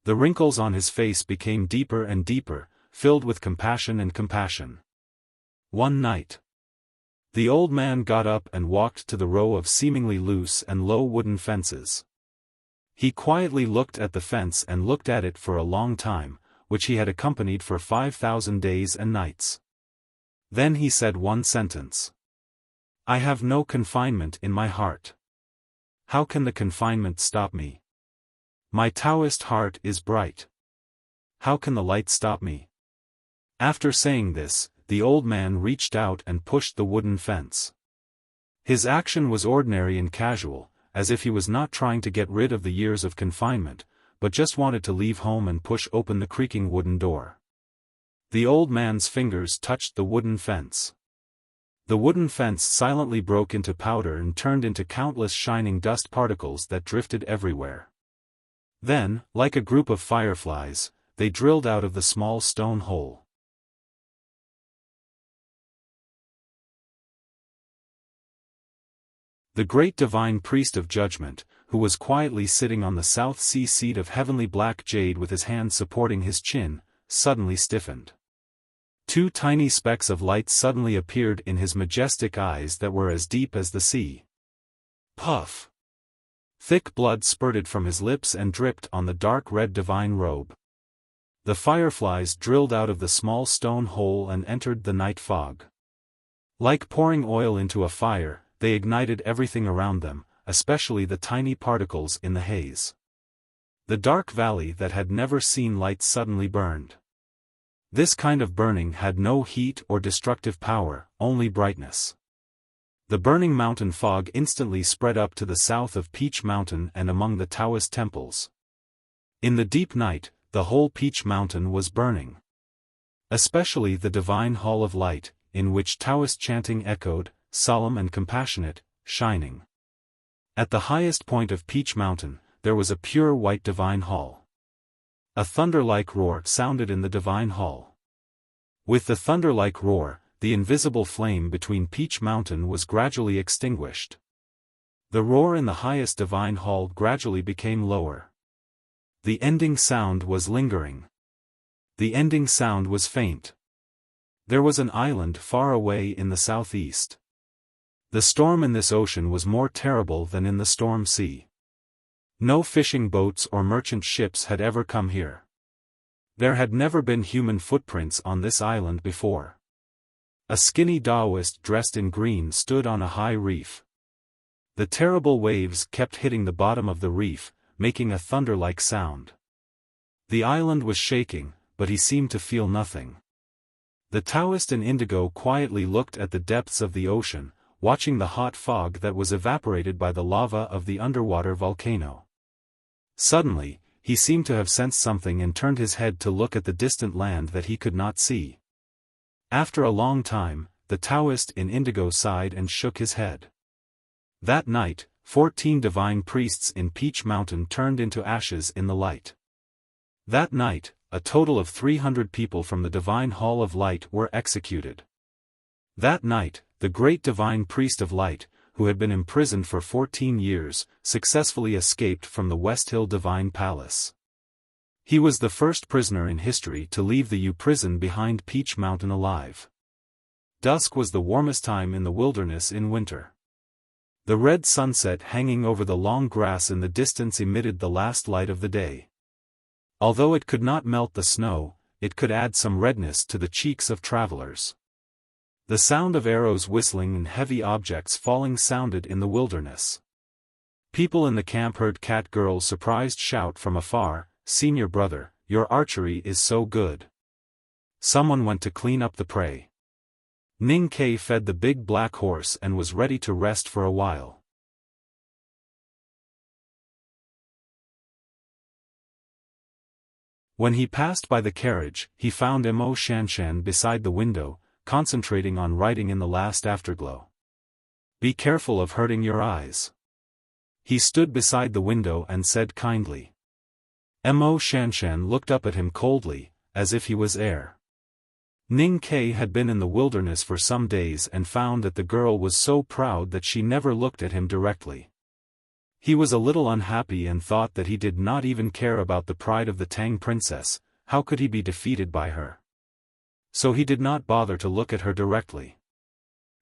The wrinkles on his face became deeper and deeper, filled with compassion and compassion. One night, the old man got up and walked to the row of seemingly loose and low wooden fences. He quietly looked at the fence and looked at it for a long time, which he had accompanied for 5,000 days and nights. Then he said one sentence. "I have no confinement in my heart. How can the confinement stop me? My Taoist heart is bright. How can the light stop me?" After saying this, the old man reached out and pushed the wooden fence. His action was ordinary and casual, as if he was not trying to get rid of the years of confinement, but just wanted to leave home and push open the creaking wooden door. The old man's fingers touched the wooden fence. The wooden fence silently broke into powder and turned into countless shining dust particles that drifted everywhere. Then, like a group of fireflies, they drilled out of the small stone hole. The great divine priest of judgment, who was quietly sitting on the South Sea seat of heavenly black jade with his hand supporting his chin, suddenly stiffened. Two tiny specks of light suddenly appeared in his majestic eyes that were as deep as the sea. Puff! Thick blood spurted from his lips and dripped on the dark red divine robe. The fireflies drilled out of the small stone hole and entered the night fog. Like pouring oil into a fire, they ignited everything around them, especially the tiny particles in the haze. The dark valley that had never seen light suddenly burned. This kind of burning had no heat or destructive power, only brightness. The burning mountain fog instantly spread up to the south of Peach Mountain and among the Taoist temples. In the deep night, the whole Peach Mountain was burning. Especially the divine hall of light, in which Taoist chanting echoed, solemn and compassionate, shining. At the highest point of Peach Mountain, there was a pure white divine hall. A thunder-like roar sounded in the divine hall. With the thunder-like roar, the invisible flame between Peach Mountain was gradually extinguished. The roar in the highest divine hall gradually became lower. The ending sound was lingering. The ending sound was faint. There was an island far away in the southeast. The storm in this ocean was more terrible than in the storm sea. No fishing boats or merchant ships had ever come here. There had never been human footprints on this island before. A skinny Taoist dressed in green stood on a high reef. The terrible waves kept hitting the bottom of the reef, making a thunder-like sound. The island was shaking, but he seemed to feel nothing. The Taoist in indigo quietly looked at the depths of the ocean, watching the hot fog that was evaporated by the lava of the underwater volcano. Suddenly, he seemed to have sensed something and turned his head to look at the distant land that he could not see. After a long time, the Taoist in indigo sighed and shook his head. That night, 14 divine priests in Peach Mountain turned into ashes in the light. That night, a total of 300 people from the Divine Hall of Light were executed. That night, the great divine priest of light, who had been imprisoned for 14 years, successfully escaped from the West Hill Divine Palace. He was the first prisoner in history to leave the U prison behind Peach Mountain alive. Dusk was the warmest time in the wilderness in winter. The red sunset hanging over the long grass in the distance emitted the last light of the day. Although it could not melt the snow, it could add some redness to the cheeks of travelers. The sound of arrows whistling and heavy objects falling sounded in the wilderness. People in the camp heard Cat Girl's surprised shout from afar, "Senior brother, your archery is so good." Someone went to clean up the prey. Ning Kai fed the big black horse and was ready to rest for a while. When he passed by the carriage, he found Mo Shanshan beside the window, concentrating on writing in the last afterglow. "Be careful of hurting your eyes." He stood beside the window and said kindly. Mo Shanshan looked up at him coldly, as if he was air. Ning Kai had been in the wilderness for some days and found that the girl was so proud that she never looked at him directly. He was a little unhappy and thought that he did not even care about the pride of the Tang princess. How could he be defeated by her? So he did not bother to look at her directly.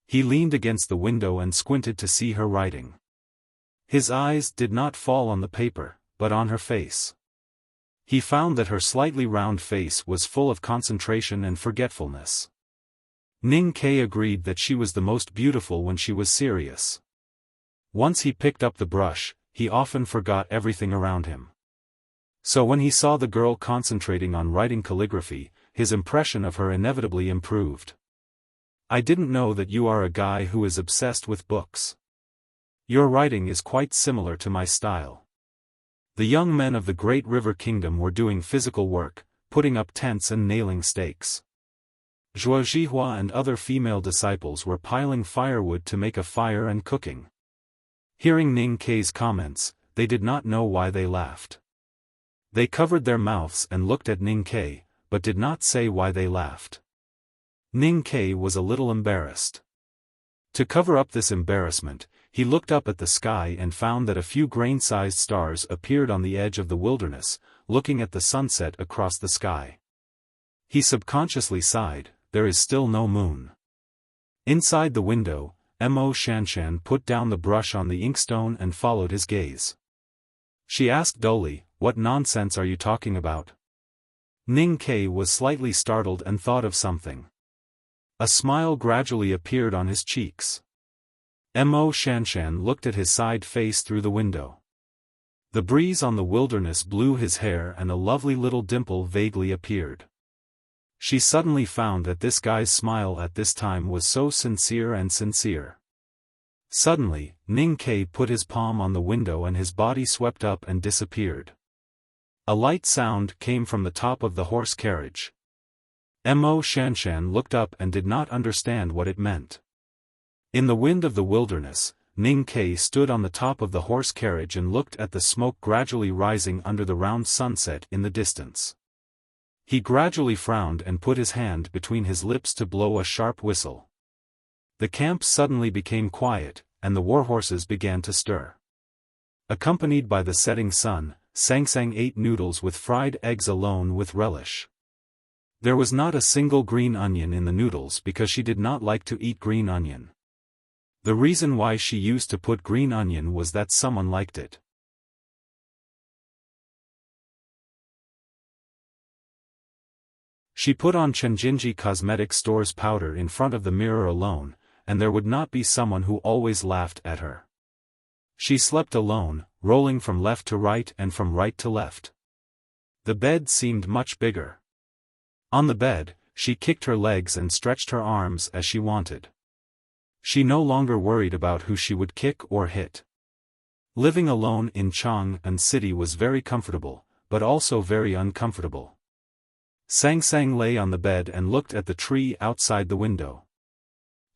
He leaned against the window and squinted to see her writing. His eyes did not fall on the paper, but on her face. He found that her slightly round face was full of concentration and forgetfulness. Ning Kai agreed that she was the most beautiful when she was serious. Once he picked up the brush, he often forgot everything around him. So when he saw the girl concentrating on writing calligraphy, his impression of her inevitably improved. "I didn't know that you are a guy who is obsessed with books. Your writing is quite similar to my style." The young men of the Great River Kingdom were doing physical work, putting up tents and nailing stakes. Zhuo Zhihua and other female disciples were piling firewood to make a fire and cooking. Hearing Ning Kai's comments, they did not know why they laughed. They covered their mouths and looked at Ning Kai, but did not say why they laughed. Ning Kai was a little embarrassed. To cover up this embarrassment, he looked up at the sky and found that a few grain-sized stars appeared on the edge of the wilderness, looking at the sunset across the sky. He subconsciously sighed, "There is still no moon." Inside the window, Mo Shanshan put down the brush on the inkstone and followed his gaze. She asked dully, "What nonsense are you talking about?" Ning Kai was slightly startled and thought of something. A smile gradually appeared on his cheeks. Mo Shanshan looked at his side face through the window. The breeze on the wilderness blew his hair and a lovely little dimple vaguely appeared. She suddenly found that this guy's smile at this time was so sincere and sincere. Suddenly, Ning Kai put his palm on the window and his body swept up and disappeared. A light sound came from the top of the horse carriage. Mo Shanshan looked up and did not understand what it meant. In the wind of the wilderness, Ning Kai stood on the top of the horse carriage and looked at the smoke gradually rising under the round sunset in the distance. He gradually frowned and put his hand between his lips to blow a sharp whistle. The camp suddenly became quiet, and the warhorses began to stir. Accompanied by the setting sun, Sang Sang ate noodles with fried eggs alone with relish. There was not a single green onion in the noodles because she did not like to eat green onion. The reason why she used to put green onion was that someone liked it. She put on Chenjinji Cosmetic Store's powder in front of the mirror alone, and there would not be someone who always laughed at her. She slept alone, rolling from left to right and from right to left. The bed seemed much bigger. On the bed, she kicked her legs and stretched her arms as she wanted. She no longer worried about who she would kick or hit. Living alone in Chang'an City was very comfortable, but also very uncomfortable. Sang Sang lay on the bed and looked at the tree outside the window.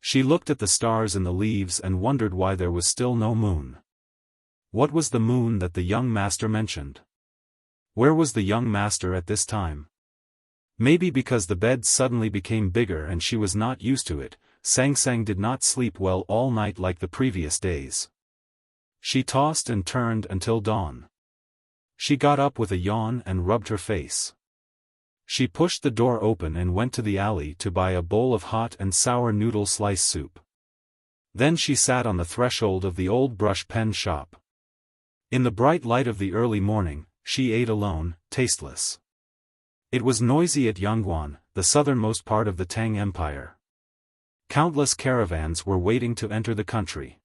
She looked at the stars in the leaves and wondered why there was still no moon. What was the moon that the young master mentioned? Where was the young master at this time? Maybe because the bed suddenly became bigger and she was not used to it, Sang Sang did not sleep well all night like the previous days. She tossed and turned until dawn. She got up with a yawn and rubbed her face. She pushed the door open and went to the alley to buy a bowl of hot and sour noodle slice soup. Then she sat on the threshold of the old brush pen shop. In the bright light of the early morning, she ate alone, tasteless. It was noisy at Yangguan, the southernmost part of the Tang Empire. Countless caravans were waiting to enter the country.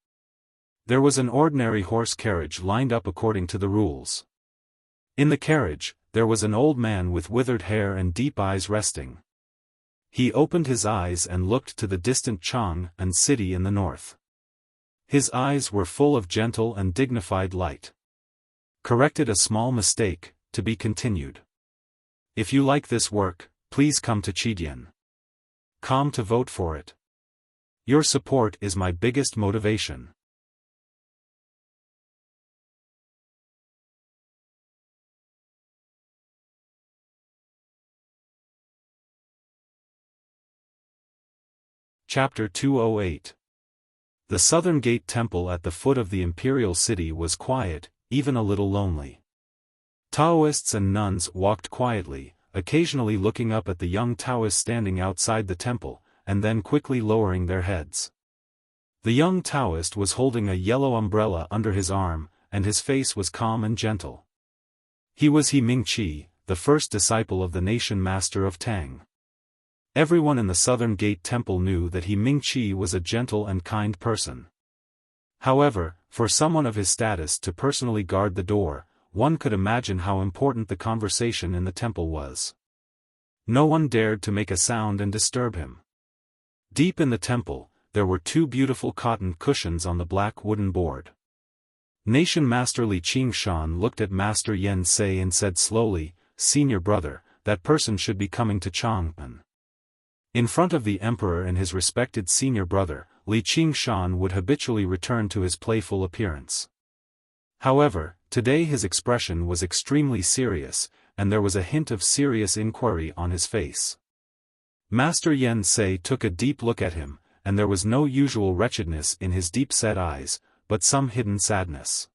There was an ordinary horse carriage lined up according to the rules. In the carriage, there was an old man with withered hair and deep eyes resting. He opened his eyes and looked to the distant Chang'an City in the north. His eyes were full of gentle and dignified light. Corrected a small mistake, to be continued. If you like this work, please come to Chidian. Come to vote for it. Your support is my biggest motivation. Chapter 208. The Southern Gate Temple at the foot of the imperial city was quiet, even a little lonely. Taoists and nuns walked quietly, occasionally looking up at the young Taoist standing outside the temple, and then quickly lowering their heads. The young Taoist was holding a yellow umbrella under his arm, and his face was calm and gentle. He was He Mingqi, the first disciple of the nation master of Tang. Everyone in the Southern Gate Temple knew that He Mingqi was a gentle and kind person. However, for someone of his status to personally guard the door, one could imagine how important the conversation in the temple was. No one dared to make a sound and disturb him. Deep in the temple, there were two beautiful cotton cushions on the black wooden board. Nation Master Li Qingshan looked at Master Yen Sei and said slowly, "Senior brother, that person should be coming to Chang'an." In front of the emperor and his respected senior brother, Li Qingshan would habitually return to his playful appearance. However, today his expression was extremely serious, and there was a hint of serious inquiry on his face. Master Yen Sei took a deep look at him, and there was no usual wretchedness in his deep-set eyes, but some hidden sadness.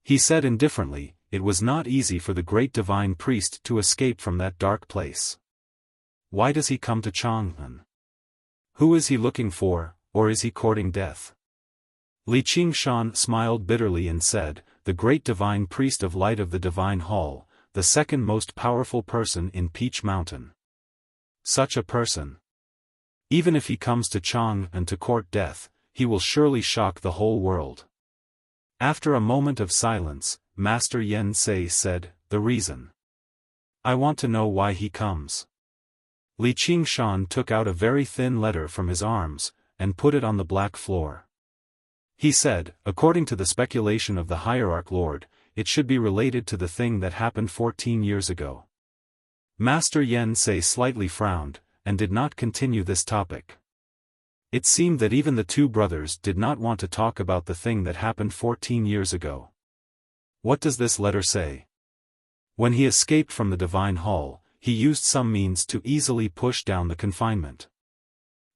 He said indifferently, "It was not easy for the great divine priest to escape from that dark place. Why does he come to Chang'an? Who is he looking for, or is he courting death?" Li Qingshan smiled bitterly and said, "The great divine priest of light of the divine hall, the second most powerful person in Peach Mountain. Such a person. Even if he comes to Chang'an to court death, he will surely shock the whole world." After a moment of silence, Master Yen Sei said, "The reason. I want to know why he comes." Li Qingshan took out a very thin letter from his arms, and put it on the black floor. He said, "According to the speculation of the Hierarch Lord, it should be related to the thing that happened 14 years ago." Master Yen Sei slightly frowned, and did not continue this topic. It seemed that even the two brothers did not want to talk about the thing that happened 14 years ago. What does this letter say? When he escaped from the divine hall, he used some means to easily push down the confinement.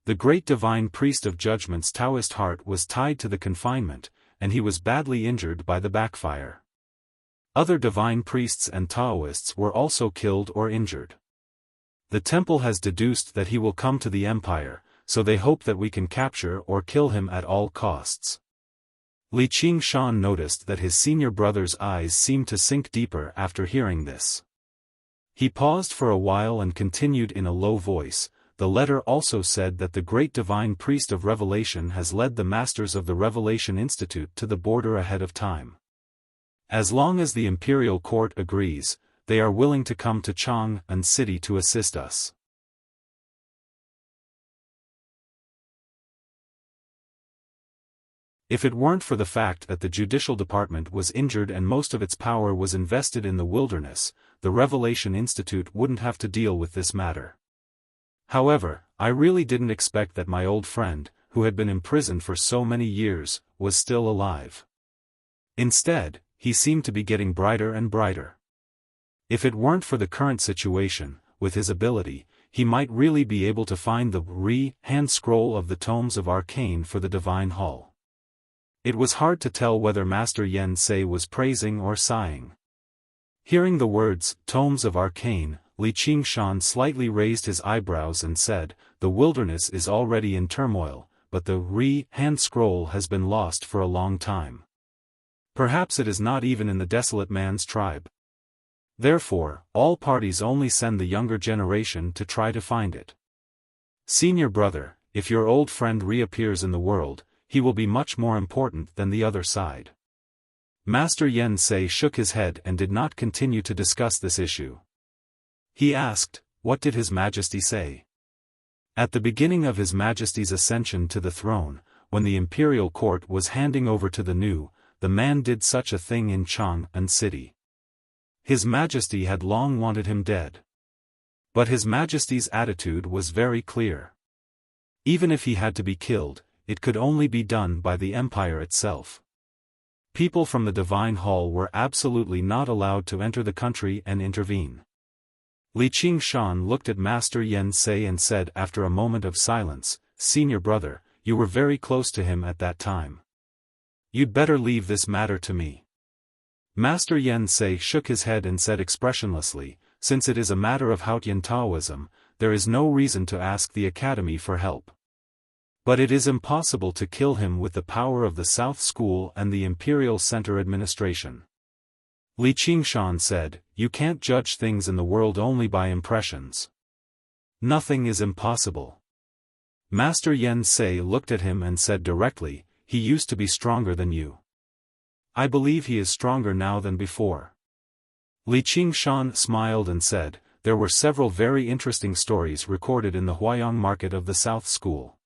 The great divine priest of Judgment's Taoist heart was tied to the confinement, and he was badly injured by the backfire. Other divine priests and Taoists were also killed or injured. The temple has deduced that he will come to the empire, so they hope that we can capture or kill him at all costs. Li Qingshan noticed that his senior brother's eyes seemed to sink deeper after hearing this. He paused for a while and continued in a low voice. The letter also said that the great divine priest of Revelation has led the masters of the Revelation Institute to the border ahead of time. As long as the imperial court agrees, they are willing to come to Chang'an City to assist us. If it weren't for the fact that the judicial department was injured and most of its power was invested in the wilderness, the Revelation Institute wouldn't have to deal with this matter. However, I really didn't expect that my old friend, who had been imprisoned for so many years, was still alive. Instead, he seemed to be getting brighter and brighter. If it weren't for the current situation, with his ability, he might really be able to find the hand scroll of the Tomes of Arcane for the Divine Hall. It was hard to tell whether Master Yen Sei was praising or sighing. Hearing the words, Tomes of Arcane, Li Qingshan slightly raised his eyebrows and said, "The wilderness is already in turmoil, but the hand scroll has been lost for a long time. Perhaps it is not even in the desolate man's tribe. Therefore, all parties only send the younger generation to try to find it. Senior brother, if your old friend reappears in the world, he will be much more important than the other side." Master Yen Sei shook his head and did not continue to discuss this issue. He asked, "What did His Majesty say?" At the beginning of His Majesty's ascension to the throne, when the imperial court was handing over to the man did such a thing in Chang'an City. His Majesty had long wanted him dead. But His Majesty's attitude was very clear. Even if he had to be killed, it could only be done by the empire itself. People from the Divine Hall were absolutely not allowed to enter the country and intervene. Li Qingshan looked at Master Yen Sei and said after a moment of silence, "Senior brother, you were very close to him at that time. You'd better leave this matter to me." Master Yen Sei shook his head and said expressionlessly, "Since it is a matter of Haotian Taoism, there is no reason to ask the Academy for help. But it is impossible to kill him with the power of the South School and the Imperial Center administration." Li Qingshan said, "You can't judge things in the world only by impressions. Nothing is impossible." Master Yen Sei looked at him and said directly, "He used to be stronger than you. I believe he is stronger now than before." Li Qingshan smiled and said, "There were several very interesting stories recorded in the Huayang market of the South School.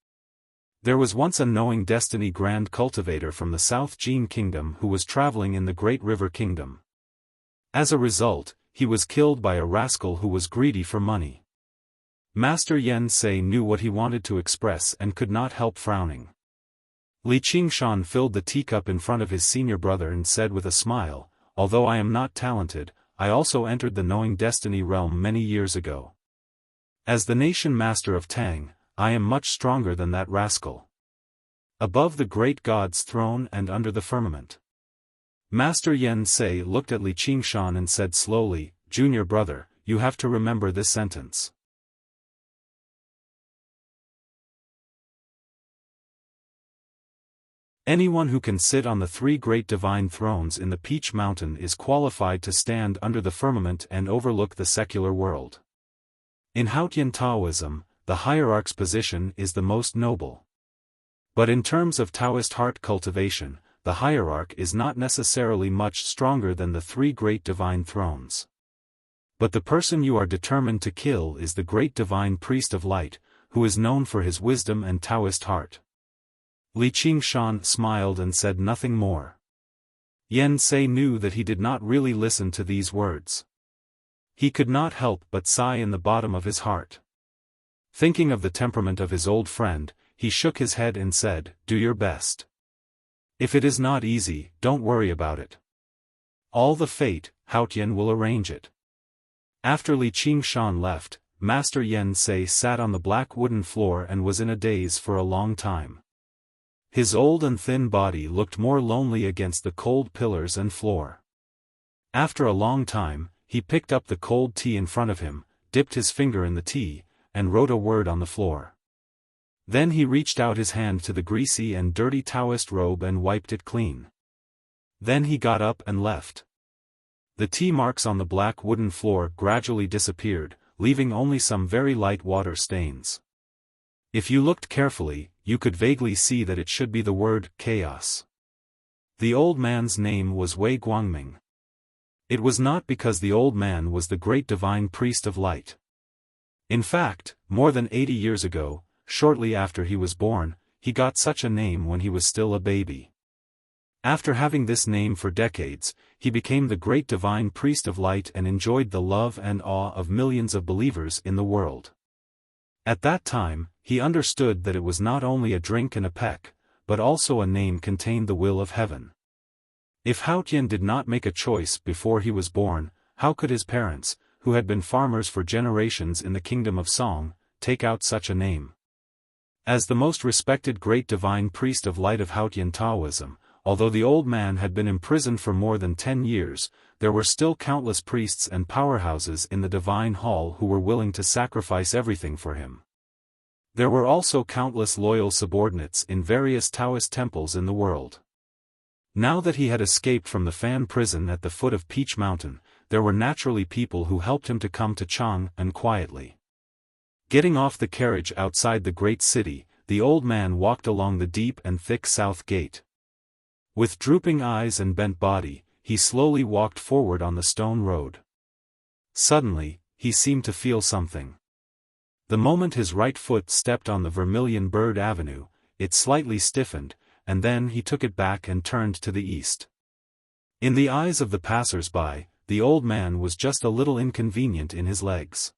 There was once a knowing destiny grand cultivator from the South Jin Kingdom who was traveling in the Great River Kingdom. As a result, he was killed by a rascal who was greedy for money." Master Yen Sei knew what he wanted to express and could not help frowning. Li Qingshan filled the teacup in front of his senior brother and said with a smile, "Although I am not talented, I also entered the knowing destiny realm many years ago. As the nation master of Tang, I am much stronger than that rascal. Above the great god's throne and under the firmament." Master Yen Sei looked at Li Qingshan and said slowly, "Junior brother, you have to remember this sentence. Anyone who can sit on the three great divine thrones in the Peach Mountain is qualified to stand under the firmament and overlook the secular world. In Haotian Taoism, the hierarch's position is the most noble. But in terms of Taoist heart cultivation, the hierarch is not necessarily much stronger than the three great divine thrones. But the person you are determined to kill is the great divine priest of light, who is known for his wisdom and Taoist heart." Li Qingshan smiled and said nothing more. Yen Sei knew that he did not really listen to these words. He could not help but sigh in the bottom of his heart. Thinking of the temperament of his old friend, he shook his head and said, "Do your best. If it is not easy, don't worry about it. All the fate, Haotian will arrange it." After Li Qingshan left, Master Yen Sei sat on the black wooden floor and was in a daze for a long time. His old and thin body looked more lonely against the cold pillars and floor. After a long time, he picked up the cold tea in front of him, dipped his finger in the tea, and wrote a word on the floor. Then he reached out his hand to the greasy and dirty Taoist robe and wiped it clean. Then he got up and left. The tea marks on the black wooden floor gradually disappeared, leaving only some very light water stains. If you looked carefully, you could vaguely see that it should be the word chaos. The old man's name was Wei Guangming. It was not because the old man was the great divine priest of light. In fact, more than 80 years ago, shortly after he was born, he got such a name when he was still a baby. After having this name for decades, he became the great divine priest of light and enjoyed the love and awe of millions of believers in the world. At that time, he understood that it was not only a drink and a peck, but also a name contained the will of heaven. If Hao Tian did not make a choice before he was born, how could his parents, who had been farmers for generations in the kingdom of Song, take out such a name? As the most respected great divine priest of light of Haotian Taoism, although the old man had been imprisoned for more than 10 years, there were still countless priests and powerhouses in the divine hall who were willing to sacrifice everything for him. There were also countless loyal subordinates in various Taoist temples in the world. Now that he had escaped from the Fan prison at the foot of Peach Mountain, there were naturally people who helped him to come to Chang'an quietly. Getting off the carriage outside the great city, the old man walked along the deep and thick south gate. With drooping eyes and bent body, he slowly walked forward on the stone road. Suddenly, he seemed to feel something. The moment his right foot stepped on the Vermilion Bird Avenue, it slightly stiffened, and then he took it back and turned to the east. In the eyes of the passers-by, the old man was just a little inconvenient in his legs.